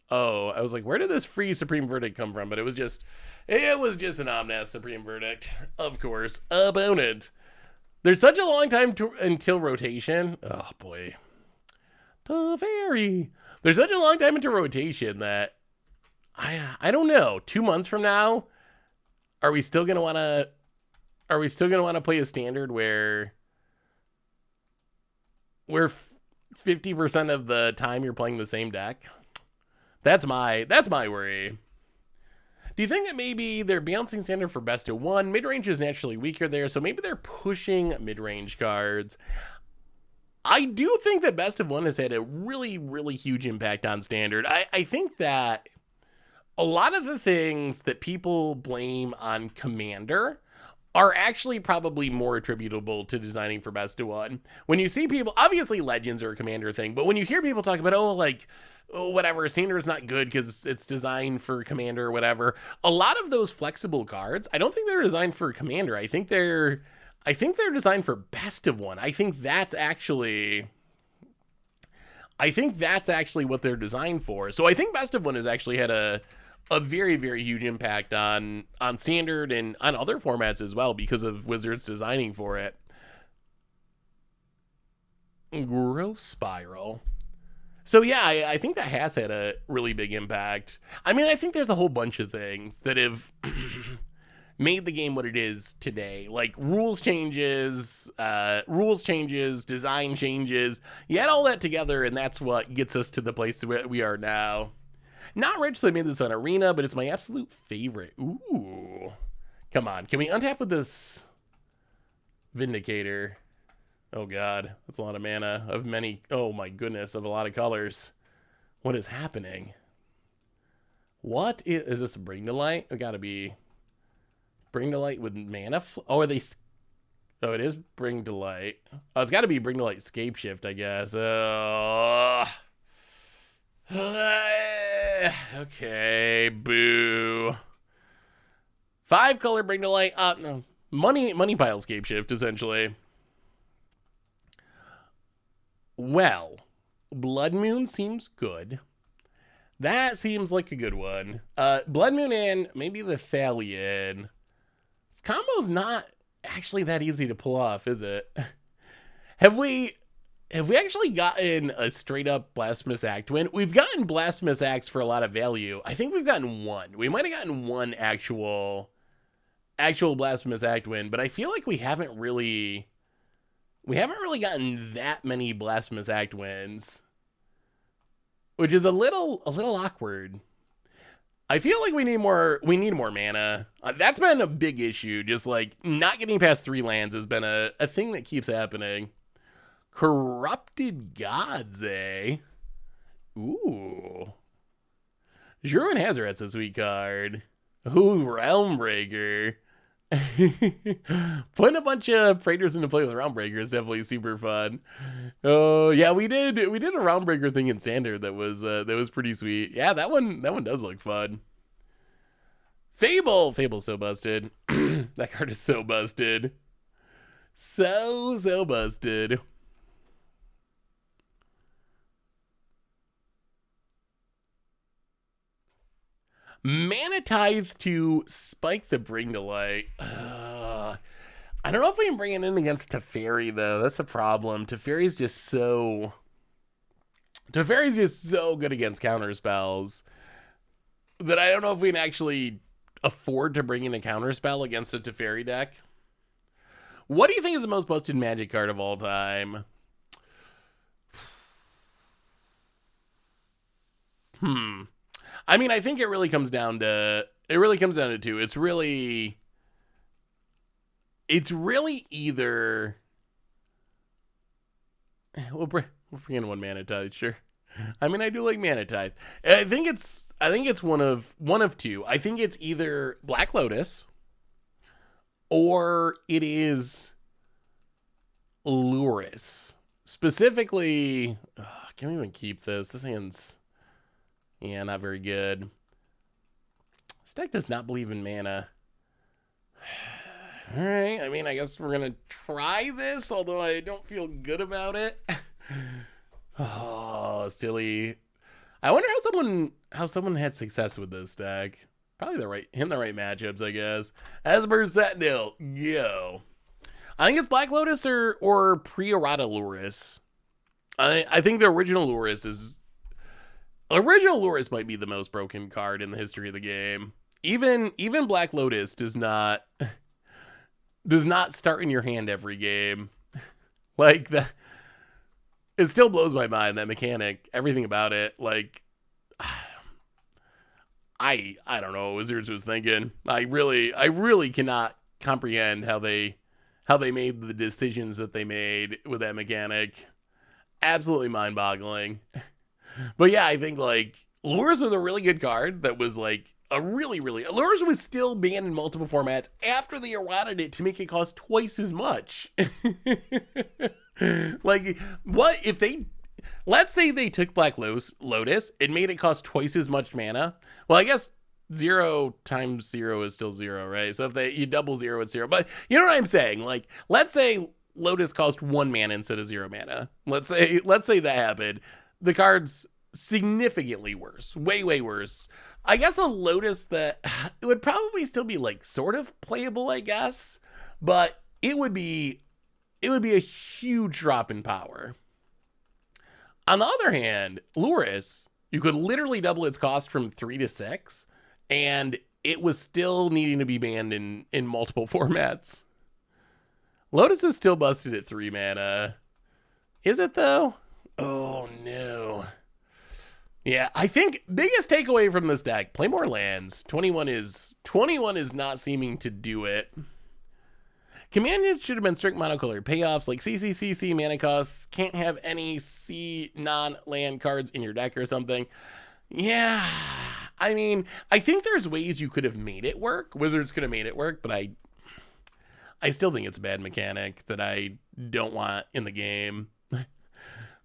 Oh, I was like, where did this free Supreme Verdict come from? But it was just an Omnath Supreme Verdict, of course. Opponent. There's such a long time until rotation. Oh boy. There's such a long time into rotation that I don't know. 2 months from now, are we still gonna wanna play a Standard where 50% of the time you're playing the same deck? That's my worry. Do you think that maybe they're balancing Standard for best of 1? Midrange is naturally weaker there, so maybe they're pushing midrange cards. I do think that best of 1 has had a really, really huge impact on Standard. I think that a lot of the things that people blame on Commander are actually probably more attributable to designing for best of 1. When you see people, obviously Legends are a Commander thing, but when you hear people talk about, whatever, Standard is not good because it's designed for Commander or whatever, a lot of those flexible cards, I don't think they're designed for Commander. I think they're designed for best of 1. I think that's actually what they're designed for. So I think best of 1 has actually had a very, very huge impact on Standard and on other formats as well because of Wizards designing for it. Growth Spiral. So yeah, I think that has had a really big impact. I mean, I think there's a whole bunch of things that have made the game what it is today. Like rules changes, design changes. You add all that together, and that's what gets us to the place where we are now. Not rich, so I made this on Arena, but it's my absolute favorite. Ooh. Come on, can we untap with this Vindicator? Oh god, that's a lot of mana of many, oh my goodness, of a lot of colors. What is happening? What is this, Bring to Light? It gotta be Bring to Light with mana. Oh, are they? Oh, it is Bring to Light. Oh, it's got to be Bring to Light Scape Shift, I guess. Okay, boo. 5 color Bring to Light. No, money pile Scape Shift, essentially. Well, Blood Moon seems good. That seems like a good one. Blood Moon and maybe the Thalion. This combo's not actually that easy to pull off, is it? Have we have we actually gotten a straight up Blasphemous Act win? We've gotten Blasphemous Acts for a lot of value. I think we've gotten one. We might have gotten one actual Blasphemous Act win, but I feel like we haven't really gotten that many Blasphemous Act wins, which is a little awkward. I feel like we need more mana. That's been a big issue. Just like not getting past 3 lands has been a thing that keeps happening. Corrupted Gods, eh? Ooh. Druid Hazoret's a sweet card. Ooh, Realmbreaker. Putting a bunch of Praetors into play with Realmbreaker is definitely super fun. Oh yeah, we did a Realmbreaker thing in Standard that was pretty sweet. Yeah, that one does look fun. Fable's so busted. That card is so busted. So busted. Mana Tithe to spike the Bring to Light. I don't know if we can bring it in against Teferi, though. That's a problem. Teferi's just so good against counter spells that I don't know if we can actually afford to bring in a counter spell against a Teferi deck. What do you think is the most busted Magic card of all time? I mean, I think it really comes down to 2. It's really either we'll bring in one Mana Tithe, sure. I mean, I do like Mana Tithe. I think it's one of 2. I think it's either Black Lotus or it is Luris. Specifically, can't even keep this. This hand's not very good. This deck does not believe in mana. All right, I mean, I guess we're gonna try this, although I don't feel good about it. Oh, silly. I wonder how someone had success with this deck. Probably the right matchups, I guess. Esper Sentinel, go. I think it's Black Lotus or pre-errata Luris. I think the original Luris might be the most broken card in the history of the game. Even Black Lotus does not start in your hand every game. Like that, it still blows my mind, that mechanic, everything about it. Like, I don't know what Wizards was thinking. I really cannot comprehend how they made the decisions that they made with that mechanic. Absolutely mind-boggling. But yeah, I think like Lures was a really good card that was like Lures was still banned in multiple formats after they errated it to make it cost twice as much. Like, what if let's say they took Black Lotus and made it cost twice as much mana? Well, I guess 0 times 0 is still 0, right? So if you double 0, it's 0. But you know what I'm saying? Like, let's say Lotus cost 1 mana instead of 0 mana. Let's say that happened. The card's significantly worse, way worse. I guess a Lotus that it would probably still be like sort of playable, I guess, but it would be a huge drop in power. On the other hand, Luris, you could literally double its cost from 3 to 6, and it was still needing to be banned in multiple formats. Lotus is still busted at 3 mana. Is it though? Oh no. Yeah, I think biggest takeaway from this deck, play more lands. 21 is not seeming to do it. Command should have been strict monocolor payoffs like CC mana costs. Can't have any C non-land cards in your deck or something. Yeah, I mean, I think there's ways you could have made it work. Wizards could have made it work, but I still think it's a bad mechanic that I don't want in the game.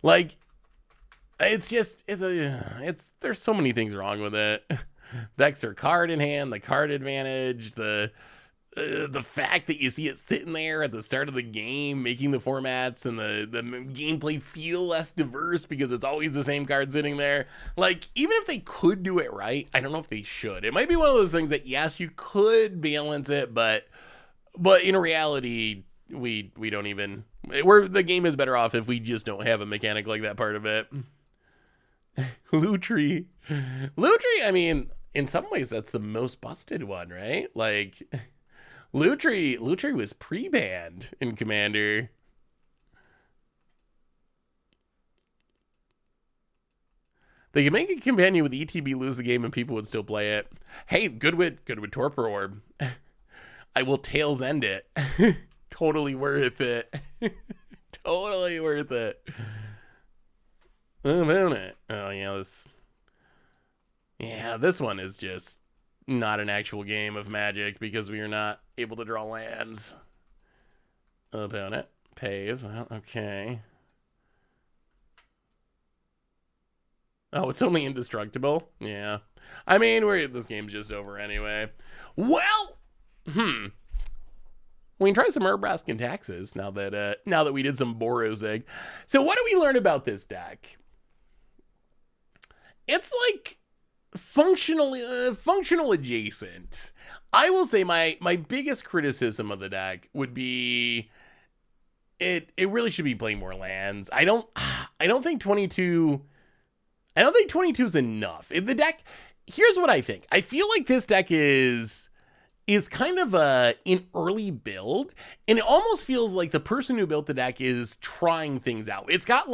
Like, there's so many things wrong with it. The extra card in hand, the card advantage, the fact that you see it sitting there at the start of the game, making the formats and the gameplay feel less diverse because it's always the same card sitting there. Like, even if they could do it right, I don't know if they should. It might be one of those things that, yes, you could balance it, but in reality, we don't even, the game is better off if we just don't have a mechanic like that part of it. Lutri. I mean, in some ways that's the most busted one, right? Like Lutri was pre-banned in Commander. They can make a companion with ETB lose the game and people would still play it. Hey, good with Torpor Orb. I will Tails End it. Totally worth it. Totally worth it. Oh yeah, this one is just not an actual game of Magic because we are not able to draw lands. Opponent pays. Well, okay. Oh, it's only indestructible? Yeah. I mean, this game's just over anyway. Well, we can try some Urbrask and Taxes now that we did some Boros Egg. So what do we learn about this deck? It's like functional adjacent. I will say my biggest criticism of the deck would be it really should be playing more lands. I don't think 22 is enough. The deck, here's what I think. I feel like this deck is kind of an early build, and it almost feels like the person who built the deck is trying things out. It's got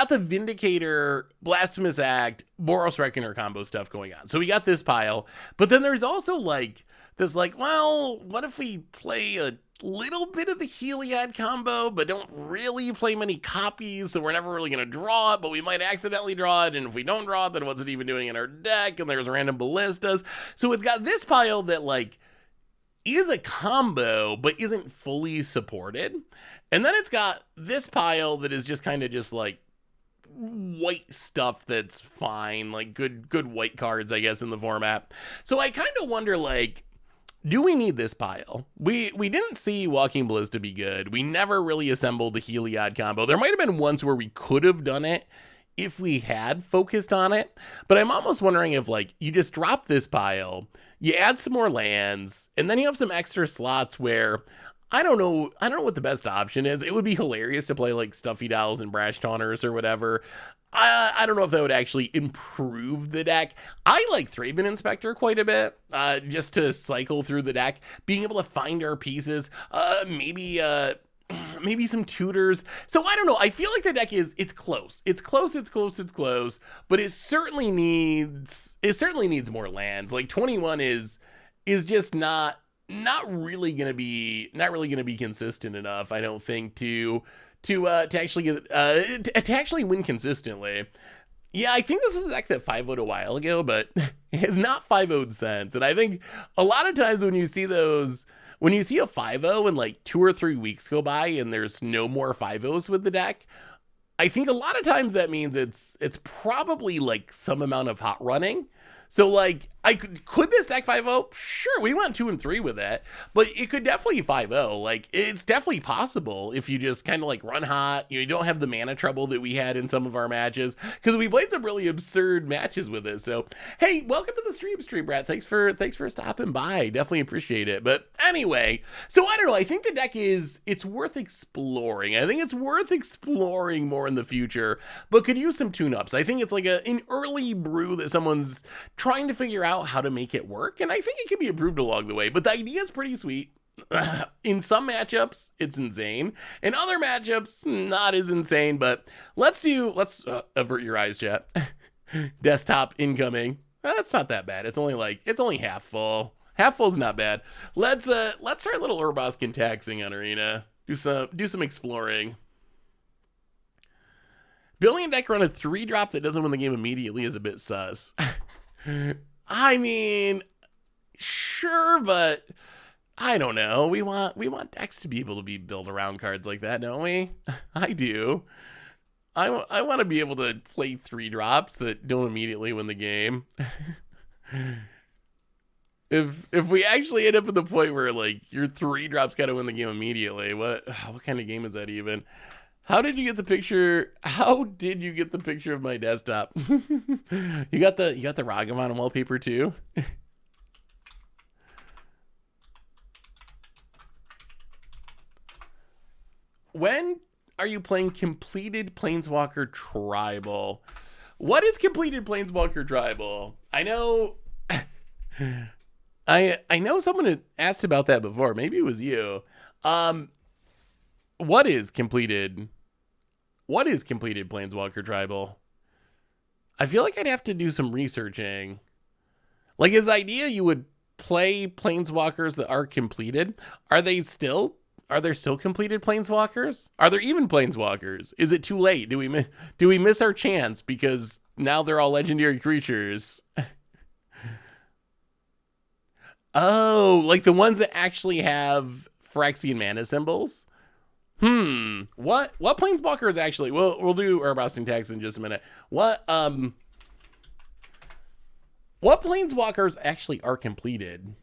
the Vindicator, Blasphemous Act, Boros Reckoner combo stuff going on. So we got this pile, but then there's also well, what if we play a little bit of the Heliod combo, but don't really play many copies, so we're never really going to draw it, but we might accidentally draw it, and if we don't draw it, then what's it even doing in our deck? And there's random ballistas. So it's got this pile that is a combo, but isn't fully supported. And then it's got this pile that is just kind of just white stuff that's fine, good white cards, I guess, in the format. So I kind of wonder, do we need this pile? We didn't see Walking Ballista be good. We never really assembled the Heliod combo. There might have been once where we could have done it if we had focused on it, but I'm almost wondering if you just drop this pile, you add some more lands, and then you have some extra slots where I don't know what the best option is. It would be hilarious to play Stuffy Dolls and Brash Taunters or whatever. I don't know if that would actually improve the deck. I like Thraben Inspector quite a bit, just to cycle through the deck, being able to find our pieces, maybe some tutors. So I don't know. I feel like the deck it's close. It's close, but it certainly needs more lands. 21 is just not really gonna be consistent enough, I don't think, to actually win consistently. Yeah, I think this is a deck that 5-0'd a while ago, but it has not 5-0'd since. And I think a lot of times when you see a 5-0 and 2 or 3 weeks go by and there's no more 5-0s with the deck, I think a lot of times that means it's probably some amount of hot running. So could this deck 5-0? Sure, we went 2 and 3 with it, but it could definitely 5-0. It's definitely possible if you just kind of run hot. You don't have the mana trouble that we had in some of our matches, because we played some really absurd matches with it. So hey, welcome to the stream, Brett. Thanks for stopping by. Definitely appreciate it. But anyway, so I don't know. I think the deck it's worth exploring. I think it's worth exploring more in the future, but could use some tune-ups. I think it's an early brew that someone's trying to figure out how to make it work, and I think it can be improved along the way, but the idea is pretty sweet. In some matchups it's insane, in other matchups not as insane, but let's avert your eyes, chat. Desktop incoming. That's not that bad. It's only half full. Half full's not bad. Let's try a little Urbrask and Taxing on Arena. Do some exploring. Building a deck around a 3-drop that doesn't win the game immediately is a bit sus. I mean, sure, but I don't know. We want decks to be able to be built around cards like that, don't we? I do. I want to be able to play 3-drops that don't immediately win the game. If we actually end up at the point where your 3-drops got to win the game immediately, what kind of game is that even? How did you get the picture? How did you get the picture of my desktop? You got the Ragavan wallpaper too? When are you playing Completed Planeswalker Tribal? What is Completed Planeswalker Tribal? I know I know someone had asked about that before. Maybe it was you. What is completed Planeswalker Tribal? I feel like I'd have to do some researching. Like, his idea you would play planeswalkers that are completed. Are there still completed planeswalkers? Are there even planeswalkers? Is it too late? Do we miss our chance because now they're all legendary creatures? Oh, like the ones that actually have Phyrexian mana symbols? What planeswalkers actually? We'll do Urabasting Tax in just a minute. What planeswalkers actually are completed?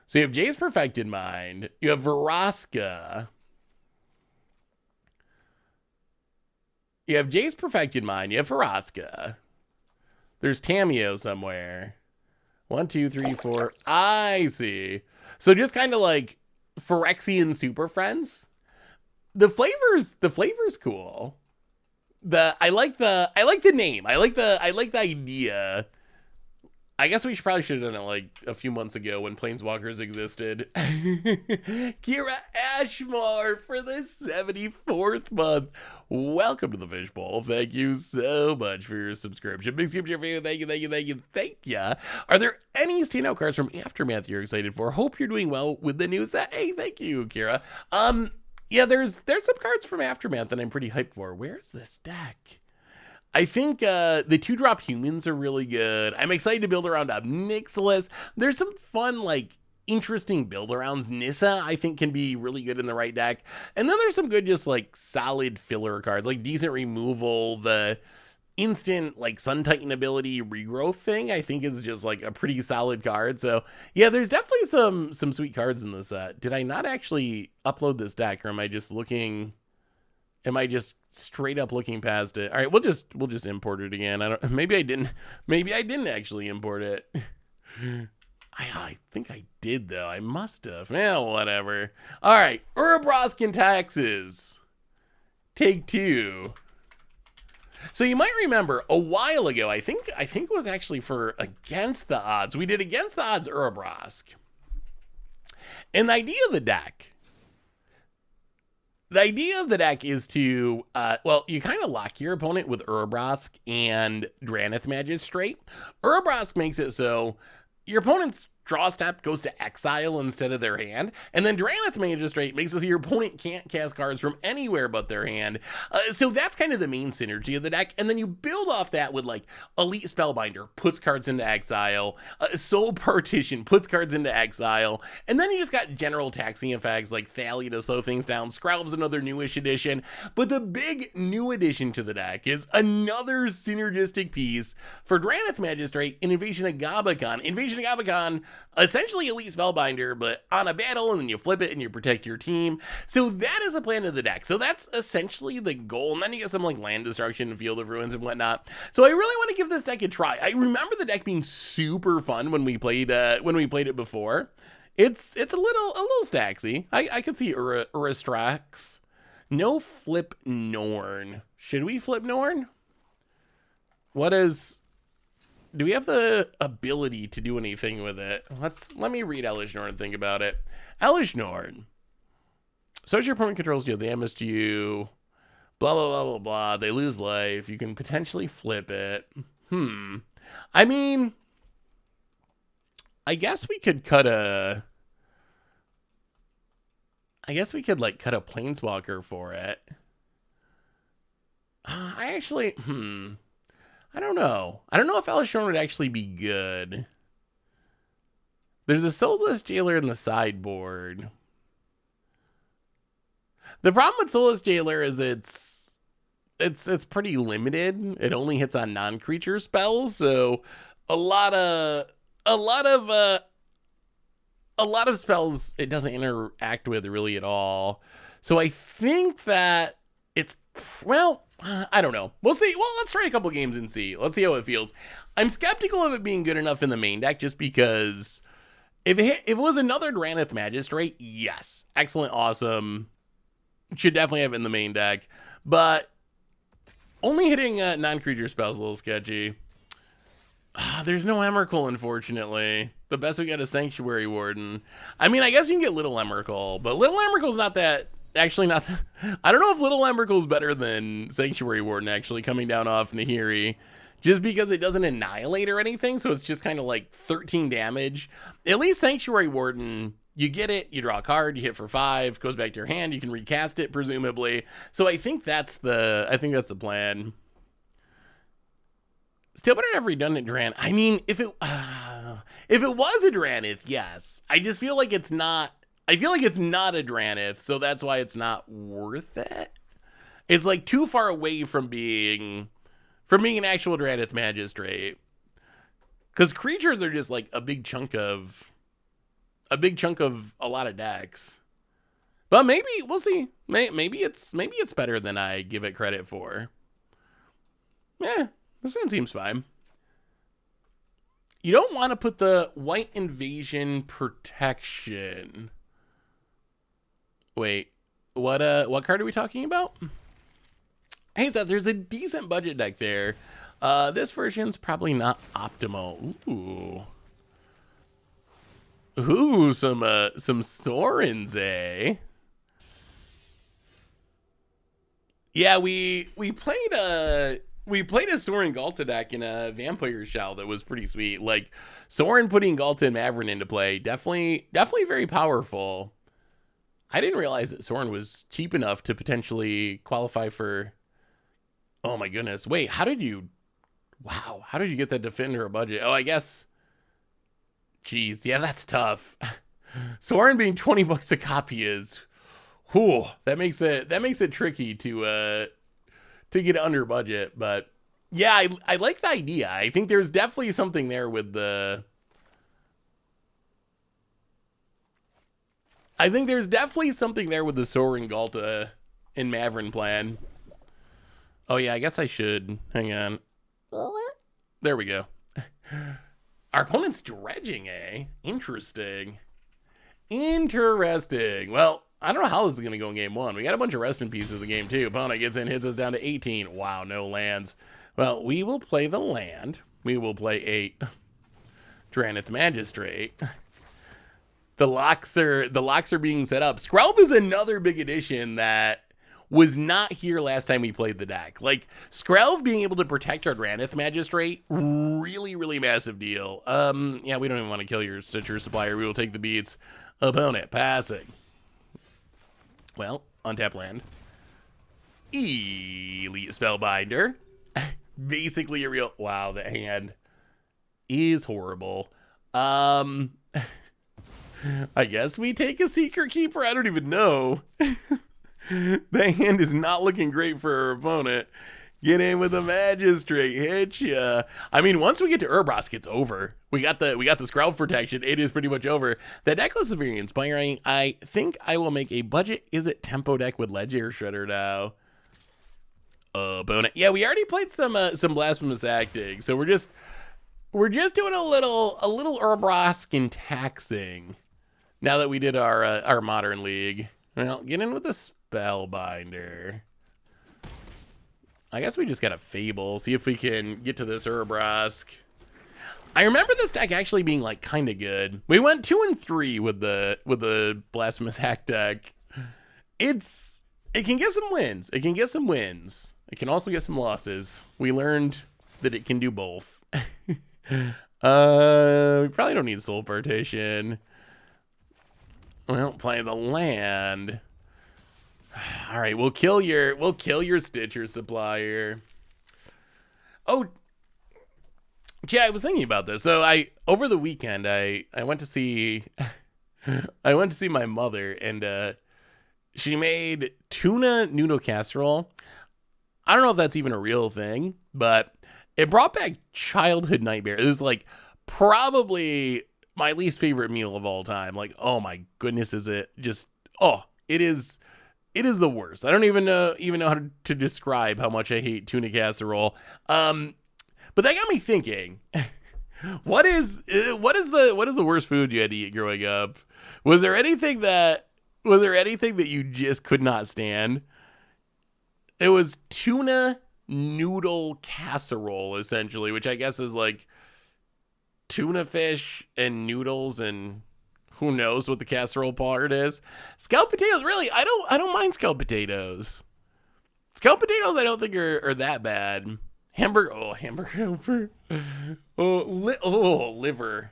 So you have Jace Perfected Mind, you have Vraska, you have Jace Perfected Mind, you have Vraska. There's Tamiyo somewhere. 1, 2, 3, 4. I see. So just kind of like Phyrexian Super Friends. The flavor's cool. I like the name. I like the idea. I guess we probably should have done it like a few months ago when Planeswalkers existed. Kira Ashmore for the 74th month. Welcome to the Fishbowl. Thank you so much for your subscription. Big super for you. Thank you. Are there any standout cards from Aftermath you're excited for? Hope you're doing well with the new set. Hey, thank you, Kira. Yeah, there's some cards from Aftermath that I'm pretty hyped for. Where's this deck? I think the 2-drop humans are really good. I'm excited to build around Nixilis. There's some fun, like, interesting build arounds. Nissa, I think, can be really good in the right deck. And then there's some good, just, like, solid filler cards, like decent removal. The instant, like, Sun Titan ability regrowth thing, I think, is just, like, a pretty solid card. So, yeah, there's definitely some sweet cards in this set. Did I not actually upload this deck, or am I just looking... Am I just straight up looking past it? All right, we'll just import it again. Maybe I didn't actually import it. I think I did though. I must have. Well, whatever. All right, Urabraskan Taxes. Take 2. So you might remember a while ago, I think it was actually for Against the Odds. We did Against the Odds Urabrask. And the idea of the deck is to, well, you kind of lock your opponent with Urabrask and Drannith Magistrate. Urabrask makes it so your opponent's draw step goes to exile instead of their hand, and then Drannith Magistrate makes it so your opponent can't cast cards from anywhere but their hand. So that's kind of the main synergy of the deck, and then you build off that with like Elite Spellbinder, puts cards into exile, Soul Partition, puts cards into exile, and then you just got general taxing effects like Thalia to slow things down, Scrowl's another newish addition, but the big new addition to the deck is another synergistic piece for Drannith Magistrate in Invasion of Gabakon. Invasion of Gabakon, essentially Elite Spellbinder, but on a battle, and then you flip it and you protect your team. So that is a plan of the deck. So that's essentially the goal. And then you get some like land destruction and Field of Ruins and whatnot. So I really want to give this deck a try. I remember the deck being super fun when we played it before. It's a little staxy. I could see Uristrax. No flip Norn. Should we flip Norn? Do we have the ability to do anything with it? Let me read Elish Norn and think about it. Elish Norn. So as your opponent controls deal damage to you, blah, blah, blah, blah, blah. They lose life. You can potentially flip it. I mean, I guess we could cut a... cut a Planeswalker for it. I don't know. I don't know if Elish Norn would actually be good. There's a Soulless Jailer in the sideboard. The problem with Soulless Jailer is it's pretty limited. It only hits on non-creature spells, so a lot of spells it doesn't interact with really at all. So I think that it's, well, I don't know. We'll see. Well, let's try a couple games and see. Let's see how it feels. I'm skeptical of it being good enough in the main deck just because if it was another Drannith Magistrate, yes. Excellent, awesome. Should definitely have it in the main deck. But only hitting non-creature spells a little sketchy. There's no Emrakul, unfortunately. The best we got is Sanctuary Warden. I mean, I guess you can get Little Emrakul, but Little Emrakul's not that... Actually, not... I don't know if Little Emrakul's better than Sanctuary Warden, actually, coming down off Nahiri. Just because it doesn't annihilate or anything, so it's just kind of like 13 damage. At least Sanctuary Warden, you get it, you draw a card, you hit for 5, goes back to your hand, you can recast it, presumably. So I think that's the plan. Still better to have redundant Dran. I mean, if it was a Dranith, yes. I just feel like it's not. I feel like it's not a Dranith, so that's why it's not worth it. It's like too far away from being an actual Dranith Magistrate. Because creatures are just like a big chunk of a lot of decks. But maybe we'll see. Maybe it's better than I give it credit for. Yeah. This one seems fine. You don't want to put the White Invasion Protection. Wait, what card are we talking about? Hey, Seth, there's a decent budget deck there. This version's probably not optimal. Ooh, some Sorens, eh? Yeah, we played a Sorin Galta deck in a Vampire Shell that was pretty sweet. Like, Sorin putting Galta and Mavrin into play, definitely very powerful. I didn't realize that Sorin was cheap enough to potentially qualify for... Oh my goodness. Wait, how did you get that to fit into a budget? Oh, I guess... Jeez, yeah, that's tough. Sorin being 20 bucks a copy is... Whew, that makes it tricky to get under budget, but yeah, I like the idea. I think there's definitely something there with the... Sorin Galta and Mavrin plan. Oh yeah, I guess I should. Hang on. There we go. Our opponent's dredging, eh? Interesting. Well, I don't know how this is going to go in game 1. We got a bunch of rest in pieces in game 2. Opponent gets in, hits us down to 18. Wow, no lands. Well, we will play the land. We will play a Dranith Magistrate. The locks are being set up. Skrelv is another big addition that was not here last time we played the deck. Like, Skrelv being able to protect our Dranith Magistrate, really, really massive deal. Yeah, we don't even want to kill your Stitcher Supplier. We will take the beats. Opponent passing. Well, untap land. Elite Spellbinder. Basically a real... Wow, that hand is horrible. I guess we take a Secret Keeper. I don't even know. That hand is not looking great for our opponent. Get in with a Magistrate. Hit ya. I mean, once we get to Urbrask, it's over. We got the Skrelv protection. It is pretty much over. The deck list is very inspiring. I think I will make a budget Is It tempo deck with Legendary Shredder now. Opponent. Yeah, we already played some Blasphemous Acting, so we're just doing a little Urbrask and taxing. Now that we did our Modern League. Well, get in with the Spellbinder. I guess we just got a Fable. See if we can get to this Urbrask. I remember this deck actually being like kind of good. We went 2 and 3 with the Blasphemous Act deck. It can get some wins. It can get some wins. It can also get some losses. We learned that it can do both. We probably don't need Soul Partition. Well, play the land. All right, we'll kill your Stitcher Supplier. Oh, yeah, I was thinking about this. So over the weekend I went to see my mother, and she made tuna noodle casserole. I don't know if that's even a real thing, but it brought back childhood nightmare. It was like probably my least favorite meal of all time. Like, oh my goodness, is it just, oh, it is the worst. I don't even know how to describe how much I hate tuna casserole. But that got me thinking, what is the worst food you had to eat growing up? Was there anything that Was there anything that you just could not stand? It was tuna noodle casserole, essentially, which I guess is like tuna fish and noodles and who knows what the casserole part is. Scalloped potatoes, really, I don't mind scalloped potatoes. Scalloped potatoes I don't think are that bad. Hamburger. Liver.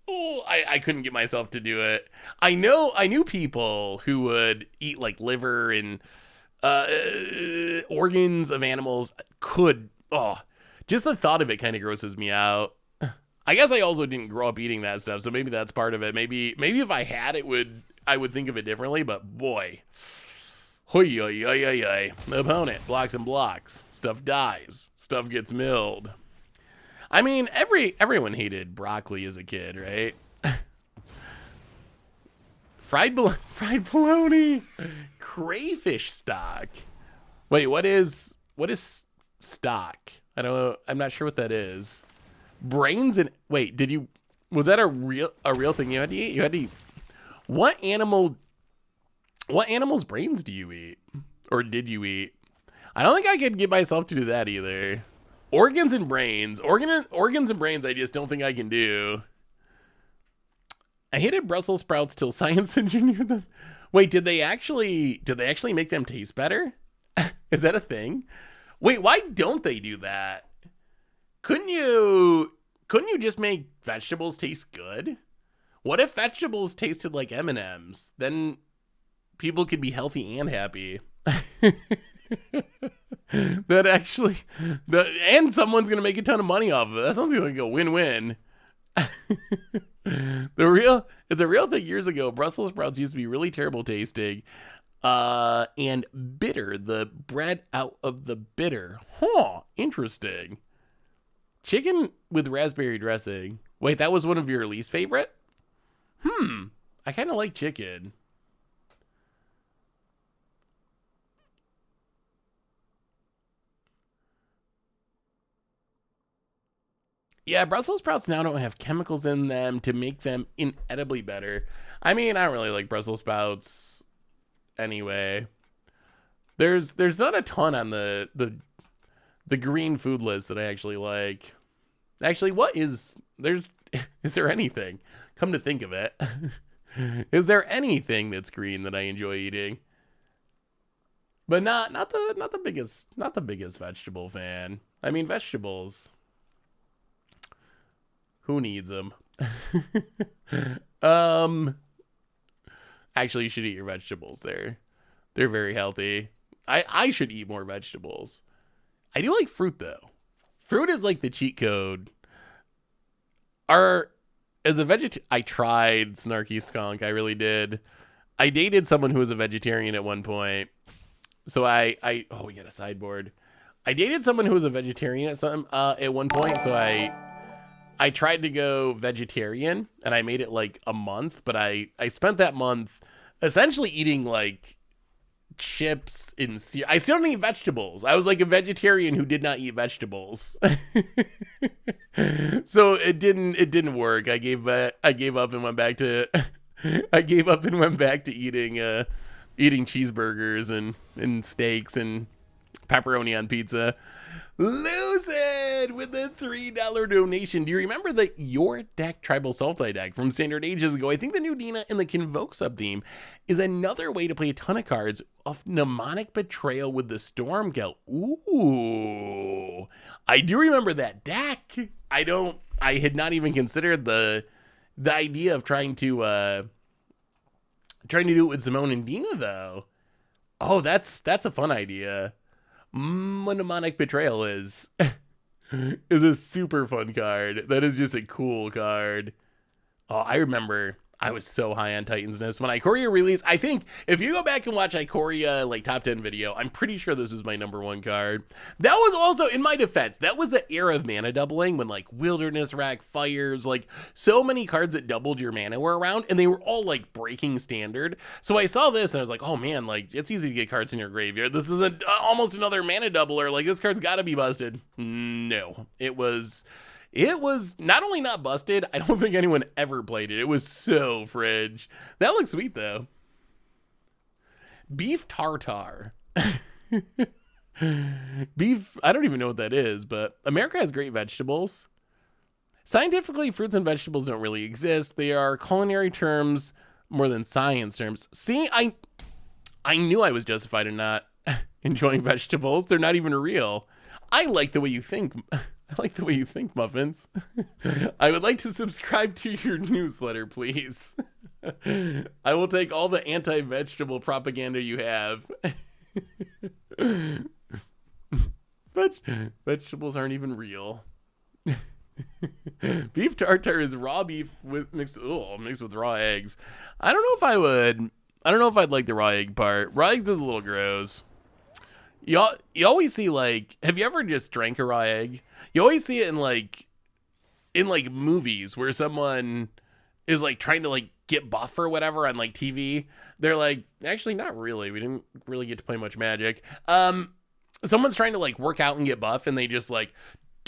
Oh, I couldn't get myself to do it. I knew people who would eat like liver and organs of animals just the thought of it kind of grosses me out. I guess I also didn't grow up eating that stuff, so maybe that's part of it. Maybe if I had it, I would think of it differently, but boy. Hoi, oi, oi, oi, oi. Opponent blocks and blocks. Stuff dies. Stuff gets milled. I mean, everyone hated broccoli as a kid, right? Fried bologna. Crayfish stock. Wait, what is stock? I don't know. I'm not sure what that is. Brains and wait, was that a real thing you had to eat? You had to eat what animal's brains do you eat? Or did you eat? I don't think I could get myself to do that either. Organs and brains. Organs and brains I just don't think I can do. I hated Brussels sprouts till science engineered them. Wait, did they actually make them taste better? Is that a thing? Wait, why don't they do that? Couldn't you just make vegetables taste good? What if vegetables tasted like M&Ms? Then people could be healthy and happy. And someone's gonna make a ton of money off of it. That sounds like a win-win. It's a real thing. Years ago, Brussels sprouts used to be really terrible tasting, and bitter. The bread out of the bitter. Huh? Interesting. Chicken with raspberry dressing. Wait, that was one of your least favorite? I kind of like chicken. Yeah, Brussels sprouts now don't have chemicals in them to make them inedibly better. I mean, I don't really like Brussels sprouts anyway. There's not a ton on the green food list that I actually like. Actually, is there anything? Come to think of it. Is there anything that's green that I enjoy eating? But not the biggest vegetable fan. I mean, vegetables. Who needs them? Actually, you should eat your vegetables. They're very healthy. I should eat more vegetables. I do like fruit though. Fruit is like the cheat code. I tried snarky skunk. I really did. I dated someone who was a vegetarian at one point. So we got a sideboard. I dated someone who was a vegetarian at one point. So I tried to go vegetarian and I made it like a month, but I spent that month essentially eating like chips and I still don't eat vegetables. I was like a vegetarian who did not eat vegetables. So it didn't work. I gave up and went back to eating cheeseburgers and steaks and pepperoni on pizza. Lucid with the $3 donation. Do you remember the Your Deck Tribal Sultai deck from Standard ages ago? I think the new Dina in the Convoke sub-theme is another way to play a ton of cards of Mnemonic Betrayal with the Stormgeld. Ooh. I do remember that deck. I had not even considered the idea of trying to do it with Simone and Dina though. Oh, that's a fun idea. Mnemonic Betrayal is a super fun card. That is just a cool card. Oh, I remember I was so high on Titansness when Ikoria released. I think if you go back and watch Ikoria like top 10 video, I'm pretty sure this was my #1 card. That was also, in my defense, that was the era of mana doubling when like Wilderness Rack, Fires, like so many cards that doubled your mana were around and they were all like breaking standard. So I saw this and I was like, oh man, like it's easy to get cards in your graveyard. This is almost another mana doubler. Like this card's gotta be busted. No, it was not only not busted, I don't think anyone ever played it. It was so fridge. That looks sweet, though. Beef tartare. Beef, I don't even know what that is, but America has great vegetables. Scientifically, fruits and vegetables don't really exist. They are culinary terms more than science terms. See, I knew I was justified in not enjoying vegetables. They're not even real. I like the way you think. I like the way you think, Muffins. I would like to subscribe to your newsletter, please. I will take all the anti-vegetable propaganda you have. Vegetables aren't even real. Beef tartare is raw beef mixed with raw eggs. I don't know if I would. I don't know if I'd like the raw egg part. Raw eggs is a little gross. You always see, like, have you ever just drank a raw egg? You always see it in like movies where someone is like trying to like get buff or whatever on like TV. They're like, actually not really. We didn't really get to play much Magic. Someone's trying to like work out and get buff, and they just like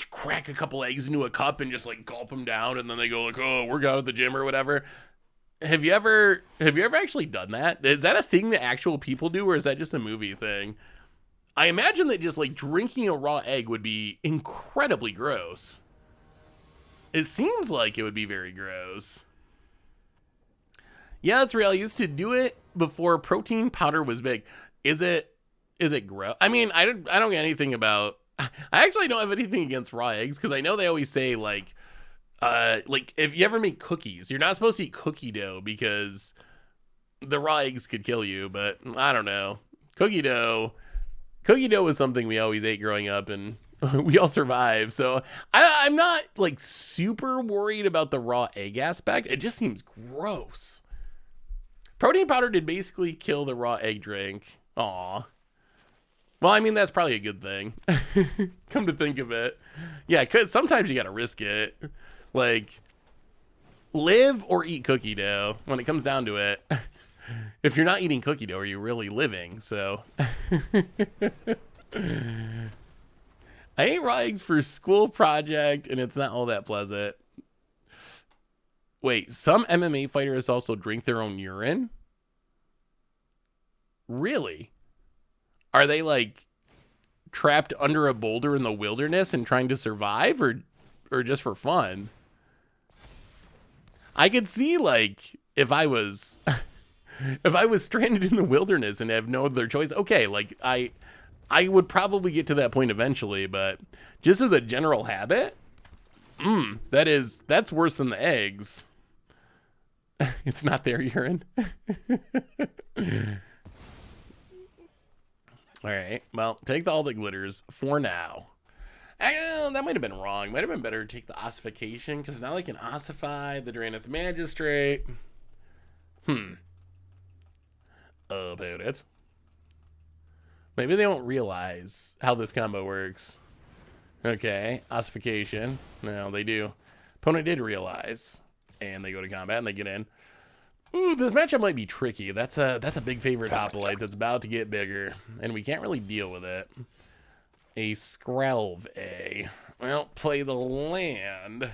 crack a couple eggs into a cup and just like gulp them down, and then they go like, oh, work out at the gym or whatever. Have you ever actually done that? Is that a thing that actual people do, or is that just a movie thing? I imagine that just like drinking a raw egg would be incredibly gross. It seems like it would be very gross. Yeah, that's real. I used to do it before protein powder was big. Is it gross? I mean, I don't get anything about. I actually don't have anything against raw eggs, because I know they always say like if you ever make cookies, you're not supposed to eat cookie dough because the raw eggs could kill you. But I don't know. Cookie dough was something we always ate growing up, and we all survived. So I'm not like super worried about the raw egg aspect. It just seems gross. Protein powder did basically kill the raw egg drink. Aw. Well, I mean, that's probably a good thing. Come to think of it. Yeah, because sometimes you got to risk it. Like, live or eat cookie dough when it comes down to it. If you're not eating cookie dough, are you really living? So, I ate raw eggs for school project, and it's not all that pleasant. Wait, some MMA fighters also drink their own urine? Really? Are they like trapped under a boulder in the wilderness and trying to survive, or just for fun? I could see, like, if I was stranded in the wilderness and have no other choice, okay, like I would probably get to that point eventually, but just as a general habit, that's worse than the eggs. It's not their urine. All right, well, take all the glitters for now. That might have been wrong. Might have been better to take the ossification, because now they can ossify the Draenith Magistrate. About it. Maybe they don't realize how this combo works. Okay, ossification. No, they do. Opponent did realize, and they go to combat and they get in. Ooh, this matchup might be tricky. That's a big favorite Hoplite that's about to get bigger, and we can't really deal with it. A Skrelv A. Well, play the land.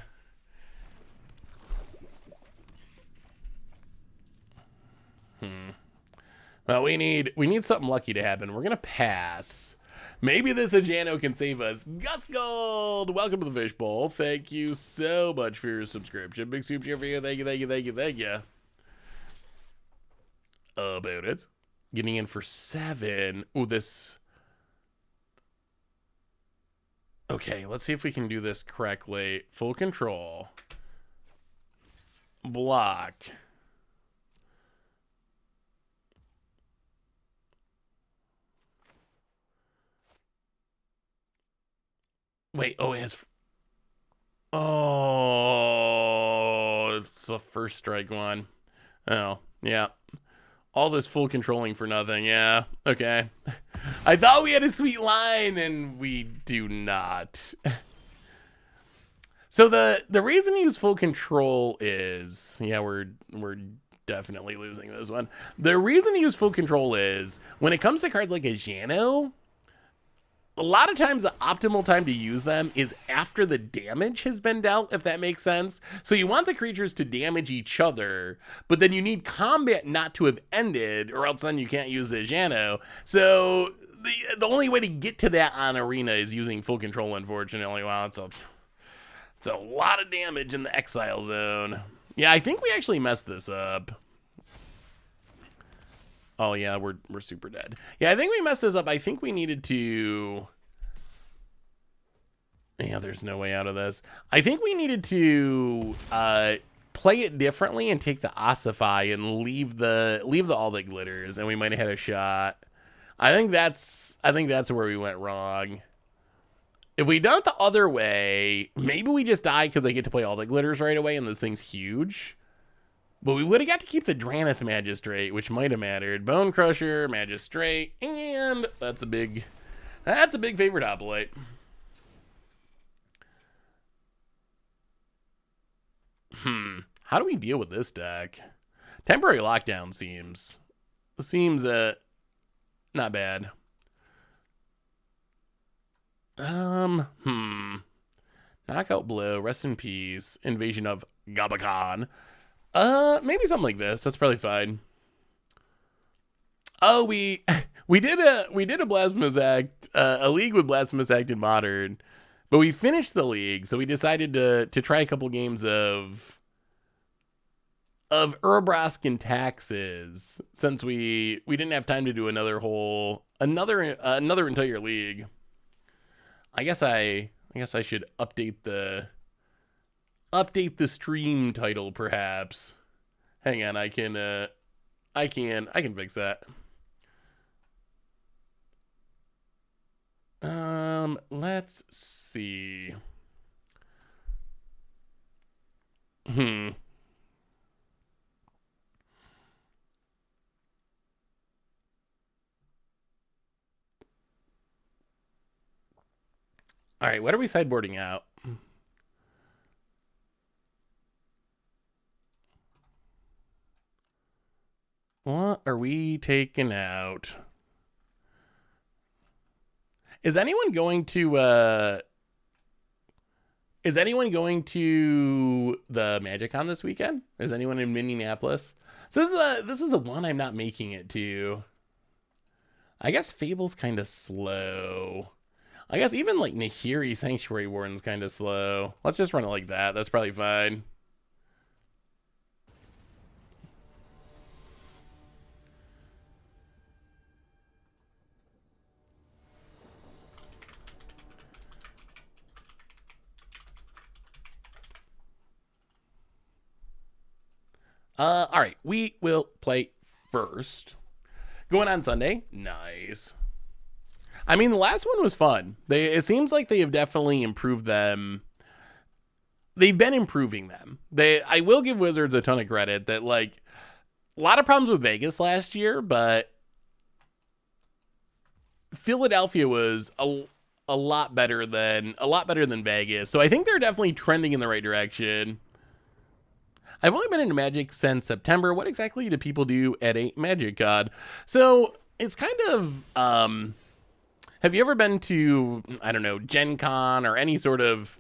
Well, we need something lucky to happen. We're gonna pass. Maybe this Ajano can save us. Gus Gold, welcome to the Fishbowl. Thank you so much for your subscription. Big soup cheer for you. Thank you. About it. Getting in for 7. Ooh, this. Okay, let's see if we can do this correctly. Full control. Block. Wait, oh, it has... Oh, it's the first strike one. Oh, yeah. All this full controlling for nothing, yeah. Okay. I thought we had a sweet line, and we do not. So the reason to use full control is... Yeah, we're definitely losing this one. The reason to use full control is, when it comes to cards like a Jano, a lot of times the optimal time to use them is after the damage has been dealt, if that makes sense. So you want the creatures to damage each other, but then you need combat not to have ended, or else then you can't use the Jano. So the only way to get to that on Arena is using full control, unfortunately. Wow, it's a lot of damage in the exile zone. Yeah, I think we actually messed this up. Oh yeah, we're super dead. Yeah, I think we messed this up. I think we needed to... Yeah, there's no way out of this. I think we needed to play it differently and take the Ossify and leave the all that glitters, and we might have had a shot. I think that's where we went wrong. If we done it the other way, maybe we just die because I get to play all the glitters right away, and this thing's huge. But we would have got to keep the Dranith Magistrate, which might have mattered. Bone Crusher, Magistrate, and that's a big favorite Hoplite. How do we deal with this deck? Temporary Lockdown seems not bad. Knockout Blow, Rest in Peace, Invasion of Gabakhan. Maybe something like this. That's probably fine. Oh, we did a Blasphemous Act, a league with Blasphemous Act in Modern, but we finished the league, so we decided to try a couple games of Urbrask and Taxes, since we didn't have time to do another entire league. I guess I should update the stream title, perhaps. Hang on, I can fix that. Let's see. All right, what are we sideboarding out? What are we taking out? Is anyone going to the MagicCon this weekend? Is anyone in Minneapolis? So this is the one I'm not making it to. I guess Fable's kind of slow. I guess even like Nahiri Sanctuary Warden's kind of slow. Let's just run it like that. That's probably fine. All right, we will play first. Going on Sunday, nice. I mean, the last one was fun. It seems like they have definitely improved them. They've been improving them. I will give Wizards a ton of credit that, like, a lot of problems with Vegas last year, but Philadelphia was a lot better than Vegas. So I think they're definitely trending in the right direction. I've only been into Magic since September. What exactly do people do at a MagicCon? So it's kind of, have you ever been to, I don't know, Gen Con or any sort of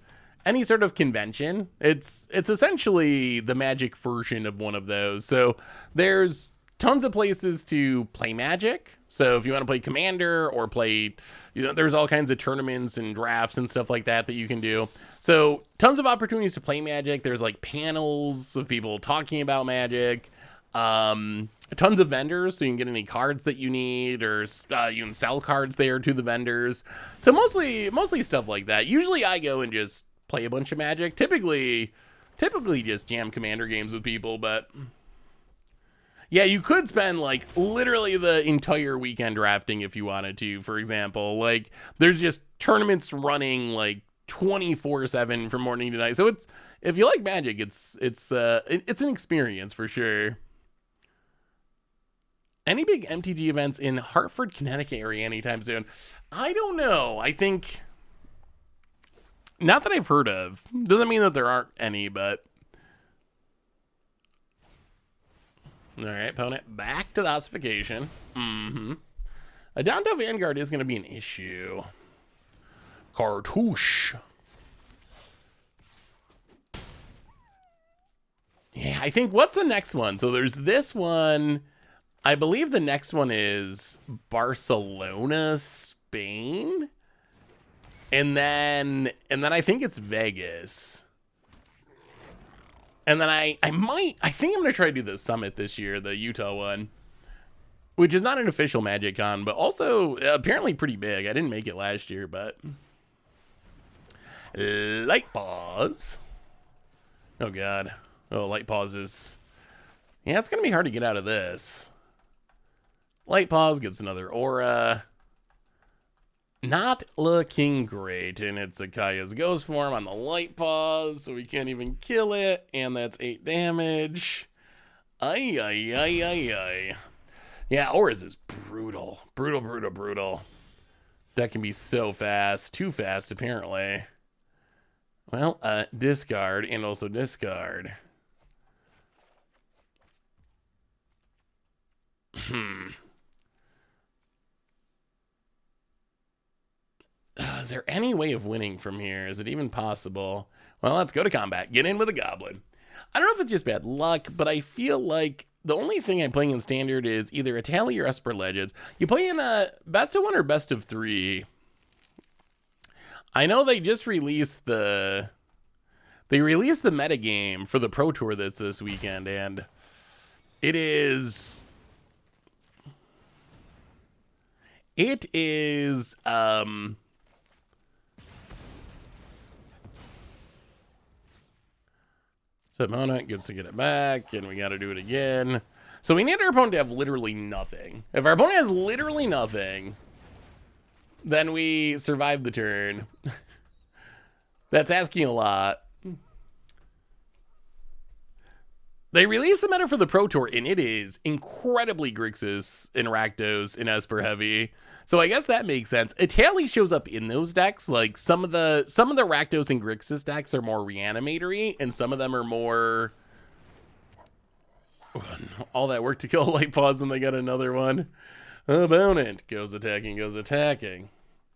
convention? It's essentially the Magic version of one of those. So there's tons of places to play Magic. So if you want to play Commander or play, there's all kinds of tournaments and drafts and stuff like that you can do. So tons of opportunities to play Magic. There's like panels of people talking about Magic. Tons of vendors, so you can get any cards that you need, or you can sell cards there to the vendors. So mostly stuff like that. Usually I go and just play a bunch of Magic. Typically just jam Commander games with people, but yeah, you could spend like literally the entire weekend drafting if you wanted to. For example, like there's just tournaments running like 24/7 from morning to night. So it's, if you like Magic, it's an experience for sure. Any big MTG events in Hartford, Connecticut area anytime soon? I don't know. I think not that I've heard of. Doesn't mean that there aren't any, but all right, opponent back to the ossification. A downtown Vanguard is going to be an issue. Cartouche. Yeah, I think, what's the next one? So there's this one. I believe the next one is Barcelona, Spain. And then I think it's Vegas. And then I think I'm going to try to do the Summit this year, the Utah one. Which is not an official MagicCon, but also apparently pretty big. I didn't make it last year, but... Light pause. Oh, God. Oh, light pauses. Yeah, it's going to be hard to get out of this. Light pause gets another aura. Not looking great. And it's Akaya's ghost form on the light pause, so we can't even kill it. And that's 8 damage. Ay, ay, ay, ay, ay. Yeah, auras is brutal. Brutal, brutal, brutal. That can be so fast. Too fast, apparently. Well, discard and also discard. Is there any way of winning from here? Is it even possible? Well, let's go to combat. Get in with a goblin. I don't know if it's just bad luck, but I feel like the only thing I'm playing in Standard is either a Tally or Esper Legends. You play in a best of 1 or best of 3? I know they just released the... They released the metagame for the Pro Tour that's this weekend, and it is... It is... Opponent gets to get it back, and we got to do it again. So we need our opponent to have literally nothing. If our opponent has literally nothing, then we survive the turn. That's asking a lot. They released the meta for the Pro Tour, and it is incredibly Grixis and Rakdos and Esper heavy. So I guess that makes sense. Italy shows up in those decks. Like some of the Rakdos and Grixis decks are more reanimatory, and some of them are more all that work to kill a light pause, and they got another one. Opponent goes attacking, goes attacking.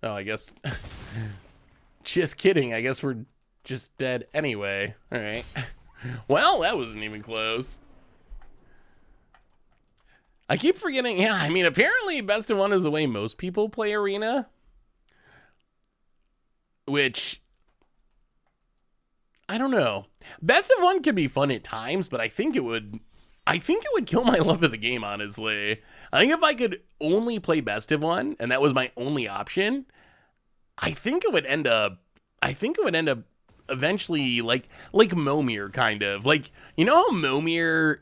Oh, I guess just kidding. I guess we're just dead anyway. All right. Well, that wasn't even close. I keep forgetting. Yeah, I mean, apparently best of 1 is the way most people play Arena. Which, I don't know. Best of 1 could be fun at times, but I think it would kill my love of the game, honestly. I think if I could only play best of 1, and that was my only option, I think it would end up eventually like Momir, kind of. Like, you know how Momir...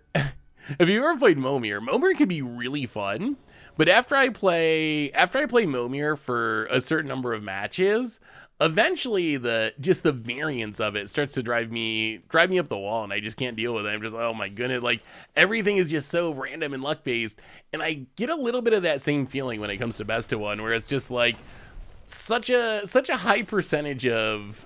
If you ever played Momir can be really fun, but after I play Momir for a certain number of matches, eventually the variance of it starts to drive me up the wall, and I just can't deal with it. I'm just, oh my goodness, like everything is just so random and luck based, and I get a little bit of that same feeling when it comes to best of 1, where it's just like such a high percentage of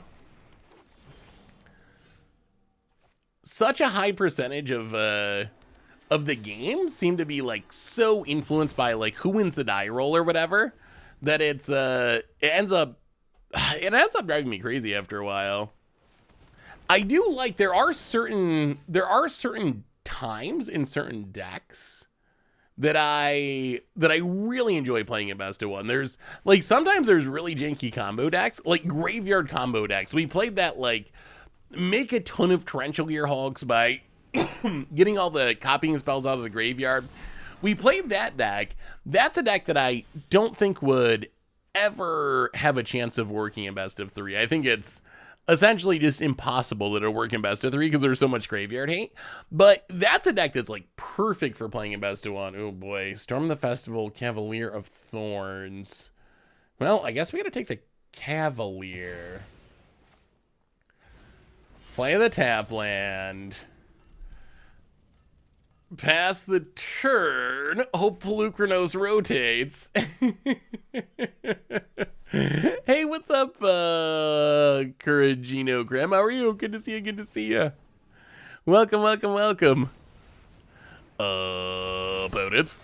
the game seem to be like so influenced by like who wins the die roll or whatever, that it ends up driving me crazy after a while. I do like, there are certain times in certain decks that I really enjoy playing in best of 1. There's like, sometimes there's really janky combo decks, like graveyard combo decks. We played that, like, make a ton of Torrential Gearhulks by getting all the copying spells out of the graveyard. We played that deck. That's a deck that I don't think would ever have a chance of working in best of 3. I think it's essentially just impossible that it'll work in best of 3 because there's so much graveyard hate. But that's a deck that's like perfect for playing in best of 1. Oh boy. Storm the Festival, Cavalier of Thorns. Well, I guess we gotta take the Cavalier. Play the tap land. Pass the turn. Hope Pelucranos rotates. Hey, what's up, Coragino Graham? How are you? Good to see you. Good to see you. Welcome, welcome, welcome. About it.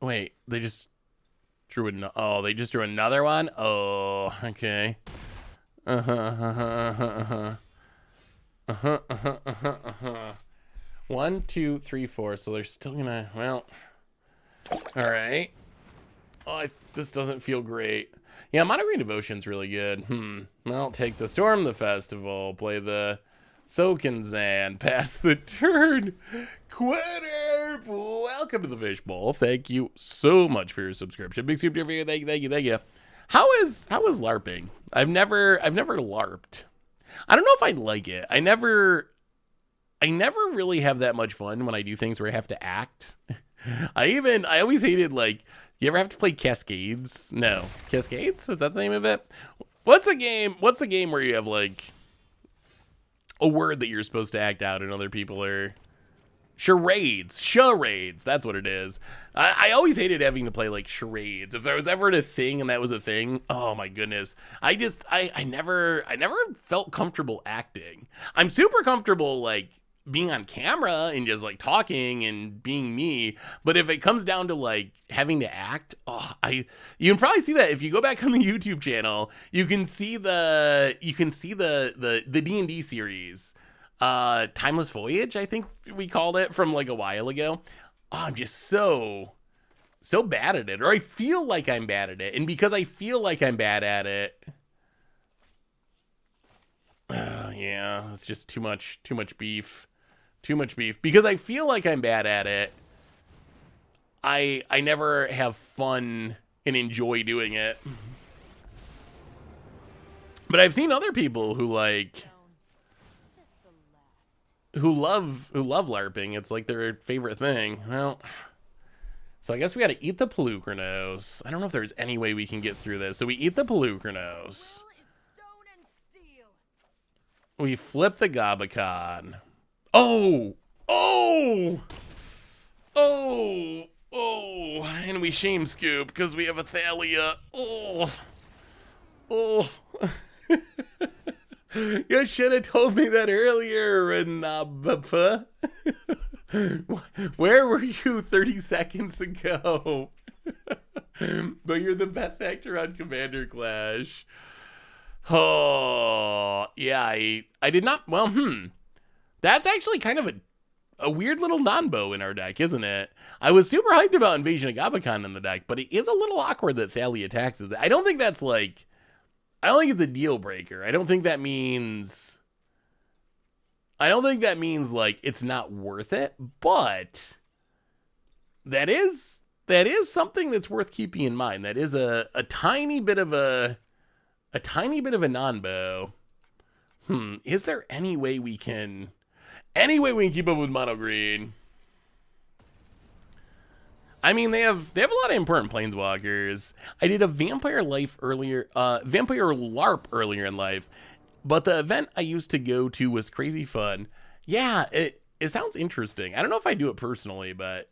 Wait, they just drew oh, they just drew another one? Oh, okay. Uh-huh. 1, 2, 3, 4. So they're still gonna, well, all right. Oh, this doesn't feel great. Yeah, Mono Green Devotion's really good. Well, take the Storm the Festival, play the Soken pass the turn. Quitter! Welcome to the Fishbowl. Thank you so much for your subscription. Big soup for you. Thank you. How is LARPing? I've never LARPed. I don't know if I like it. I never really have that much fun when I do things where I have to act. I always hated, like, you ever have to play Cascades? No. Cascades? Is that the name of it? What's the game where you have, like, a word that you're supposed to act out and other people are... Charades. That's what it is. I always hated having to play, like, charades. If there was ever a thing and that was a thing, oh my goodness. I never felt comfortable acting. I'm super comfortable, like, being on camera and just, like, talking and being me, but if it comes down to, like, having to act, you can probably see that if you go back on the YouTube channel. You can see the D&D series, Timeless Voyage, I think we called it, from like a while ago. I'm just so bad at it, or I feel like I'm bad at it, and because I feel like I'm bad at it, yeah, it's just too much beef. Because I feel like I'm bad at it, I never have fun and enjoy doing it. But I've seen other people who like who love LARPing. It's like their favorite thing. Well, so I guess we got to eat the Pelucranos. I don't know if there's any way we can get through this. So we eat the Pelucranos. We flip the Gabacon. Oh, and we shame scoop because we have a Thalia. Oh. You should have told me that earlier, Renabapa. Where were you 30 seconds ago? But you're the best actor on Commander Clash. Oh, yeah, I did not, well, That's actually kind of a weird little non-bow in our deck, isn't it? I was super hyped about Invasion of Gabacon in the deck, but it is a little awkward that Thalia taxes. I don't think that's like... I don't think it's a deal breaker. I don't think that means like it's not worth it, but that is something that's worth keeping in mind. That is a tiny bit of a non-bow. Is there any way we can keep up with mono green? I mean, they have a lot of important planeswalkers. I did a Vampire LARP earlier in life, but the event I used to go to was crazy fun. Yeah, it sounds interesting. I don't know if I do it personally, but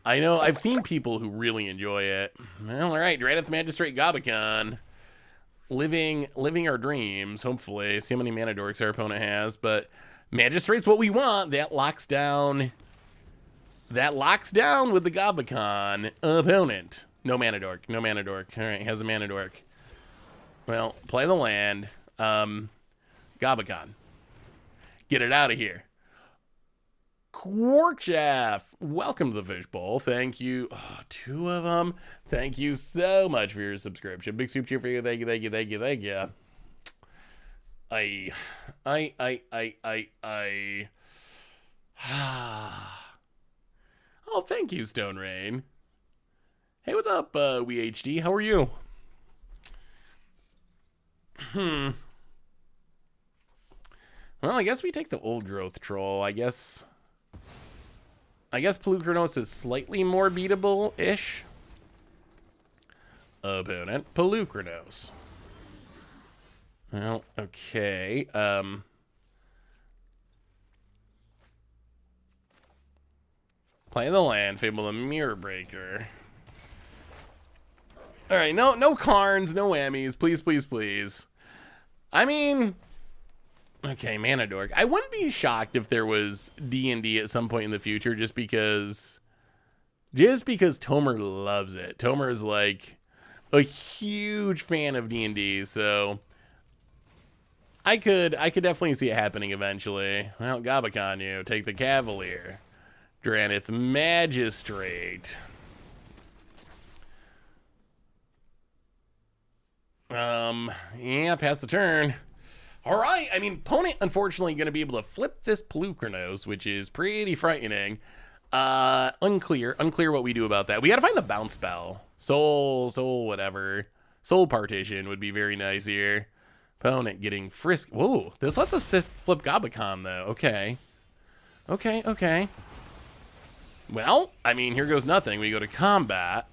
I know I've seen people who really enjoy it. Well, all right, right at the Magistrate Gabacon. Living our dreams, hopefully. See how many mana dorks our opponent has, but Magistrate's what we want. That locks down with the Gabacon opponent. No mana dork. All right, has a mana dork. Well, play the land. Gabacon. Get it out of here. Quarkshaft, welcome to the Fishbowl. Thank you. Oh, 2 of them. Thank you so much for your subscription. Big soup cheer for you. Thank you. Oh, thank you, Stone Rain. Hey, what's up, WeHD? How are you? Well, I guess we take the old growth troll. I guess Pelucranos is slightly more beatable-ish. Opponent, Pelucranos. Well, okay. Play the land, Fable the Mirror Breaker. All right, no Karns, no whammies, please. I mean, okay, Mana Dork. I wouldn't be shocked if there was D&D at some point in the future, just because just because Tomer loves it. Tomer is like a huge fan of D&D, so I could definitely see it happening eventually. Well, Gabakon, you take the Cavalier. Dranith Magistrate. Yeah, pass the turn. All right, I mean, opponent unfortunately going to be able to flip this Pelucranos, which is pretty frightening. Unclear what we do about that. We got to find the bounce spell. Soul, whatever. Soul Partition would be very nice here. Opponent getting frisk. Whoa, this lets us flip Gabakon, though. Okay. Okay. Well, I mean, here goes nothing. We go to combat.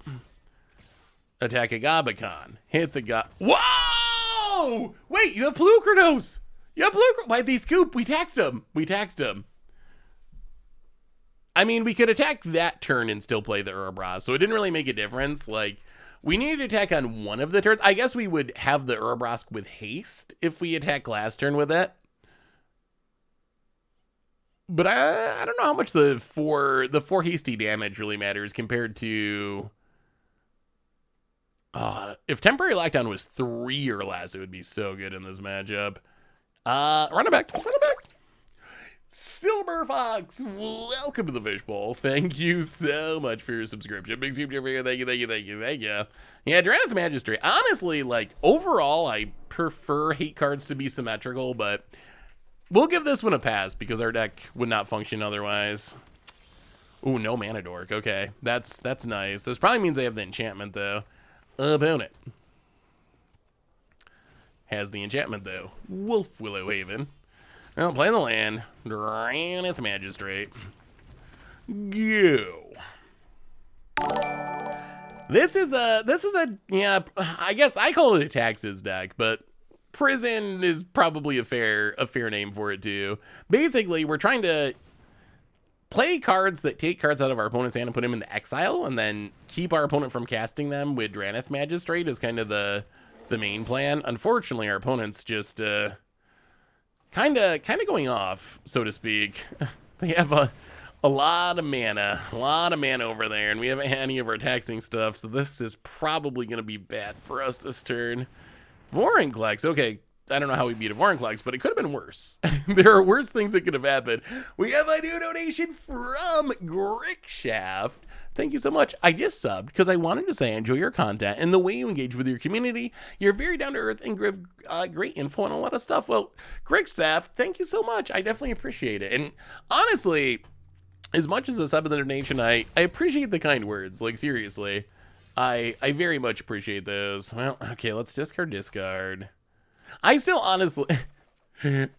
Attack a Gabakon. Hit the Whoa! Wait, you have Pelucranos! You have Pelucranos! Why'd they scoop? We taxed him. I mean, we could attack that turn and still play the Urabras, so it didn't really make a difference. Like, we needed to attack on one of the turns. I guess we would have the Urabras with haste if we attack last turn with it. But I don't know how much the four hasty damage really matters compared to... if temporary lockdown was 3 or less, it would be so good in this matchup. Run it back. Silver Fox, welcome to the Fishbowl. Thank you so much for your subscription. Big super here. Thank you. Yeah, Dranith Magistrate. Honestly, like, overall, I prefer hate cards to be symmetrical, but we'll give this one a pass because our deck would not function otherwise. Ooh, no Mana Dork. Okay, that's nice. This probably means they have the enchantment, though. Opponent has the enchantment, though. Wolf Willow Haven. Well, play the land. Dranith Magistrate. Go. This is a yeah, I guess I call it a taxes deck, but prison is probably a fair name for it too. Basically, we're trying to play cards that take cards out of our opponent's hand and put them into exile, and then keep our opponent from casting them with Dranith Magistrate is kind of the main plan. Unfortunately, our opponent's just kind of going off, so to speak. They have a lot of mana over there, and we haven't had any of our taxing stuff, so this is probably going to be bad for us this turn. Vorinclex, okay, I don't know how we beat a Vorinclex, but it could have been worse. There are worse things that could have happened. We have a new donation from Grickshaft. Thank you so much. I just subbed because I wanted to say I enjoy your content and the way you engage with your community. You're very down to earth and give great info on a lot of stuff. Well, Grickshaft, thank you so much. I definitely appreciate it. And honestly, as much as a sub and the donation, I appreciate the kind words. Like, seriously, I very much appreciate those. Well, okay, let's discard. I still honestly,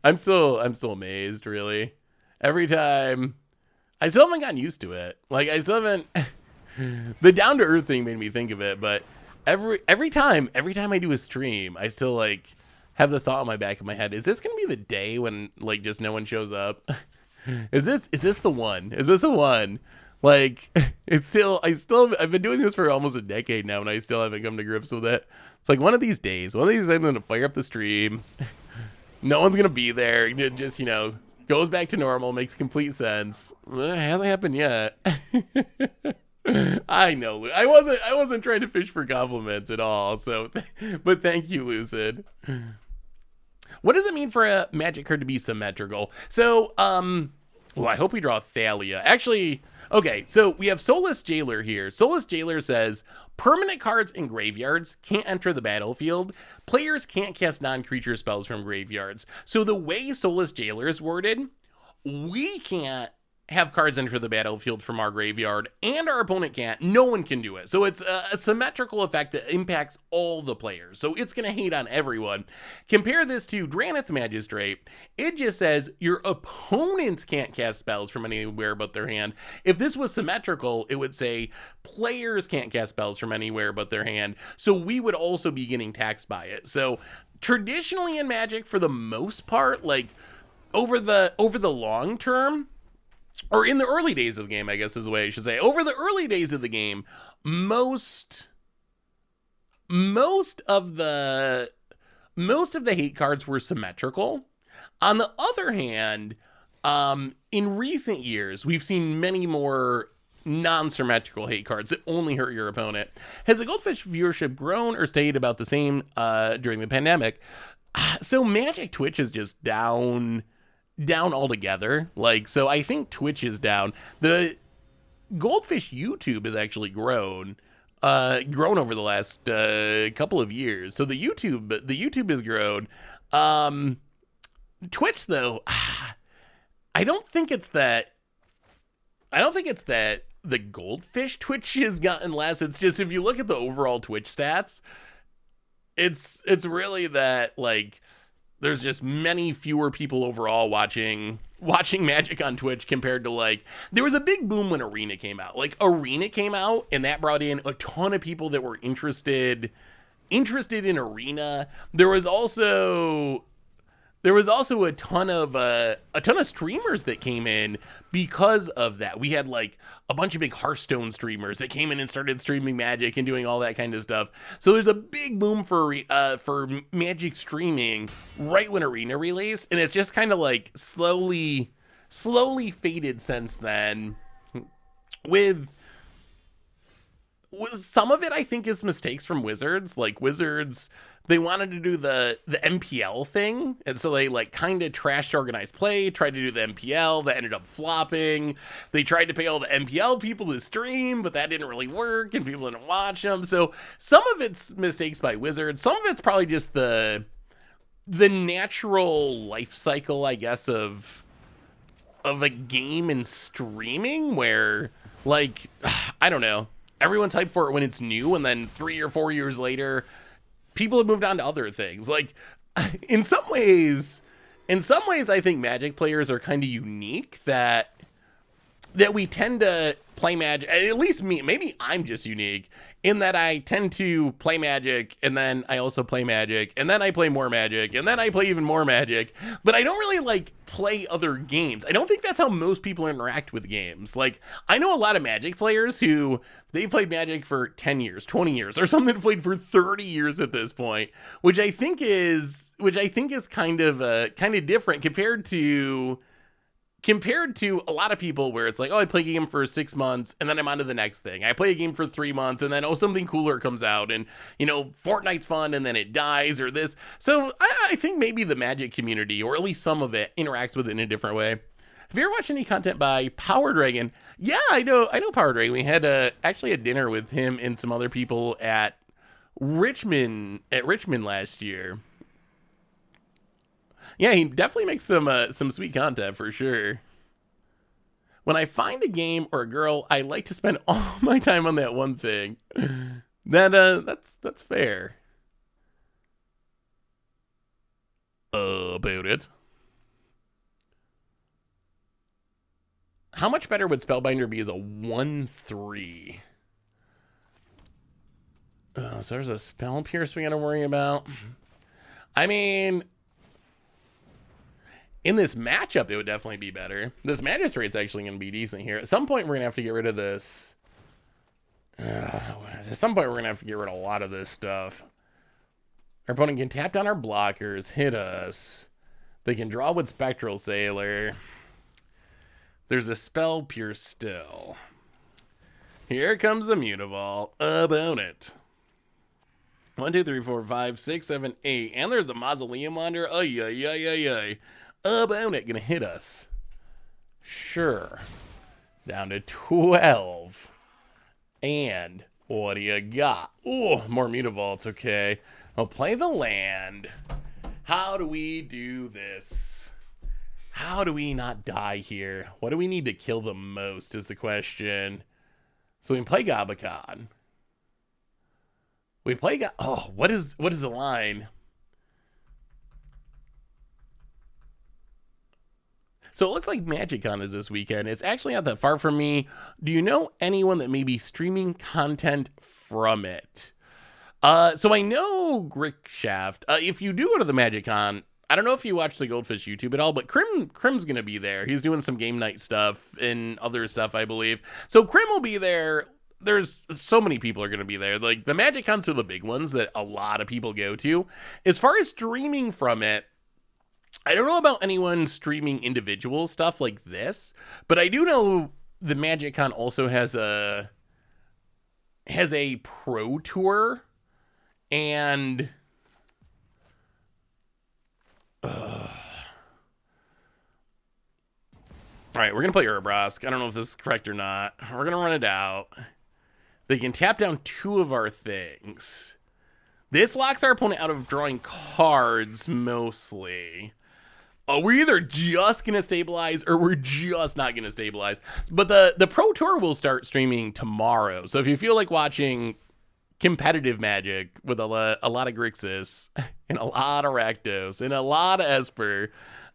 I'm still amazed, really. Every time, I still haven't gotten used to it. Like, I still haven't, the down to earth thing made me think of it, but every time I do a stream, I still, like, have the thought in my back of my head, is this going to be the day when, like, just no one shows up? Is this the one? Is this the one? Like, I've been doing this for almost a decade now, and I still haven't come to grips with it. It's like one of these days, I'm going to fire up the stream. No one's going to be there. It just, goes back to normal, makes complete sense. It hasn't happened yet. I know. I wasn't trying to fish for compliments at all. So, but thank you, Lucid. What does it mean for a magic card to be symmetrical? So, well, I hope we draw Thalia. Actually, okay, so we have Soulless Jailer here. Soulless Jailer says, permanent cards in graveyards can't enter the battlefield. Players can't cast non-creature spells from graveyards. So the way Soulless Jailer is worded, we can't have cards enter the battlefield from our graveyard, and our opponent can't. No one can do it. So it's a symmetrical effect that impacts all the players. So it's going to hate on everyone. Compare this to Dranith Magistrate. It just says your opponents can't cast spells from anywhere but their hand. If this was symmetrical, it would say players can't cast spells from anywhere but their hand. So we would also be getting taxed by it. So traditionally in Magic, for the most part, like over the long term, or in the early days of the game, I guess is the way I should say. Over the early days of the game, most of the hate cards were symmetrical. On the other hand, in recent years, we've seen many more non-symmetrical hate cards that only hurt your opponent. Has the Goldfish viewership grown or stayed about the same during the pandemic? So Magic Twitch is just down altogether. Like, so I think Twitch is down. The Goldfish YouTube has actually grown over the last couple of years. So the YouTube has grown. Twitch though, I don't think it's that the Goldfish Twitch has gotten less. It's just, if you look at the overall Twitch stats, it's really that, like, there's just many fewer people overall watching Magic on Twitch compared to, like, there was a big boom when Arena came out. Like, Arena came out and that brought in a ton of people that were interested in Arena. There was also a ton of streamers that came in because of that. We had like a bunch of big Hearthstone streamers that came in and started streaming Magic and doing all that kind of stuff. So there's a big boom for Magic streaming right when Arena released, and it's just kind of like slowly faded since then. With some of it, I think, is mistakes from Wizards. Like, Wizards, they wanted to do the MPL thing, and so they like kind of trashed organized play, tried to do the MPL, that ended up flopping. They tried to pay all the MPL people to stream, but that didn't really work, and people didn't watch them. So some of it's mistakes by Wizards. Some of it's probably just the natural life cycle, I guess, of a game and streaming, where, like, I don't know. Everyone's hyped for it when it's new, and then 3 or 4 years later, people have moved on to other things. Like, in some ways, I think Magic players are kind of unique, that we tend to play Magic, at least me, maybe I'm just unique, in that I tend to play Magic, and then I also play Magic, and then I play more Magic, and then I play even more Magic, but I don't really, like, play other games. I don't think that's how most people interact with games. Like, I know a lot of Magic players who, they played Magic for 10 years, 20 years, or some that played for 30 years at this point, which I think is kind of different compared to a lot of people, where it's like, oh, I play a game for 6 months and then I'm on to the next thing. I play a game for 3 months and then, oh, something cooler comes out, and, you know, Fortnite's fun and then it dies, or this. So I think maybe the Magic community, or at least some of it, interacts with it in a different way. Have you ever watched any content by Power Dragon? Yeah, I know Power Dragon. We had actually a dinner with him and some other people at Richmond last year. Yeah, he definitely makes some sweet content for sure. When I find a game or a girl, I like to spend all my time on that one thing. That's fair. About it. How much better would Spellbinder be as a 1/3? So there's a spell pierce we gotta worry about. I mean, in this matchup, it would definitely be better. This Magistrate's actually going to be decent here. At some point, we're going to have to get rid of this. At some point, we're going to have to get rid of a lot of this stuff. Our opponent can tap down our blockers, hit us. They can draw with Spectral Sailor. There's a spell pierce still. Here comes the Mutavault. About it. 1, 2, 3, 4, 5, 6, 7, 8. And there's a Mausoleum Wander. Ay. About it, gonna hit us. Sure. Down to 12. And what do you got? Oh, more Mutavaults, okay. I'll play the land. How do we do this? How do we not die here? What do we need to kill the most is the question. So we can play Gabakon. We play what is the line? So it looks like MagicCon is this weekend. It's actually not that far from me. Do you know anyone that may be streaming content from it? So I know Grickshaft. If you do go to the MagicCon, I don't know if you watch the Goldfish YouTube at all, but Crim's going to be there. He's doing some game night stuff and other stuff, I believe. So Crim will be there. There's so many people are going to be there. Like, the MagicCons are the big ones that a lot of people go to. As far as streaming from it, I don't know about anyone streaming individual stuff like this, but I do know the MagicCon also has a pro tour, and all right, we're gonna play Urbrask. I don't know if this is correct or not. We're gonna run it out. They can tap down 2 of our things. This locks our opponent out of drawing cards mostly. Oh, we're either just gonna stabilize or we're just not gonna stabilize. But the Pro Tour will start streaming tomorrow. So if you feel like watching competitive Magic with a lot of Grixis and a lot of Rakdos and a lot of Esper,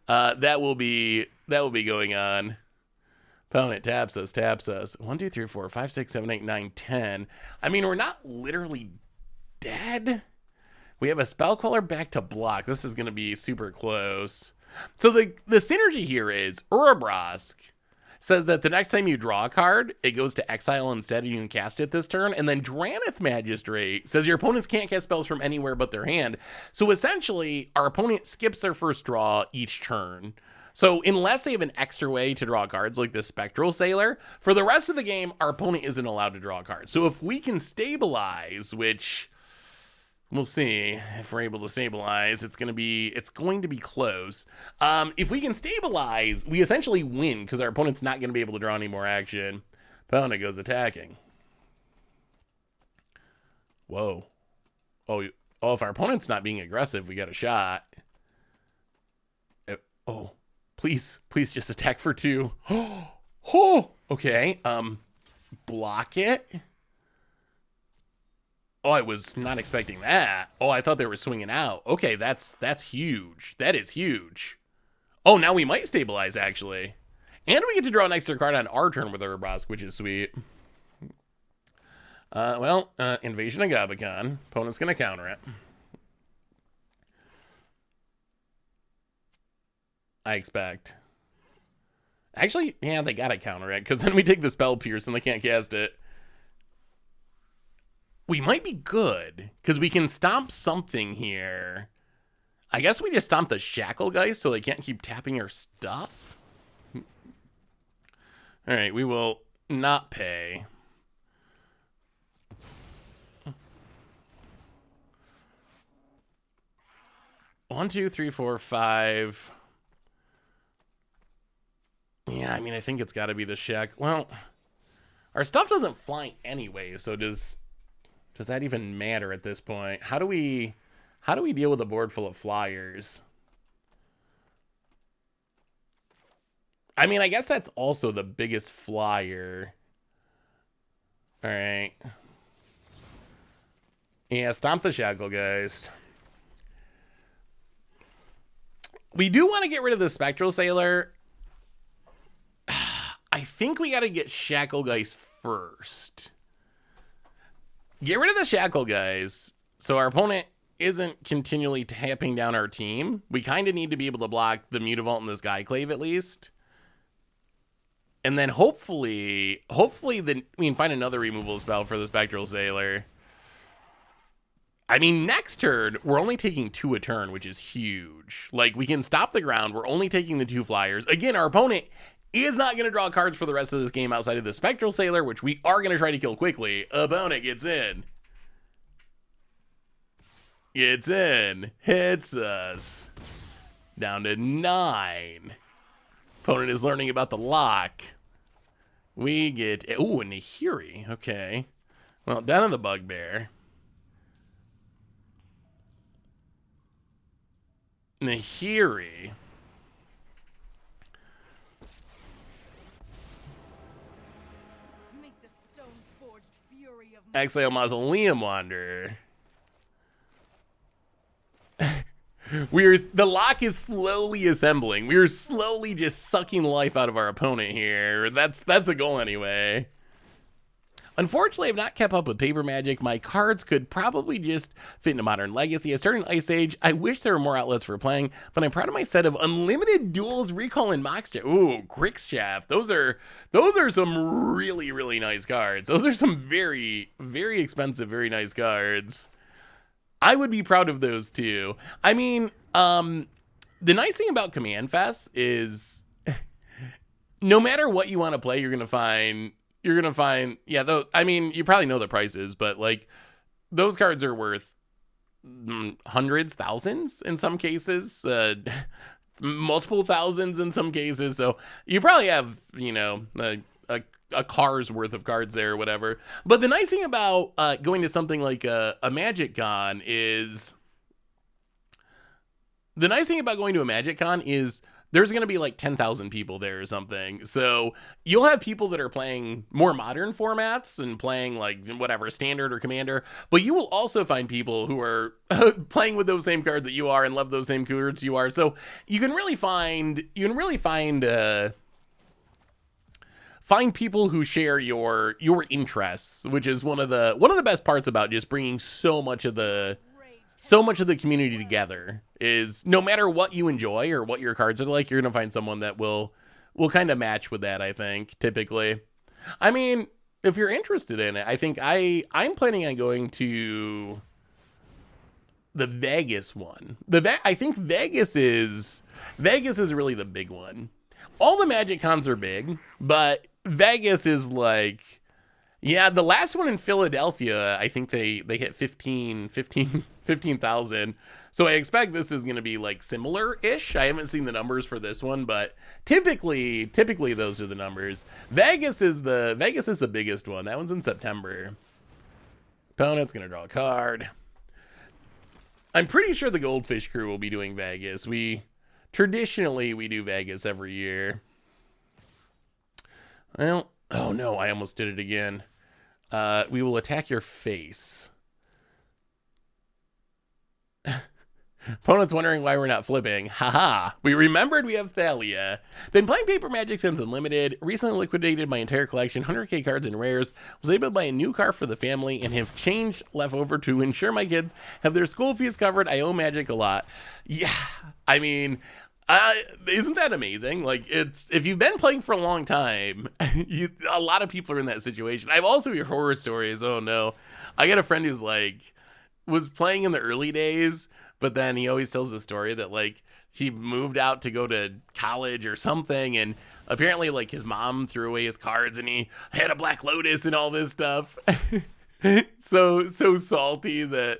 that will be going on. Opponent taps us. 1, 2, 3, 4, 5, 6, 7, 8, 9, 10. I mean, we're not literally dead. We have a spell queller back to block. This is going to be super close. So the synergy here is Urbrask says that the next time you draw a card, it goes to exile instead and you can cast it this turn. And then Drannith Magistrate says your opponents can't cast spells from anywhere but their hand. So essentially, our opponent skips their first draw each turn. So unless they have an extra way to draw cards like the Spectral Sailor, for the rest of the game, our opponent isn't allowed to draw cards. So if we can stabilize, which we'll see if we're able to stabilize, it's going to be close. If we can stabilize, we essentially win because our opponent's not going to be able to draw any more action. Opponent goes attacking. Whoa. Oh, if our opponent's not being aggressive, we got a shot. Oh. Please just attack for 2. Oh, okay. Block it. Oh, I was not expecting that. Oh, I thought they were swinging out. Okay, that's huge. That is huge. Oh, now we might stabilize, actually. And we get to draw an extra card on our turn with Urbrask, which is sweet. Invasion of Gabakon. Opponent's going to counter it. I expect. Actually, yeah, they gotta counter it, because then we take the Spell Pierce and they can't cast it. We might be good, because we can stomp something here. I guess we just stomp the Shacklegeist so they can't keep tapping our stuff. Alright, we will not pay. One, 2, 3, 4, 5. Yeah, I mean, I think it's got to be the Shack. Well, our stuff doesn't fly anyway, so does that even matter at this point? How do we deal with a board full of flyers? I mean, I guess that's also the biggest flyer. All right. Yeah, stomp the Shacklegeist. We do want to get rid of the Spectral Sailor. I think we got to get Shacklegeist first. Get rid of the Shacklegeist so our opponent isn't continually tapping down our team. We kind of need to be able to block the Mutavault and the Skyclave at least. And then hopefully we can find another removal spell for the Spectral Sailor. I mean, next turn, we're only taking 2 a turn, which is huge. Like, we can stop the ground. We're only taking the 2 flyers. Again, our opponent is not going to draw cards for the rest of this game outside of the Spectral Sailor, which we are going to try to kill quickly. Opponent gets in. Gets in. Hits us. Down to 9. Opponent is learning about the lock. We get... Ooh, a Nahiri. Okay. Well, down to the Bugbear. Nahiri. Exile Mausoleum Wanderer. The lock is slowly assembling. We are slowly just sucking life out of our opponent here. That's a goal anyway. Unfortunately, I've not kept up with Paper Magic. My cards could probably just fit into Modern Legacy. I started in Ice Age. I wish there were more outlets for playing, but I'm proud of my set of Unlimited Duels, Recall, and Moxshaft. Ooh, Grixshaft. Those are some really, really nice cards. Those are some very, very expensive, very nice cards. I would be proud of those too. I mean, the nice thing about Command Fest is no matter what you want to play, you're gonna find, yeah, though, I mean, you probably know the prices, but like those cards are worth hundreds, thousands in some cases, multiple thousands in some cases. So you probably have, you know, a car's worth of cards there or whatever. But the nice thing about going to something like a MagicCon is, the nice thing about going to a MagicCon is there's going to be like 10,000 people there or something. So you'll have people that are playing more modern formats and playing like whatever, standard or commander, but you will also find people who are playing with those same cards that you are and love those same cards you are. So you can really find find people who share your interests, which is one of the best parts about just bringing so much of the community together. Is no matter what you enjoy or what your cards are like, you're gonna find someone that will kind of match with that, I think, typically. I mean, if you're interested in it, I think I'm planning on going to the Vegas one. I think Vegas is really the big one. All the Magic Cons are big, but Vegas is like, yeah, the last one in Philadelphia, I think they hit 15,000. So I expect this is going to be like similar-ish. I haven't seen the numbers for this one, but typically those are the numbers. Vegas is the biggest one. That one's in September. Opponent's going to draw a card. I'm pretty sure the Goldfish crew will be doing Vegas. Traditionally we do Vegas every year. Well, oh no, I almost did it again. We will attack your face. Opponent's wondering why we're not flipping. Haha. We remembered we have Thalia. Been playing Paper Magic since Unlimited. Recently liquidated my entire collection, 100k cards and rares. Was able to buy a new car for the family and have change left over to ensure my kids have their school fees covered. I owe Magic a lot. Yeah, I mean, isn't that amazing? Like, if you've been playing for a long time, a lot of people are in that situation. I've also heard horror stories. Oh no, I got a friend who's like was playing in the early days, but then he always tells the story that like he moved out to go to college or something, and apparently like his mom threw away his cards and he had a Black Lotus and all this stuff. so salty of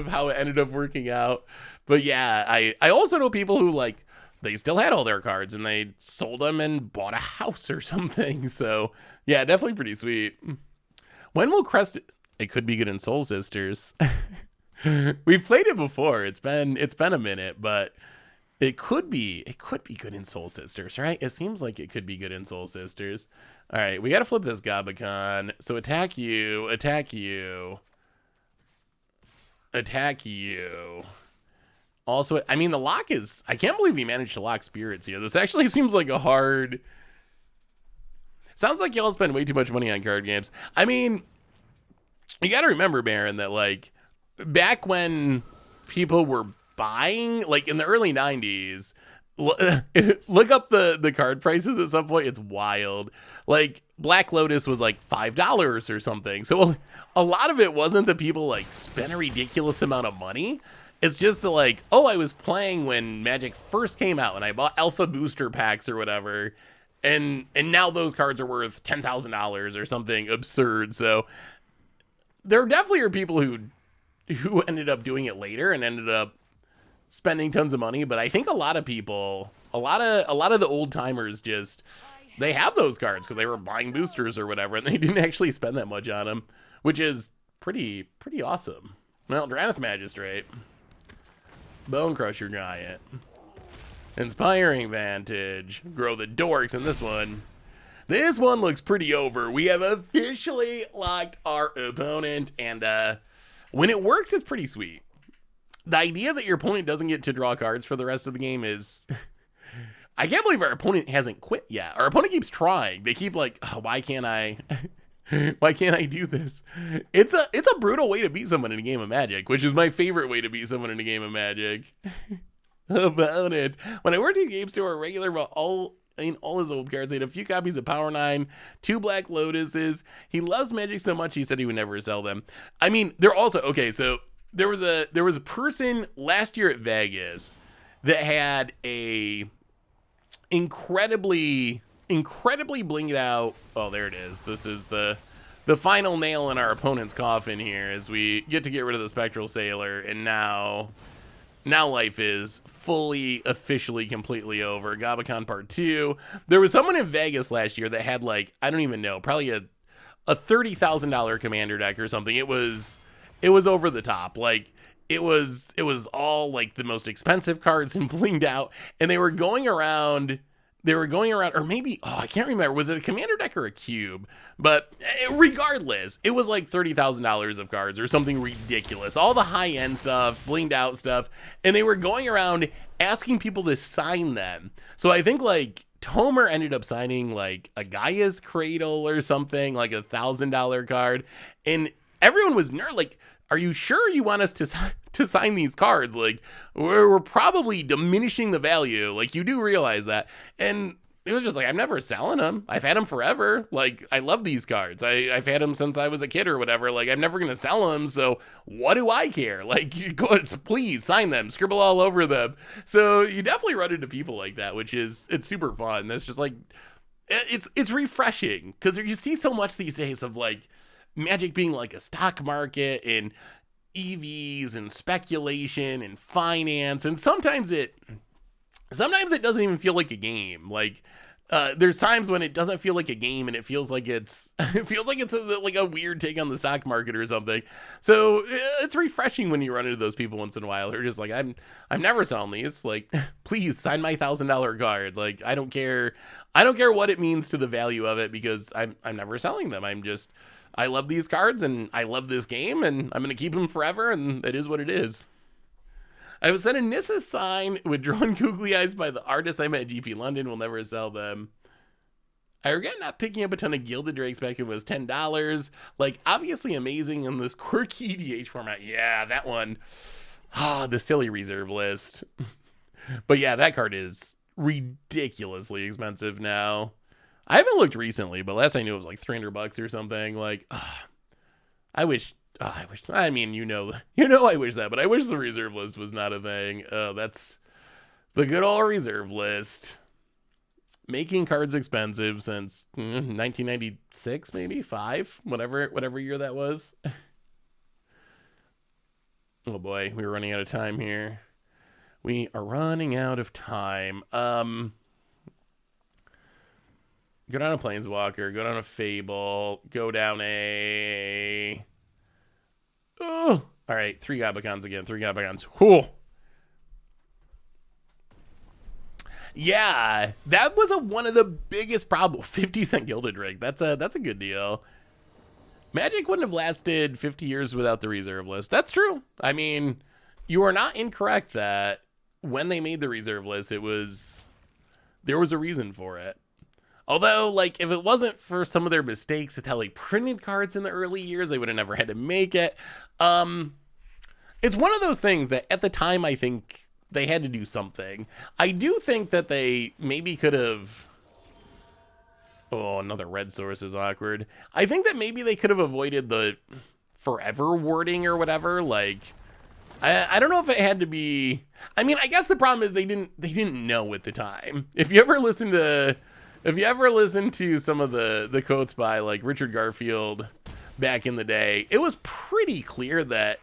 how it ended up working out. But yeah, I also know people who like they still had all their cards and they sold them and bought a house or something. So yeah, definitely pretty sweet. When will Crest? It could be good in Soul Sisters. We've played it before. It's been a minute, but it could be good in Soul Sisters, right? It seems like it could be good in Soul Sisters. All right, we got to flip this Gabacon. So attack you. Also, I mean, the lock is, I can't believe he managed to lock spirits here. This actually seems like a hard, sounds like y'all spend way too much money on card games. I mean, you got to remember, Baron, that like back when people were buying, like in the early 90s, look up the card prices at some point. It's wild. Like Black Lotus was like $5 or something. So a lot of it wasn't that people like spent a ridiculous amount of money. It's just like, oh, I was playing when Magic first came out and I bought alpha booster packs or whatever. And now those cards are worth $10,000 or something absurd. So there definitely are people who ended up doing it later and ended up spending tons of money. But I think a lot of people, a lot of the old timers just, they have those cards because they were buying boosters or whatever, and they didn't actually spend that much on them, which is pretty awesome. Well, Drannith Magistrate, Bone Crusher Giant, Inspiring Vantage, Grow the Dorks, and this one looks pretty over. We have officially locked our opponent, and when it works, it's pretty sweet. The idea that your opponent doesn't get to draw cards for the rest of the game is, I can't believe our opponent hasn't quit yet. Our opponent keeps trying. They keep like, oh, why can't I do this? It's a brutal way to beat someone in a game of Magic, which is my favorite way to beat someone in a game of Magic. Opponent. When I worked at a game store, a regular bought all his old cards. He had a few copies of Power 9, 2 Black Lotuses. He loves Magic so much he said he would never sell them. I mean, they're also, okay, so there was a person last year at Vegas that had incredibly blinged out. Oh, there it is. This is the final nail in our opponent's coffin here as we get to get rid of the Spectral Sailor, and now life is fully, officially, completely over. GabaCon Part 2. There was someone in Vegas last year that had, like, I don't even know, probably a $30,000 commander deck or something. It was over the top. Like, it was all, like, the most expensive cards and blinged out, and they were going around, or maybe, I can't remember, was it a commander deck or a cube? But regardless, it was like $30,000 of cards or something ridiculous. All the high-end stuff, blinged out stuff, and they were going around asking people to sign them. So I think, like, Tomer ended up signing, like, a Gaia's Cradle or something, like a $1,000 card, and everyone was like, are you sure you want us to sign these cards? Like, we're probably diminishing the value. Like, you do realize that. And it was just like, I'm never selling them. I've had them forever. Like, I love these cards. I've had them since I was a kid or whatever. Like, I'm never going to sell them. So what do I care? Like, go, please sign them, scribble all over them. So you definitely run into people like that, which is, it's super fun. It's just like, it's refreshing because you see so much these days of, like, Magic being like a stock market and EVs and speculation and finance, and sometimes it doesn't even feel like a game. Like, there's times when it doesn't feel like a game and it feels like it's like a weird take on the stock market or something. So it's refreshing when you run into those people once in a while who are just like, I'm never selling these. Like, please sign my $1,000 card. Like, I don't care what it means to the value of it, because I'm never selling them. I love these cards and I love this game and I'm going to keep them forever, and it is what it is. I was sent a Nissa sign with drawn googly eyes by the artist I met at GP London. Will never sell them. I regret not picking up a ton of Gilded Drakes back. It was $10. Like, obviously amazing in this quirky EDH format. Yeah, that one. The silly reserve list. But yeah, that card is ridiculously expensive now. I haven't looked recently, but last I knew it was like $300 or something. Like, I wish, I mean, I wish that, but I wish the reserve list was not a thing. That's the good old reserve list. Making cards expensive since 1996, maybe 5, whatever year that was. Oh boy, we're running out of time here. We are running out of time. Go down a Planeswalker, go down a Fable, go down a... Oh! Alright, 3 Gabacons again, 3 Gabacons. Cool. Yeah, that was one of the biggest problems. 50-cent Gilded Drake, that's a good deal. Magic wouldn't have lasted 50 years without the reserve list. That's true. I mean, you are not incorrect that when they made the reserve list, there was a reason for it. Although, like, if it wasn't for some of their mistakes with how they printed cards in the early years, they would have never had to make it. It's one of those things that at the time, I think they had to do something. I do think that they maybe could have... Oh, another red source is awkward. I think that maybe they could have avoided the forever wording or whatever. Like, I don't know if it had to be... I mean, I guess the problem is they didn't know at the time. If you ever listen to some of the quotes by, like, Richard Garfield back in the day, it was pretty clear that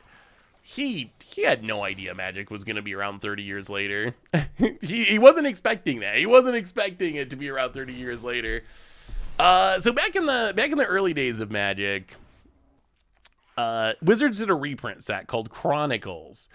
he had no idea Magic was going to be around 30 years later. he wasn't expecting that. He wasn't expecting it to be around 30 years later. So back in the early days of Magic, Wizards did a reprint set called Chronicles.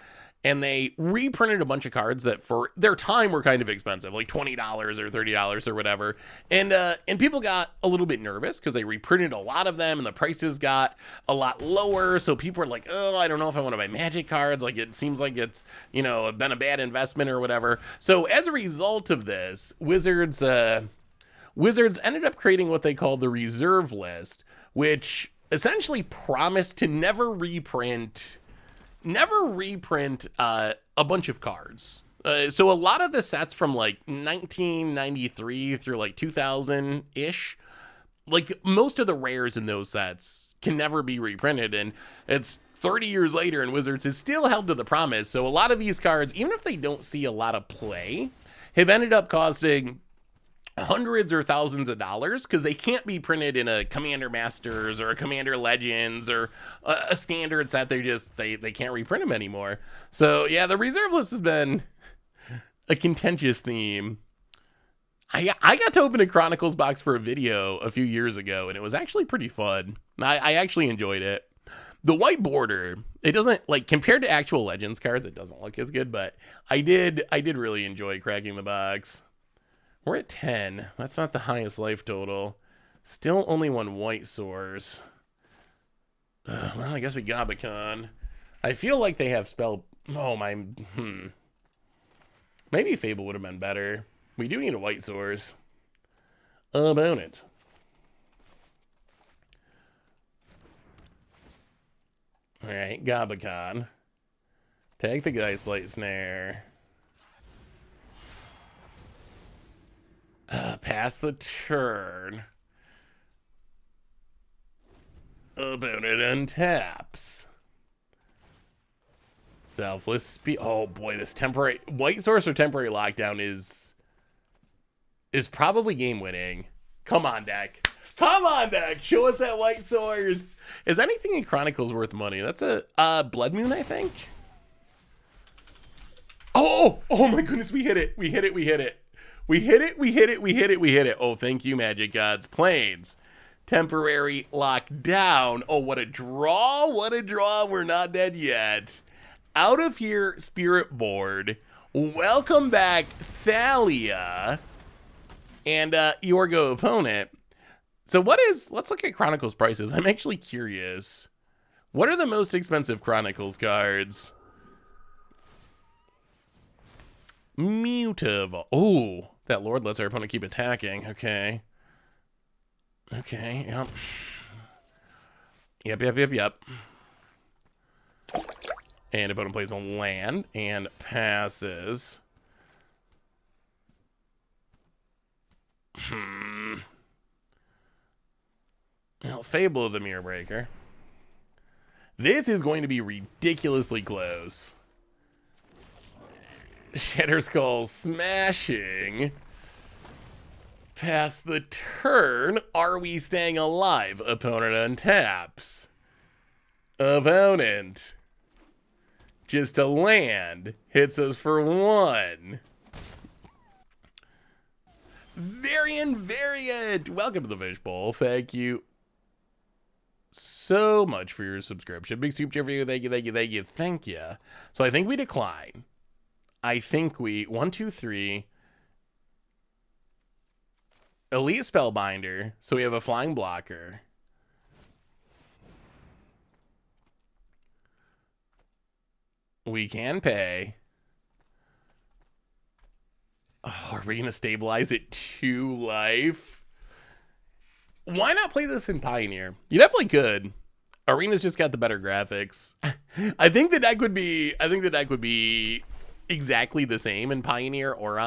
And they reprinted a bunch of cards that for their time were kind of expensive, like $20 or $30 or whatever. And people got a little bit nervous because they reprinted a lot of them and the prices got a lot lower. So people were like, oh, I don't know if I want to buy Magic cards. Like, it seems like it's, been a bad investment or whatever. So as a result of this, Wizards ended up creating what they called the reserve list, which essentially promised to never reprint a bunch of cards. So a lot of the sets from like 1993 through like 2000-ish, like most of the rares in those sets can never be reprinted. And it's 30 years later and Wizards is still held to the promise. So a lot of these cards, even if they don't see a lot of play, have ended up costing hundreds or thousands of dollars because they can't be printed in a Commander Masters or a Commander Legends or a standard set. They can't reprint them anymore. So yeah, the reserve list has been a contentious theme. I got to open a Chronicles box for a video a few years ago, and it was actually pretty fun. I actually enjoyed it. The white border, it doesn't, like, compared to actual Legends cards, it doesn't look as good, but I did really enjoy cracking the box. We're at 10. That's not the highest life total. Still only one white source. Well, I guess we Gabacon. I feel like they have spell... Oh, my... Maybe Fable would have been better. We do need a white source. About it. Alright, Gabacon. Take the Geist Light Snare. Pass the turn. Opponent untaps. Selfless speed. Oh boy, this temporary white source or temporary lockdown is probably game winning. Come on, deck. Come on, deck. Show us that white source. Is anything in Chronicles worth money? That's a Blood Moon, I think. Oh my goodness, we hit it. We hit it. We hit it. We hit it, we hit it, we hit it, we hit it. Oh, thank you, Magic Gods. Plains. Temporary lockdown. Oh, what a draw. What a draw. We're not dead yet. Out of here, Spirit Board. Welcome back, Thalia. And your go opponent. So let's look at Chronicles prices. I'm actually curious. What are the most expensive Chronicles cards? Mutav. Oh, that Lord lets our opponent keep attacking. Okay. Okay, yep. And opponent plays a land and passes. Well, Fable of the Mirror Breaker. This is going to be ridiculously close. Shatter Skull smashing. Pass the turn. Are we staying alive? Opponent untaps. Opponent. Just a land. Hits us for 1. Variant. Welcome to the Fishbowl. Thank you so much for your subscription. Big soup for you. Thank you. Thank you. So I think we decline. I think we 1, 2, 3. Elite Spellbinder. So we have a flying blocker. We can pay. Oh, are we gonna stabilize it 2 life? Why not play this in Pioneer? You definitely could. Arena's just got the better graphics. I think the deck would be exactly the same in Pioneer or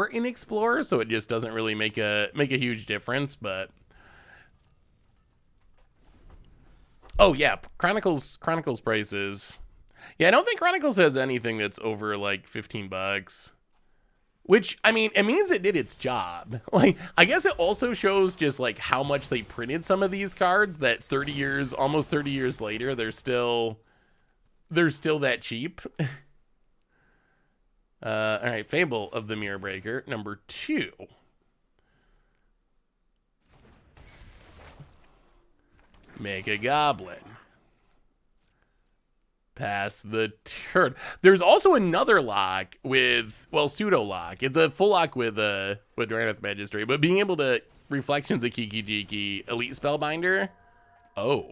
in Explorer, so it just doesn't really make a huge difference. But oh yeah, Chronicles prices. Yeah, I don't think Chronicles has anything that's over like $15. Which, I mean, it means it did its job. Like, I guess it also shows just like how much they printed some of these cards that almost 30 years later, they're still that cheap. All right, Fable of the Mirror Breaker, number 2. Make a Goblin. Pass the turn. There's also another lock with, well, pseudo lock. It's a full lock with Drannith Magistrate, but being able to Reflections of Kiki Jiki, Elite Spellbinder. Oh,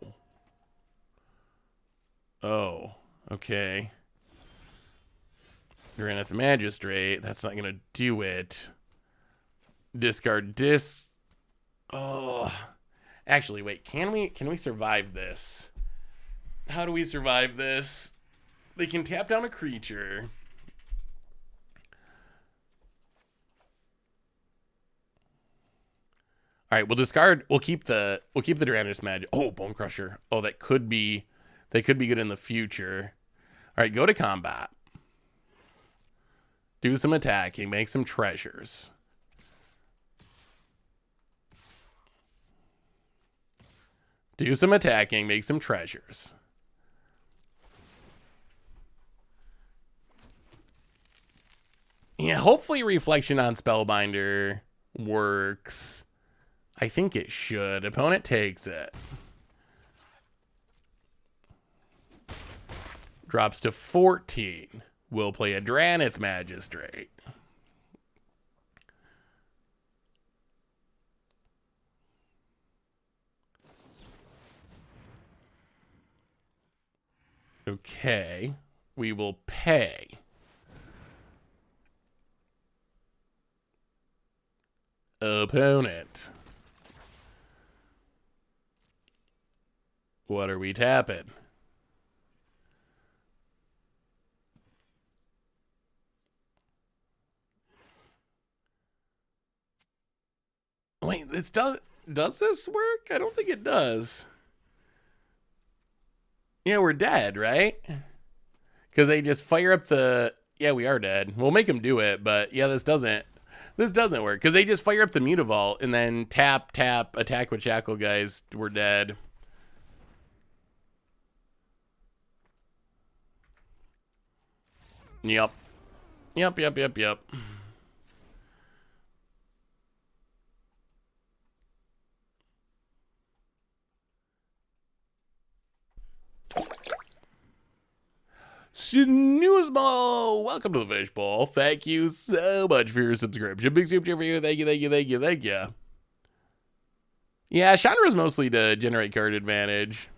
okay. Drannith Magistrate. That's not gonna do it. Discard disc. Oh, actually, wait. Can we survive this? How do we survive this? They can tap down a creature. All right, we'll discard. We'll keep the Drannith Magic. Oh, Bone Crusher. Oh, that could be good in the future. All right, go to combat. Do some attacking. Make some treasures. Do some attacking, make some treasures. Yeah, hopefully Reflection on Spellbinder works. I think it should. Opponent takes it. Drops to 14. We'll play a Dranith Magistrate. Okay. We will pay. Opponent. What are we tapping? Wait, this does this work? I don't think it does. Yeah, we're dead, right? Because they just fire up the... Yeah, we are dead. We'll make them do it, but yeah, this doesn't work. Because they just fire up the Mutavault and then tap, attack with Shackle guys. We're dead. Yep. Snoozeball, welcome to the Fishbowl. Thank you so much for your subscription. Big super for you. Thank you. Yeah, Chandra is mostly to generate card advantage.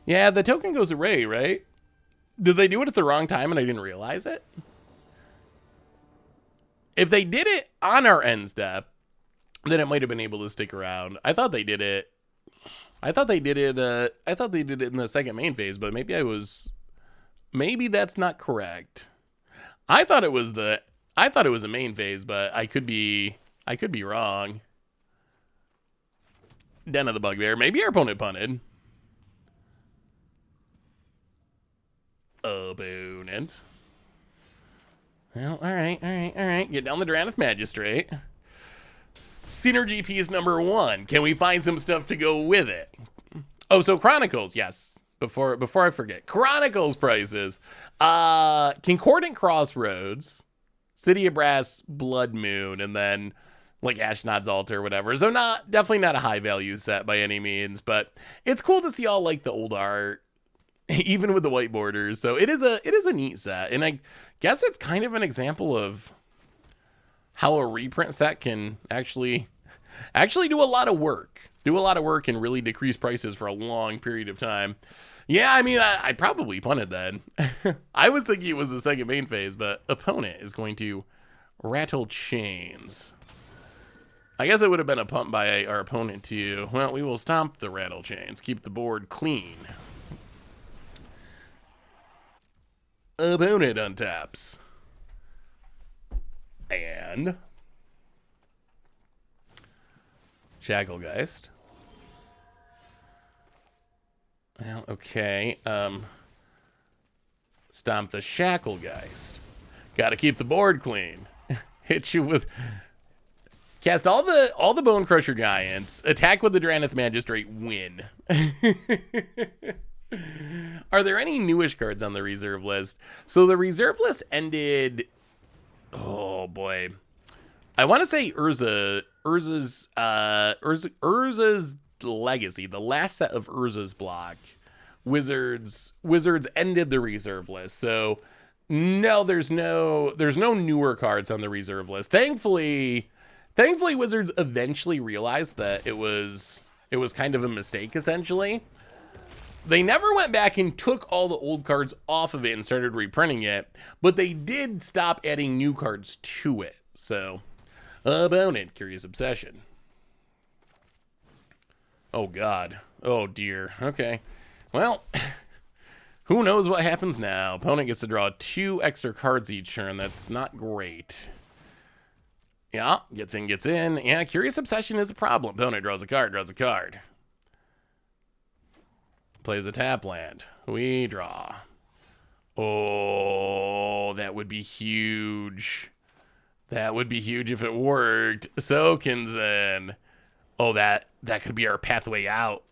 Yeah, the token goes away, right? Did they do it at the wrong time and I didn't realize it? If they did it on our end step, then it might have been able to stick around. I thought they did it. I thought they did it in the second main phase, but maybe that's not correct. I thought it was a main phase, but I could be wrong. Den of the Bugbear. Maybe our opponent punted. Opponent. Well, all right. Get down the Dranith Magistrate. Synergy piece number 1. Can we find some stuff to go with it? Oh, so Chronicles, yes. Before I forget. Chronicles prices. Concordant Crossroads, City of Brass, Blood Moon, and then like Ashnod's Altar or whatever. So definitely not a high value set by any means, but it's cool to see all like the old art, even with the white borders. So it is a neat set. And I guess it's kind of an example of how a reprint set can actually do a lot of work. And really decrease prices for a long period of time. Yeah, I mean, I probably punted then. I was thinking it was the second main phase, but opponent is going to rattle chains. I guess it would have been a punt by our opponent too. Well, we will stomp the rattle chains, keep the board clean. Opponent untaps. And Shacklegeist. Well, okay. Stomp the Shacklegeist. Gotta keep the board clean. Hit you with... Cast all the Bone Crusher Giants. Attack with the Dranith Magistrate. Win. Are there any newish cards on the reserve list? So the reserve list ended... Oh, boy. I want to say Urza's Legacy, the last set of Urza's block. Wizards ended the reserve list. So no, there's no newer cards on the reserve list. Thankfully Wizards eventually realized that it was kind of a mistake, essentially. They never went back and took all the old cards off of it and started reprinting it, but they did stop adding new cards to it. So, opponent, Curious Obsession. Oh, God. Oh, dear. Okay. Well, who knows what happens now? Opponent gets to draw 2 extra cards each turn. That's not great. Yeah, gets in. Yeah, Curious Obsession is a problem. Opponent draws a card. Plays a tap land. We draw. Oh, that would be huge. That would be huge if it worked. Sokenzen. Oh, that could be our pathway out.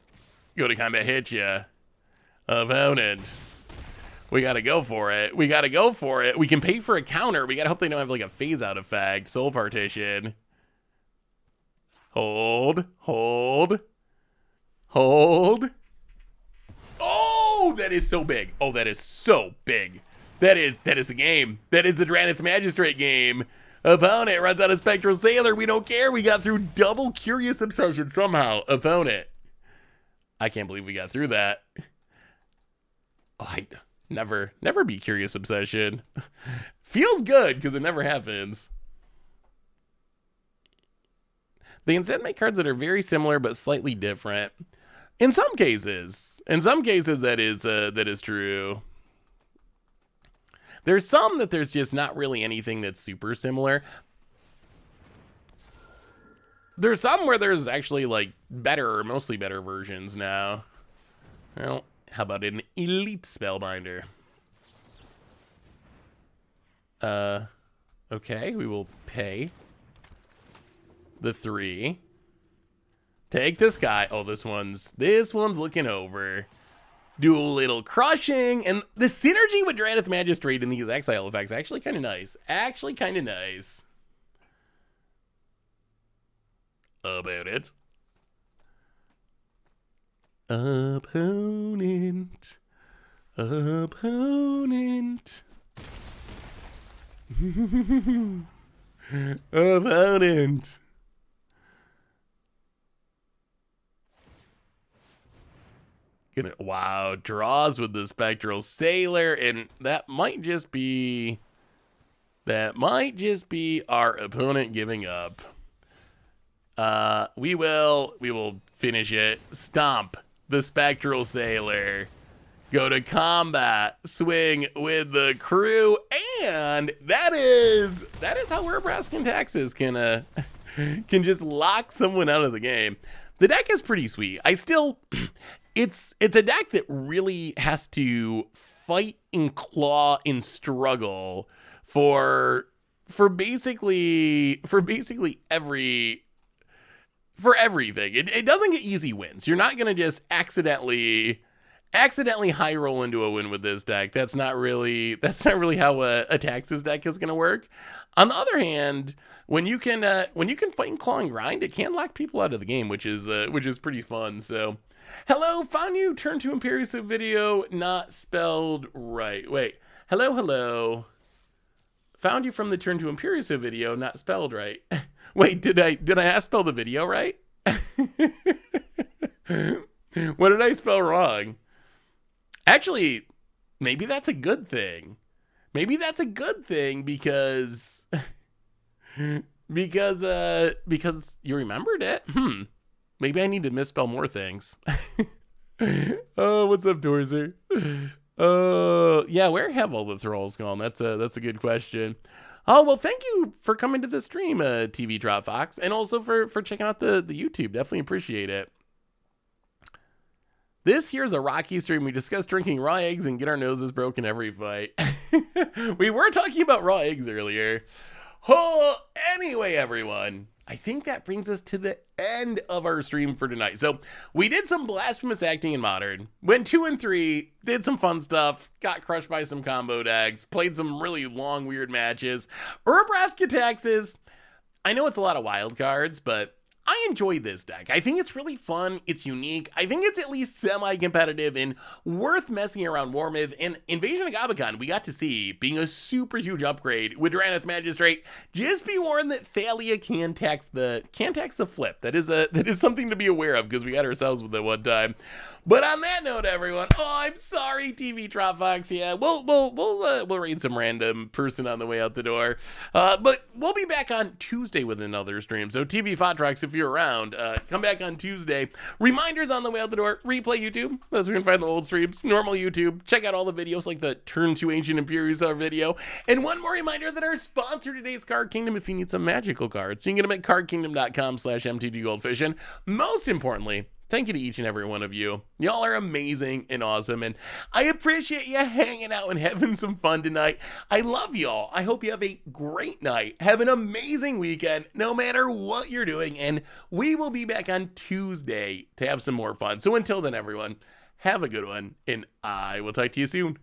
Go to combat, hit ya. Opponent. We gotta go for it. We gotta go for it. We can pay for a counter. We gotta hope they don't have like a phase out effect. Soul Partition. Hold. Hold. Hold. Oh, that is so big. Oh, that is so big. That is the game. That is the Drannith Magistrate game. Opponent runs out of Spectral Sailor. We don't care. We got through double Curious Obsession somehow. Opponent. I can't believe we got through that. Oh, I never be Curious Obsession. Feels good because it never happens. They instead make cards that are very similar but slightly different. In some cases that is true. There's some that there's just not really anything that's super similar. There's some where there's actually like better or mostly better versions now. Well, how about an Elite Spellbinder? Okay, we will pay the 3. Take this guy. Oh, this one's looking over. Do a little crushing, and the synergy with Drannith Magistrate and these exile effects actually kind of nice. Actually kind of nice. About it. Opponent. Opponent. Opponent. Wow, draws with the Spectral Sailor, and that might just be our opponent giving up. We will finish it. Stomp the Spectral Sailor. Go to combat, swing with the crew, and that is how Nebraska Taxes can just lock someone out of the game. The deck is pretty sweet. It's a deck that really has to fight and claw and struggle for basically everything. It doesn't get easy wins. You're not gonna just accidentally high roll into a win with this deck. That's not really how a Taxes deck is gonna work. On the other hand, when you can fight and claw and grind, it can lock people out of the game, which is pretty fun. So, hello, found you. Turn to Imperious video not spelled right. Wait, hello. Found you from the Turn to Imperious video not spelled right. Wait, did I spell the video right? What did I spell wrong? Actually, maybe that's a good thing. Maybe that's a good thing because you remembered it. Maybe I need to misspell more things. Oh, what's up, Dorzer? Yeah, where have all the thralls gone? That's a good question. Oh, well, thank you for coming to the stream, TV Drop Fox, and also for checking out the YouTube. Definitely appreciate it. This here's a Rocky stream. We discussed drinking raw eggs and get our noses broken every fight. We were talking about raw eggs earlier. Oh, anyway, everyone, I think that brings us to the end of our stream for tonight. So we did some Blasphemous Acting in Modern, went 2 and 3, did some fun stuff, got crushed by some combo decks, played some really long, weird matches. Nebraska Taxes, I know it's a lot of wild cards, but I enjoy this deck. I think it's really fun. It's unique. I think it's at least semi-competitive and worth messing around more with. And Invasion of Gabacon, we got to see being a super huge upgrade with Drannith Magistrate. Just be warned that Thalia can tax the flip. That is something to be aware of because we got ourselves with it one time. But on that note, everyone, oh, I'm sorry, TV Drop Fox. Yeah, we'll raid some random person on the way out the door. But we'll be back on Tuesday with another stream. So TV Fotrox, if you're around, come back on Tuesday. Reminders on the way out the door. Replay YouTube, as we can find the old streams. Normal YouTube. Check out all the videos like the Turn to Ancient Imperius video. And one more reminder that our sponsor today is Card Kingdom. If you need some magical cards, you can get them at cardkingdom.com/mtggoldfish. And most importantly, Thank you to each and every one of you. Y'all are amazing and awesome, and I appreciate you hanging out and having some fun tonight. I love y'all. I hope you have a great night. Have an amazing weekend, no matter what you're doing, and we will be back on Tuesday to have some more fun. So until then, everyone, have a good one, and I will talk to you soon.